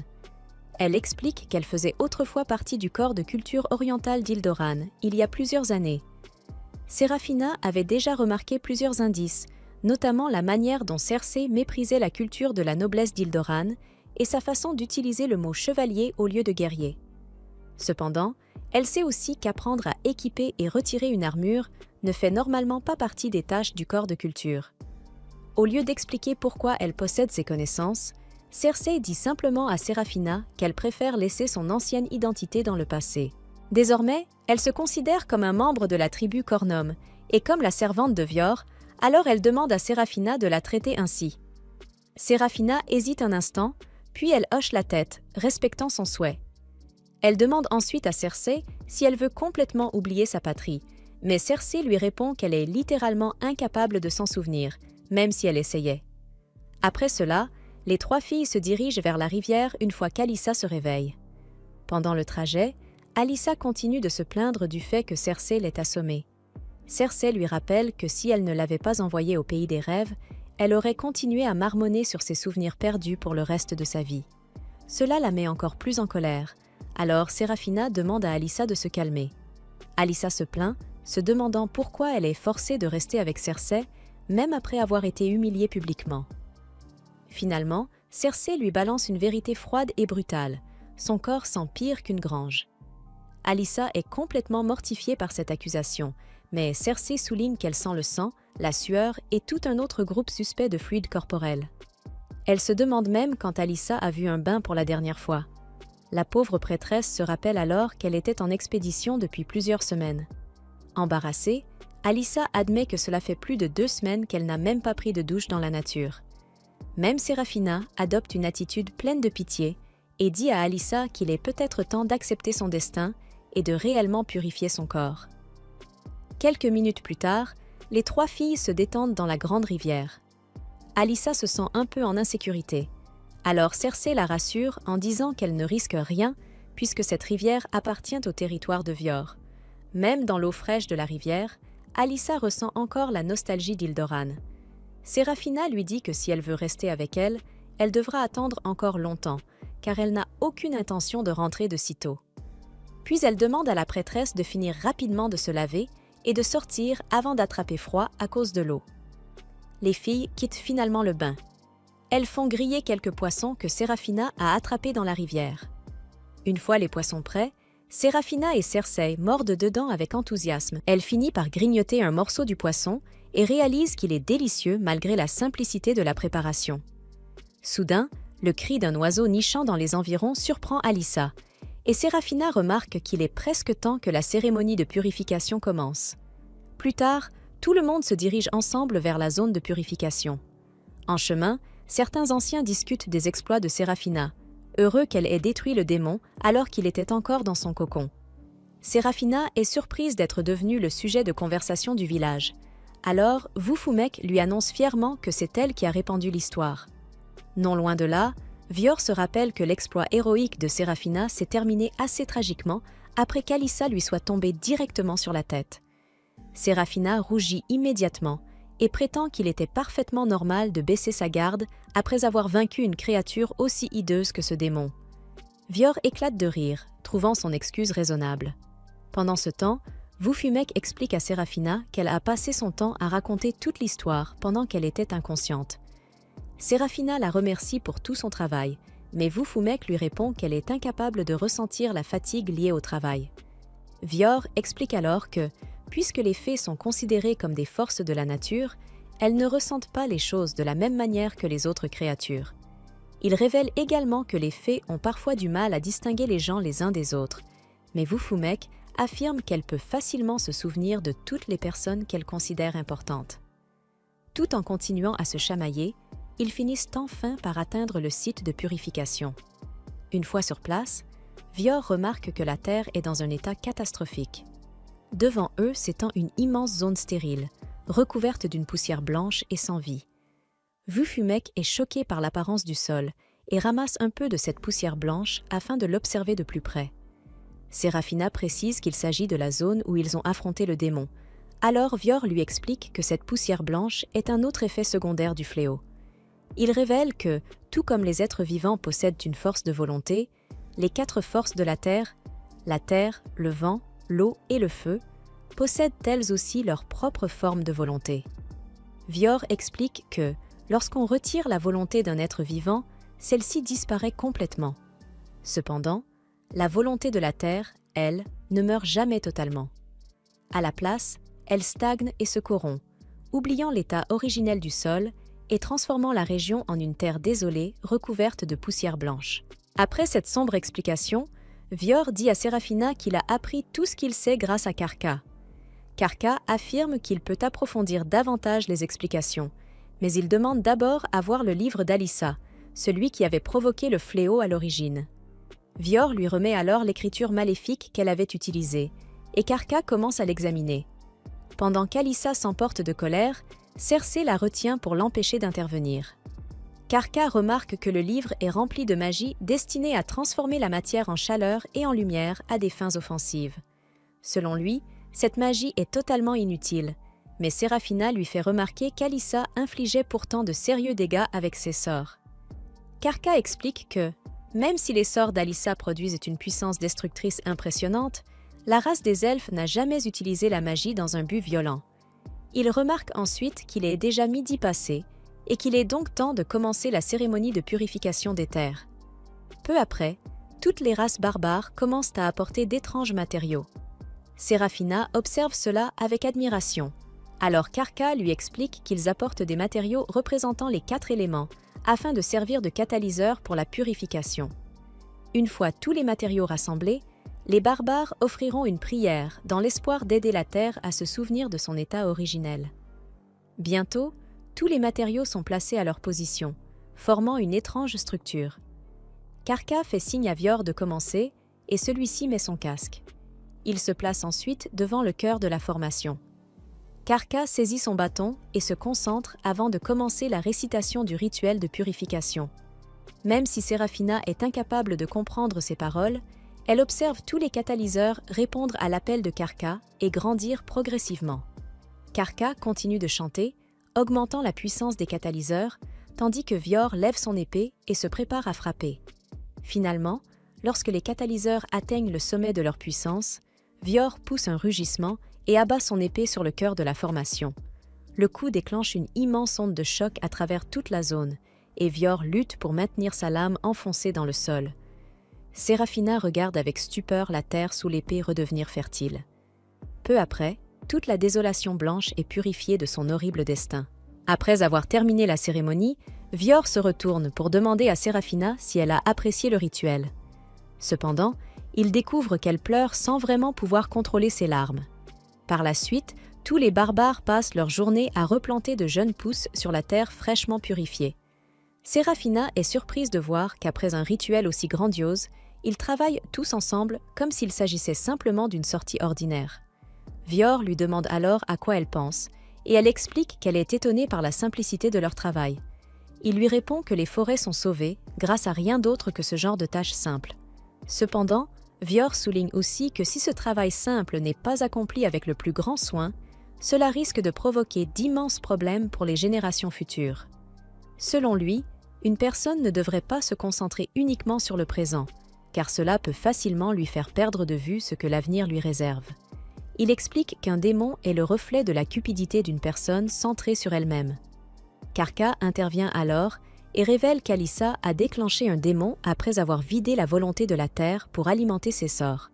Elle explique qu'elle faisait autrefois partie du corps de culture orientale d'Ildoran, il y a plusieurs années. Séraphina avait déjà remarqué plusieurs indices, notamment la manière dont Cersei méprisait la culture de la noblesse d'Ildoran et sa façon d'utiliser le mot chevalier au lieu de guerrier. Cependant, elle sait aussi qu'apprendre à équiper et retirer une armure ne fait normalement pas partie des tâches du corps de culture. Au lieu d'expliquer pourquoi elle possède ces connaissances, Cersei dit simplement à Séraphina qu'elle préfère laisser son ancienne identité dans le passé. Désormais, elle se considère comme un membre de la tribu Cornum, et comme la servante de Vior, alors elle demande à Séraphina de la traiter ainsi. Séraphina hésite un instant, puis elle hoche la tête, respectant son souhait. Elle demande ensuite à Cersei si elle veut complètement oublier sa patrie, mais Cersei lui répond qu'elle est littéralement incapable de s'en souvenir, même si elle essayait. Après cela, les trois filles se dirigent vers la rivière une fois qu'Alyssa se réveille. Pendant le trajet, Alyssa continue de se plaindre du fait que Cersei l'ait assommée. Cersei lui rappelle que si elle ne l'avait pas envoyée au pays des rêves, elle aurait continué à marmonner sur ses souvenirs perdus pour le reste de sa vie. Cela la met encore plus en colère. Alors Séraphina demande à Alyssa de se calmer. Alyssa se plaint, se demandant pourquoi elle est forcée de rester avec Cersei, même après avoir été humiliée publiquement. Finalement, Cersei lui balance une vérité froide et brutale. Son corps sent pire qu'une grange. Alyssa est complètement mortifiée par cette accusation, mais Cersei souligne qu'elle sent le sang, la sueur et tout un autre groupe suspect de fluides corporels. Elle se demande même quand Alyssa a vu un bain pour la dernière fois. La pauvre prêtresse se rappelle alors qu'elle était en expédition depuis plusieurs semaines. Embarrassée, Alyssa admet que cela fait plus de 2 semaines qu'elle n'a même pas pris de douche dans la nature. Même Séraphina adopte une attitude pleine de pitié et dit à Alyssa qu'il est peut-être temps d'accepter son destin et de réellement purifier son corps. Quelques minutes plus tard, les trois filles se détendent dans la grande rivière. Alyssa se sent un peu en insécurité. Alors Cersei la rassure en disant qu'elle ne risque rien puisque cette rivière appartient au territoire de Vior. Même dans l'eau fraîche de la rivière, Alyssa ressent encore la nostalgie d'Ildoran. Séraphina lui dit que si elle veut rester avec elle, elle devra attendre encore longtemps, car elle n'a aucune intention de rentrer de sitôt. Puis elle demande à la prêtresse de finir rapidement de se laver et de sortir avant d'attraper froid à cause de l'eau. Les filles quittent finalement le bain. Elles font griller quelques poissons que Séraphina a attrapés dans la rivière. Une fois les poissons prêts, Séraphina et Cersei mordent dedans avec enthousiasme. Elle finit par grignoter un morceau du poisson et réalise qu'il est délicieux malgré la simplicité de la préparation. Soudain, le cri d'un oiseau nichant dans les environs surprend Alyssa, et Séraphina remarque qu'il est presque temps que la cérémonie de purification commence. Plus tard, tout le monde se dirige ensemble vers la zone de purification. En chemin, certains anciens discutent des exploits de Séraphina, heureux qu'elle ait détruit le démon alors qu'il était encore dans son cocon. Séraphina est surprise d'être devenue le sujet de conversation du village. Alors, Vuffumek lui annonce fièrement que c'est elle qui a répandu l'histoire. Non loin de là, Vior se rappelle que l'exploit héroïque de Séraphina s'est terminé assez tragiquement après qu'Alyssa lui soit tombée directement sur la tête. Séraphina rougit immédiatement et prétend qu'il était parfaitement normal de baisser sa garde après avoir vaincu une créature aussi hideuse que ce démon. Vior éclate de rire, trouvant son excuse raisonnable. Pendant ce temps, Vuffumek explique à Séraphina qu'elle a passé son temps à raconter toute l'histoire pendant qu'elle était inconsciente. Séraphina la remercie pour tout son travail, mais Vuffumek lui répond qu'elle est incapable de ressentir la fatigue liée au travail. Vior explique alors que, puisque les fées sont considérées comme des forces de la nature, elles ne ressentent pas les choses de la même manière que les autres créatures. Il révèle également que les fées ont parfois du mal à distinguer les gens les uns des autres, mais Vuffumek affirme qu'elle peut facilement se souvenir de toutes les personnes qu'elle considère importantes. Tout en continuant à se chamailler, ils finissent enfin par atteindre le site de purification. Une fois sur place, Vior remarque que la Terre est dans un état catastrophique. Devant eux s'étend une immense zone stérile, recouverte d'une poussière blanche et sans vie. Vuffumek est choqué par l'apparence du sol et ramasse un peu de cette poussière blanche afin de l'observer de plus près. Séraphina précise qu'il s'agit de la zone où ils ont affronté le démon. Alors Vior lui explique que cette poussière blanche est un autre effet secondaire du fléau. Il révèle que, tout comme les êtres vivants possèdent une force de volonté, les 4 forces de la terre, le vent, l'eau et le feu, possèdent elles aussi leur propre forme de volonté. Vior explique que, lorsqu'on retire la volonté d'un être vivant, celle-ci disparaît complètement. Cependant, la volonté de la terre, elle, ne meurt jamais totalement. À la place, elle stagne et se corrompt, oubliant l'état originel du sol et transformant la région en une terre désolée recouverte de poussière blanche. Après cette sombre explication, Vior dit à Séraphina qu'il a appris tout ce qu'il sait grâce à Karka. Karka affirme qu'il peut approfondir davantage les explications, mais il demande d'abord à voir le livre d'Alyssa, celui qui avait provoqué le fléau à l'origine. Vior lui remet alors l'écriture maléfique qu'elle avait utilisée, et Karka commence à l'examiner. Pendant qu'Alyssa s'emporte de colère, Cersei la retient pour l'empêcher d'intervenir. Karka remarque que le livre est rempli de magie destinée à transformer la matière en chaleur et en lumière à des fins offensives. Selon lui, cette magie est totalement inutile, mais Seraphina lui fait remarquer qu'Alyssa infligeait pourtant de sérieux dégâts avec ses sorts. Karka explique que, même si les sorts d'Alyssa produisent une puissance destructrice impressionnante, la race des elfes n'a jamais utilisé la magie dans un but violent. Il remarque ensuite qu'il est déjà midi passé et qu'il est donc temps de commencer la cérémonie de purification des terres. Peu après, toutes les races barbares commencent à apporter d'étranges matériaux. Seraphina observe cela avec admiration, alors Karka lui explique qu'ils apportent des matériaux représentant les 4 éléments afin de servir de catalyseur pour la purification. Une fois tous les matériaux rassemblés, les barbares offriront une prière dans l'espoir d'aider la Terre à se souvenir de son état originel. Bientôt, tous les matériaux sont placés à leur position, formant une étrange structure. Karka fait signe à Vior de commencer et celui-ci met son casque. Il se place ensuite devant le cœur de la formation. Karka saisit son bâton et se concentre avant de commencer la récitation du rituel de purification. Même si Seraphina est incapable de comprendre ses paroles, elle observe tous les catalyseurs répondre à l'appel de Karka et grandir progressivement. Karka continue de chanter, augmentant la puissance des catalyseurs, tandis que Vior lève son épée et se prépare à frapper. Finalement, lorsque les catalyseurs atteignent le sommet de leur puissance, Vior pousse un rugissement et abat son épée sur le cœur de la formation. Le coup déclenche une immense onde de choc à travers toute la zone, et Vior lutte pour maintenir sa lame enfoncée dans le sol. Seraphina regarde avec stupeur la terre sous l'épée redevenir fertile. Peu après, toute la désolation blanche est purifiée de son horrible destin. Après avoir terminé la cérémonie, Vior se retourne pour demander à Seraphina si elle a apprécié le rituel. Cependant, il découvre qu'elle pleure sans vraiment pouvoir contrôler ses larmes. Par la suite, tous les barbares passent leur journée à replanter de jeunes pousses sur la terre fraîchement purifiée. Seraphina est surprise de voir qu'après un rituel aussi grandiose, ils travaillent tous ensemble comme s'il s'agissait simplement d'une sortie ordinaire. Vior lui demande alors à quoi elle pense, et elle explique qu'elle est étonnée par la simplicité de leur travail. Il lui répond que les forêts sont sauvées grâce à rien d'autre que ce genre de tâches simples. Cependant, Vior souligne aussi que si ce travail simple n'est pas accompli avec le plus grand soin, cela risque de provoquer d'immenses problèmes pour les générations futures. Selon lui, une personne ne devrait pas se concentrer uniquement sur le présent, car cela peut facilement lui faire perdre de vue ce que l'avenir lui réserve. Il explique qu'un démon est le reflet de la cupidité d'une personne centrée sur elle-même. Karka intervient alors et révèle qu'Alyssa a déclenché un démon après avoir vidé la volonté de la Terre pour alimenter ses sorts.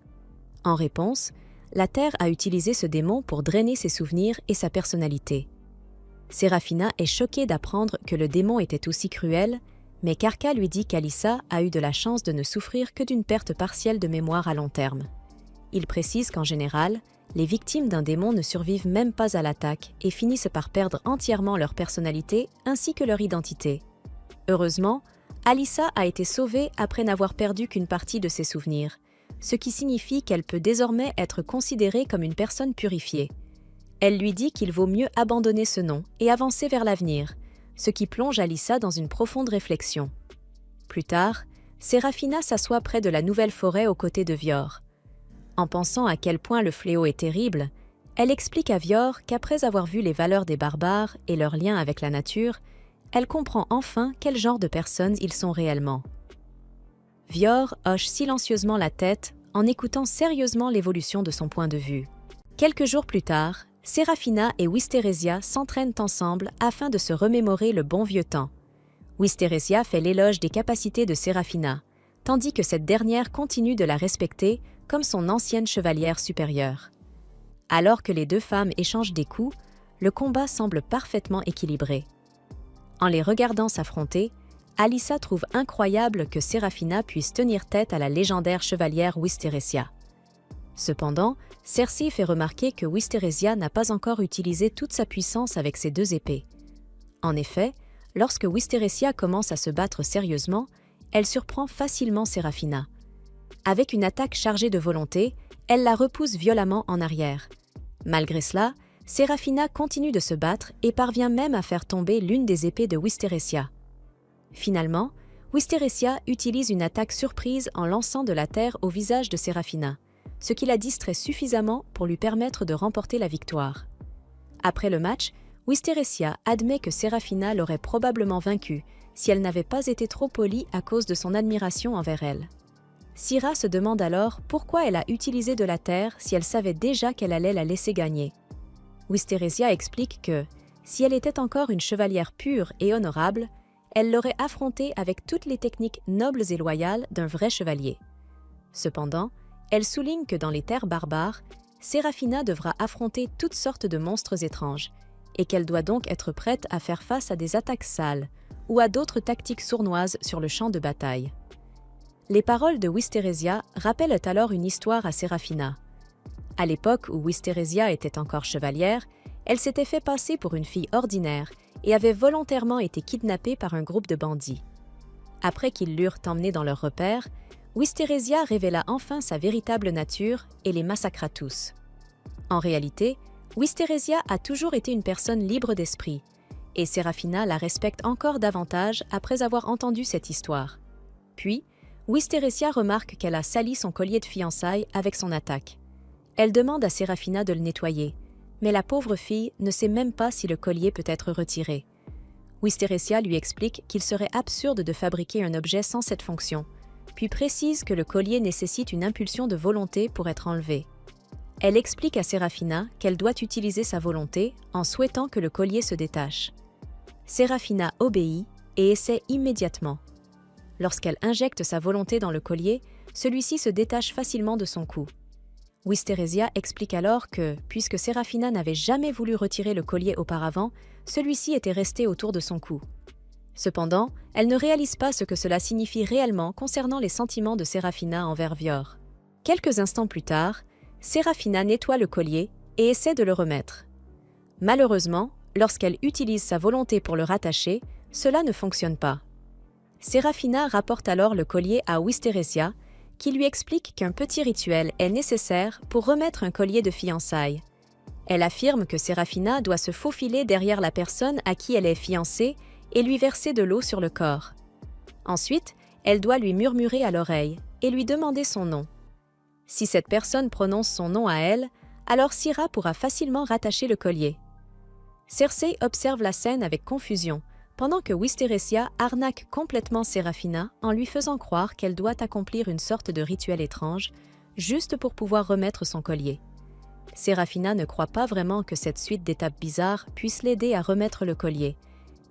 En réponse, la Terre a utilisé ce démon pour drainer ses souvenirs et sa personnalité. Seraphina est choquée d'apprendre que le démon était aussi cruel, mais Karka lui dit qu'Alyssa a eu de la chance de ne souffrir que d'une perte partielle de mémoire à long terme. Il précise qu'en général, les victimes d'un démon ne survivent même pas à l'attaque et finissent par perdre entièrement leur personnalité ainsi que leur identité. Heureusement, Alyssa a été sauvée après n'avoir perdu qu'une partie de ses souvenirs, ce qui signifie qu'elle peut désormais être considérée comme une personne purifiée. Elle lui dit qu'il vaut mieux abandonner ce nom et avancer vers l'avenir, ce qui plonge Alyssa dans une profonde réflexion. Plus tard, Seraphina s'assoit près de la nouvelle forêt aux côtés de Vior. En pensant à quel point le fléau est terrible, elle explique à Vior qu'après avoir vu les valeurs des barbares et leur lien avec la nature, elle comprend enfin quel genre de personnes ils sont réellement. Vior hoche silencieusement la tête en écoutant sérieusement l'évolution de son point de vue. Quelques jours plus tard, Seraphina et Wisterésia s'entraînent ensemble afin de se remémorer le bon vieux temps. Wisterésia fait l'éloge des capacités de Seraphina, tandis que cette dernière continue de la respecter comme son ancienne chevalière supérieure. Alors que les deux femmes échangent des coups, le combat semble parfaitement équilibré. En les regardant s'affronter, Alyssa trouve incroyable que Seraphina puisse tenir tête à la légendaire chevalière Wisterésia. Cependant, Cersei fait remarquer que Wisterésia n'a pas encore utilisé toute sa puissance avec ses deux épées. En effet, lorsque Wisterésia commence à se battre sérieusement, elle surprend facilement Seraphina. Avec une attaque chargée de volonté, elle la repousse violemment en arrière. Malgré cela, Seraphina continue de se battre et parvient même à faire tomber l'une des épées de Wisterésia. Finalement, Wisteria utilise une attaque surprise en lançant de la terre au visage de Serafina, ce qui la distrait suffisamment pour lui permettre de remporter la victoire. Après le match, Wisteria admet que Serafina l'aurait probablement vaincue si elle n'avait pas été trop polie à cause de son admiration envers elle. Syrah se demande alors pourquoi elle a utilisé de la terre si elle savait déjà qu'elle allait la laisser gagner. Wisteria explique que, si elle était encore une chevalière pure et honorable, elle l'aurait affrontée avec toutes les techniques nobles et loyales d'un vrai chevalier. Cependant, elle souligne que dans les terres barbares, Serafina devra affronter toutes sortes de monstres étranges, et qu'elle doit donc être prête à faire face à des attaques sales ou à d'autres tactiques sournoises sur le champ de bataille. Les paroles de Wisteria rappellent alors une histoire à Serafina. À l'époque où Wisteria était encore chevalière, elle s'était fait passer pour une fille ordinaire et avait volontairement été kidnappée par un groupe de bandits. Après qu'ils l'eurent emmenée dans leur repère, Wisteria révéla enfin sa véritable nature et les massacra tous. En réalité, Wisteria a toujours été une personne libre d'esprit, et Serafina la respecte encore davantage après avoir entendu cette histoire. Puis, Wisteria remarque qu'elle a sali son collier de fiançailles avec son attaque. Elle demande à Serafina de le nettoyer, mais la pauvre fille ne sait même pas si le collier peut être retiré. Wisteria lui explique qu'il serait absurde de fabriquer un objet sans cette fonction, puis précise que le collier nécessite une impulsion de volonté pour être enlevé. Elle explique à Serafina qu'elle doit utiliser sa volonté en souhaitant que le collier se détache. Serafina obéit et essaie immédiatement. Lorsqu'elle injecte sa volonté dans le collier, celui-ci se détache facilement de son cou. Wisteria explique alors que, puisque Serafina n'avait jamais voulu retirer le collier auparavant, celui-ci était resté autour de son cou. Cependant, elle ne réalise pas ce que cela signifie réellement concernant les sentiments de Serafina envers Vior. Quelques instants plus tard, Serafina nettoie le collier et essaie de le remettre. Malheureusement, lorsqu'elle utilise sa volonté pour le rattacher, cela ne fonctionne pas. Serafina rapporte alors le collier à Wisteria, qui lui explique qu'un petit rituel est nécessaire pour remettre un collier de fiançailles. Elle affirme que Serafina doit se faufiler derrière la personne à qui elle est fiancée et lui verser de l'eau sur le corps. Ensuite, elle doit lui murmurer à l'oreille et lui demander son nom. Si cette personne prononce son nom à elle, alors Syrah pourra facilement rattacher le collier. Cersei observe la scène avec confusion, pendant que Wisteria arnaque complètement Serafina en lui faisant croire qu'elle doit accomplir une sorte de rituel étrange, juste pour pouvoir remettre son collier. Serafina ne croit pas vraiment que cette suite d'étapes bizarres puisse l'aider à remettre le collier,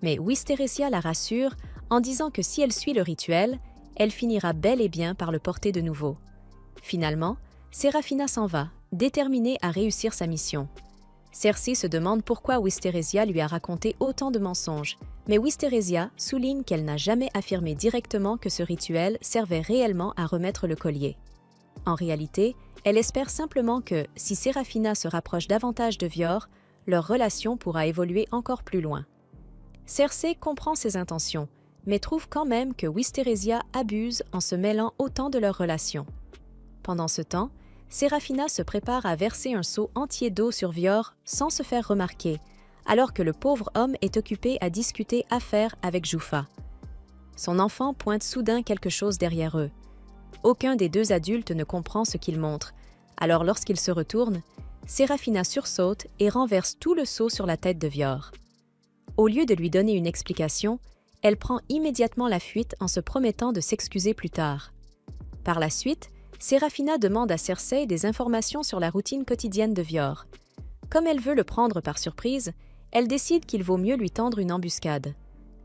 mais Wisteria la rassure en disant que si elle suit le rituel, elle finira bel et bien par le porter de nouveau. Finalement, Serafina s'en va, déterminée à réussir sa mission. Cersei se demande pourquoi Wisteria lui a raconté autant de mensonges, mais Wisteria souligne qu'elle n'a jamais affirmé directement que ce rituel servait réellement à remettre le collier. En réalité, elle espère simplement que, si Serafina se rapproche davantage de Vior, leur relation pourra évoluer encore plus loin. Cersei comprend ses intentions, mais trouve quand même que Wisteria abuse en se mêlant autant de leur relation. Pendant ce temps, Serafina se prépare à verser un seau entier d'eau sur Vior sans se faire remarquer, alors que le pauvre homme est occupé à discuter affaires avec Joufa. Son enfant pointe soudain quelque chose derrière eux. Aucun des deux adultes ne comprend ce qu'il montre, alors lorsqu'il se retourne, Serafina sursaute et renverse tout le seau sur la tête de Vior. Au lieu de lui donner une explication, elle prend immédiatement la fuite en se promettant de s'excuser plus tard. Par la suite, Serafina demande à Cersei des informations sur la routine quotidienne de Vior. Comme elle veut le prendre par surprise, elle décide qu'il vaut mieux lui tendre une embuscade.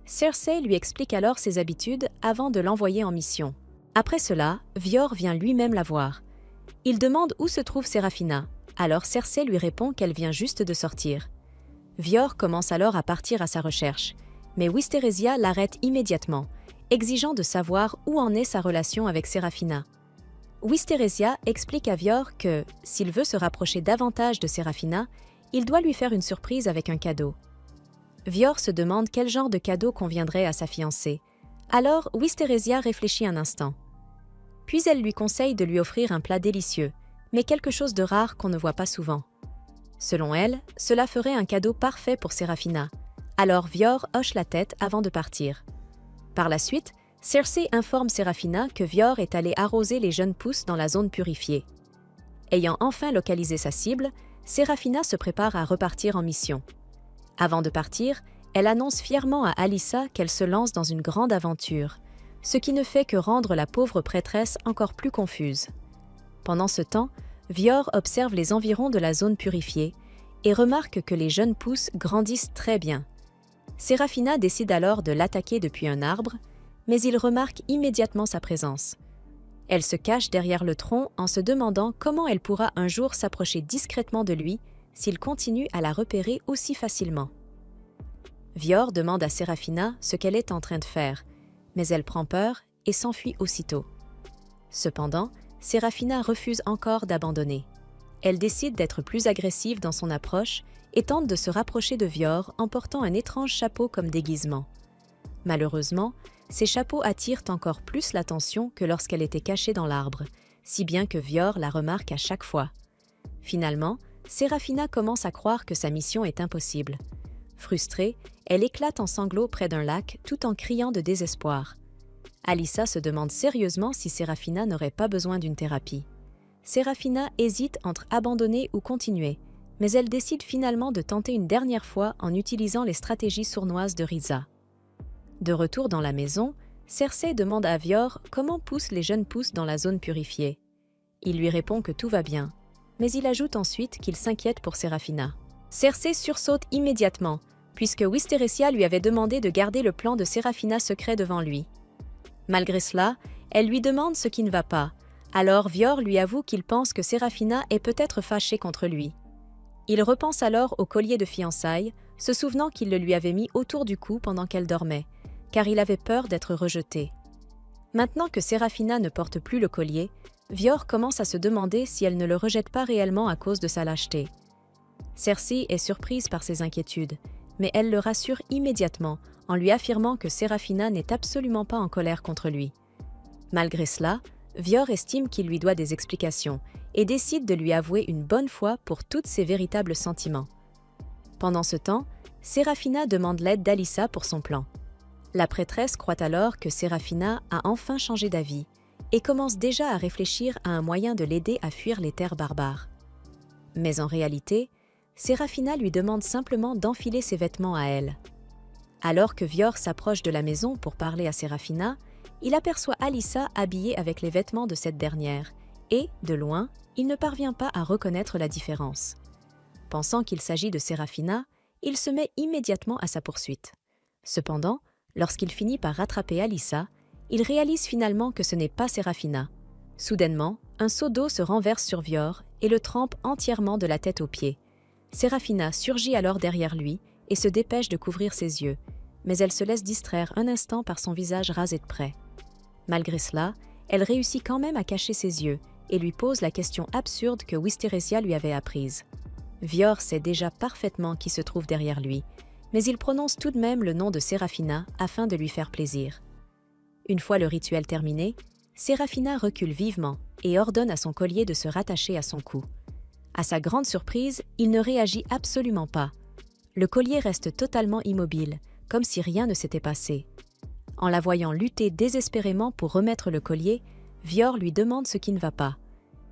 Cersei lui explique alors ses habitudes avant de l'envoyer en mission. Après cela, Vior vient lui-même la voir. Il demande où se trouve Serafina, alors Cersei lui répond qu'elle vient juste de sortir. Vior commence alors à partir à sa recherche, mais Wisteria l'arrête immédiatement, exigeant de savoir où en est sa relation avec Serafina. Wisteria explique à Vior que, s'il veut se rapprocher davantage de Serafina, il doit lui faire une surprise avec un cadeau. Vior se demande quel genre de cadeau conviendrait à sa fiancée. Alors Wisteria réfléchit un instant. Puis elle lui conseille de lui offrir un plat délicieux, mais quelque chose de rare qu'on ne voit pas souvent. Selon elle, cela ferait un cadeau parfait pour Serafina. Alors Vior hoche la tête avant de partir. Par la suite, Cersei informe Serafina que Vior est allé arroser les jeunes pousses dans la zone purifiée. Ayant enfin localisé sa cible, Serafina se prépare à repartir en mission. Avant de partir, elle annonce fièrement à Alyssa qu'elle se lance dans une grande aventure, ce qui ne fait que rendre la pauvre prêtresse encore plus confuse. Pendant ce temps, Vior observe les environs de la zone purifiée et remarque que les jeunes pousses grandissent très bien. Serafina décide alors de l'attaquer depuis un arbre, mais il remarque immédiatement sa présence. Elle se cache derrière le tronc en se demandant comment elle pourra un jour s'approcher discrètement de lui s'il continue à la repérer aussi facilement. Vior demande à Serafina ce qu'elle est en train de faire, mais elle prend peur et s'enfuit aussitôt. Cependant, Serafina refuse encore d'abandonner. Elle décide d'être plus agressive dans son approche et tente de se rapprocher de Vior en portant un étrange chapeau comme déguisement. Malheureusement, ces chapeaux attirent encore plus l'attention que lorsqu'elle était cachée dans l'arbre, si bien que Vior la remarque à chaque fois. Finalement, Serafina commence à croire que sa mission est impossible. Frustrée, elle éclate en sanglots près d'un lac tout en criant de désespoir. Alyssa se demande sérieusement si Serafina n'aurait pas besoin d'une thérapie. Serafina hésite entre abandonner ou continuer, mais elle décide finalement de tenter une dernière fois en utilisant les stratégies sournoises de Risa. De retour dans la maison, Cersei demande à Vior comment poussent les jeunes pousses dans la zone purifiée. Il lui répond que tout va bien, mais il ajoute ensuite qu'il s'inquiète pour Serafina. Cersei sursaute immédiatement, puisque Wisteresia lui avait demandé de garder le plan de Serafina secret devant lui. Malgré cela, elle lui demande ce qui ne va pas, alors Vior lui avoue qu'il pense que Serafina est peut-être fâchée contre lui. Il repense alors au collier de fiançailles, se souvenant qu'il le lui avait mis autour du cou pendant qu'elle dormait, car il avait peur d'être rejeté. Maintenant que Serafina ne porte plus le collier, Vior commence à se demander si elle ne le rejette pas réellement à cause de sa lâcheté. Cersei est surprise par ses inquiétudes, mais elle le rassure immédiatement en lui affirmant que Serafina n'est absolument pas en colère contre lui. Malgré cela, Vior estime qu'il lui doit des explications et décide de lui avouer une bonne fois pour tous ses véritables sentiments. Pendant ce temps, Serafina demande l'aide d'Alyssa pour son plan. La prêtresse croit alors que Serafina a enfin changé d'avis et commence déjà à réfléchir à un moyen de l'aider à fuir les terres barbares. Mais en réalité, Serafina lui demande simplement d'enfiler ses vêtements à elle. Alors que Vior s'approche de la maison pour parler à Serafina, il aperçoit Alyssa habillée avec les vêtements de cette dernière et, de loin, il ne parvient pas à reconnaître la différence. Pensant qu'il s'agit de Serafina, il se met immédiatement à sa poursuite. Cependant, lorsqu'il finit par rattraper Alyssa, il réalise finalement que ce n'est pas Serafina. Soudainement, un seau d'eau se renverse sur Vior et le trempe entièrement de la tête aux pieds. Serafina surgit alors derrière lui et se dépêche de couvrir ses yeux, mais elle se laisse distraire un instant par son visage rasé de près. Malgré cela, elle réussit quand même à cacher ses yeux et lui pose la question absurde que Wisteresia lui avait apprise. Vior sait déjà parfaitement qui se trouve derrière lui, mais il prononce tout de même le nom de Serafina afin de lui faire plaisir. Une fois le rituel terminé, Serafina recule vivement et ordonne à son collier de se rattacher à son cou. À sa grande surprise, il ne réagit absolument pas. Le collier reste totalement immobile, comme si rien ne s'était passé. En la voyant lutter désespérément pour remettre le collier, Vior lui demande ce qui ne va pas.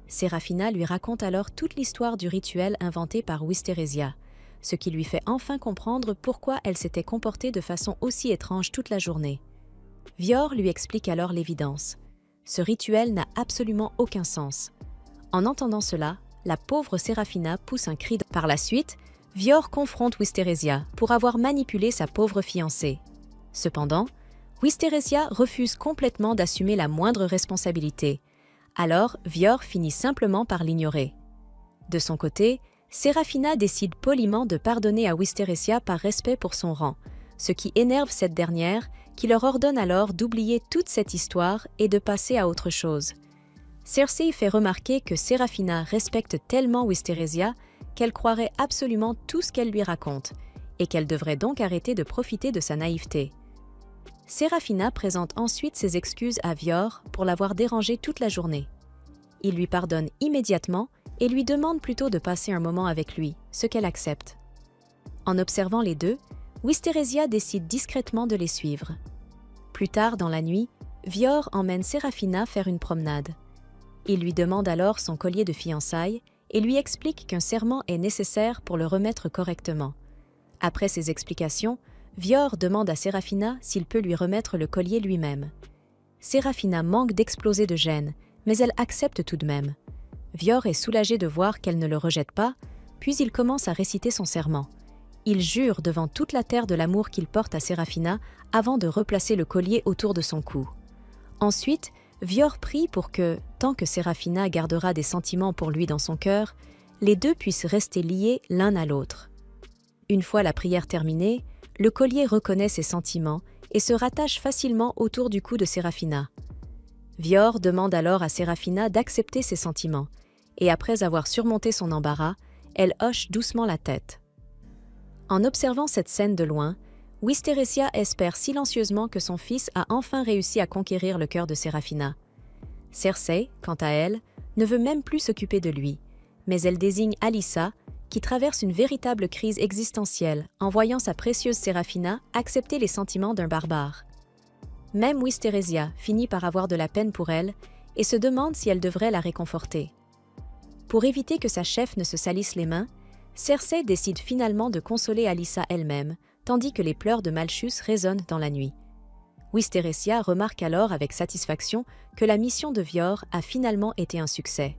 Serafina lui raconte alors toute l'histoire du rituel inventé par Wisteresia, ce qui lui fait enfin comprendre pourquoi elle s'était comportée de façon aussi étrange toute la journée. Vior lui explique alors l'évidence. Ce rituel n'a absolument aucun sens. En entendant cela, la pauvre Serafina pousse un cri. Par la suite, Vior confronte Wisteresia pour avoir manipulé sa pauvre fiancée. Cependant, Wisteresia refuse complètement d'assumer la moindre responsabilité. Alors, Vior finit simplement par l'ignorer. De son côté, Serafina décide poliment de pardonner à Wisteresia par respect pour son rang, ce qui énerve cette dernière, qui leur ordonne alors d'oublier toute cette histoire et de passer à autre chose. Cersei fait remarquer que Serafina respecte tellement Wisteresia qu'elle croirait absolument tout ce qu'elle lui raconte, et qu'elle devrait donc arrêter de profiter de sa naïveté. Serafina présente ensuite ses excuses à Vior pour l'avoir dérangé toute la journée. Il lui pardonne immédiatement et lui demande plutôt de passer un moment avec lui, ce qu'elle accepte. En observant les deux, Wisteresia décide discrètement de les suivre. Plus tard dans la nuit, Vior emmène Séraphina faire une promenade. Il lui demande alors son collier de fiançailles et lui explique qu'un serment est nécessaire pour le remettre correctement. Après ces explications, Vior demande à Séraphina s'il peut lui remettre le collier lui-même. Séraphina manque d'exploser de gêne, mais elle accepte tout de même. Vior est soulagé de voir qu'elle ne le rejette pas, puis il commence à réciter son serment. Il jure devant toute la terre de l'amour qu'il porte à Séraphina avant de replacer le collier autour de son cou. Ensuite, Vior prie pour que, tant que Séraphina gardera des sentiments pour lui dans son cœur, les deux puissent rester liés l'un à l'autre. Une fois la prière terminée, le collier reconnaît ses sentiments et se rattache facilement autour du cou de Séraphina. Vior demande alors à Séraphina d'accepter ses sentiments, et après avoir surmonté son embarras, elle hoche doucement la tête. En observant cette scène de loin, Wisterécia espère silencieusement que son fils a enfin réussi à conquérir le cœur de Séraphina. Cersei, quant à elle, ne veut même plus s'occuper de lui, mais elle désigne Alyssa, qui traverse une véritable crise existentielle en voyant sa précieuse Séraphina accepter les sentiments d'un barbare. Même Wisterécia finit par avoir de la peine pour elle et se demande si elle devrait la réconforter. Pour éviter que sa chef ne se salisse les mains, Cersei décide finalement de consoler Alyssa elle-même, tandis que les pleurs de Malchus résonnent dans la nuit. Wisterécia remarque alors avec satisfaction que la mission de Vior a finalement été un succès.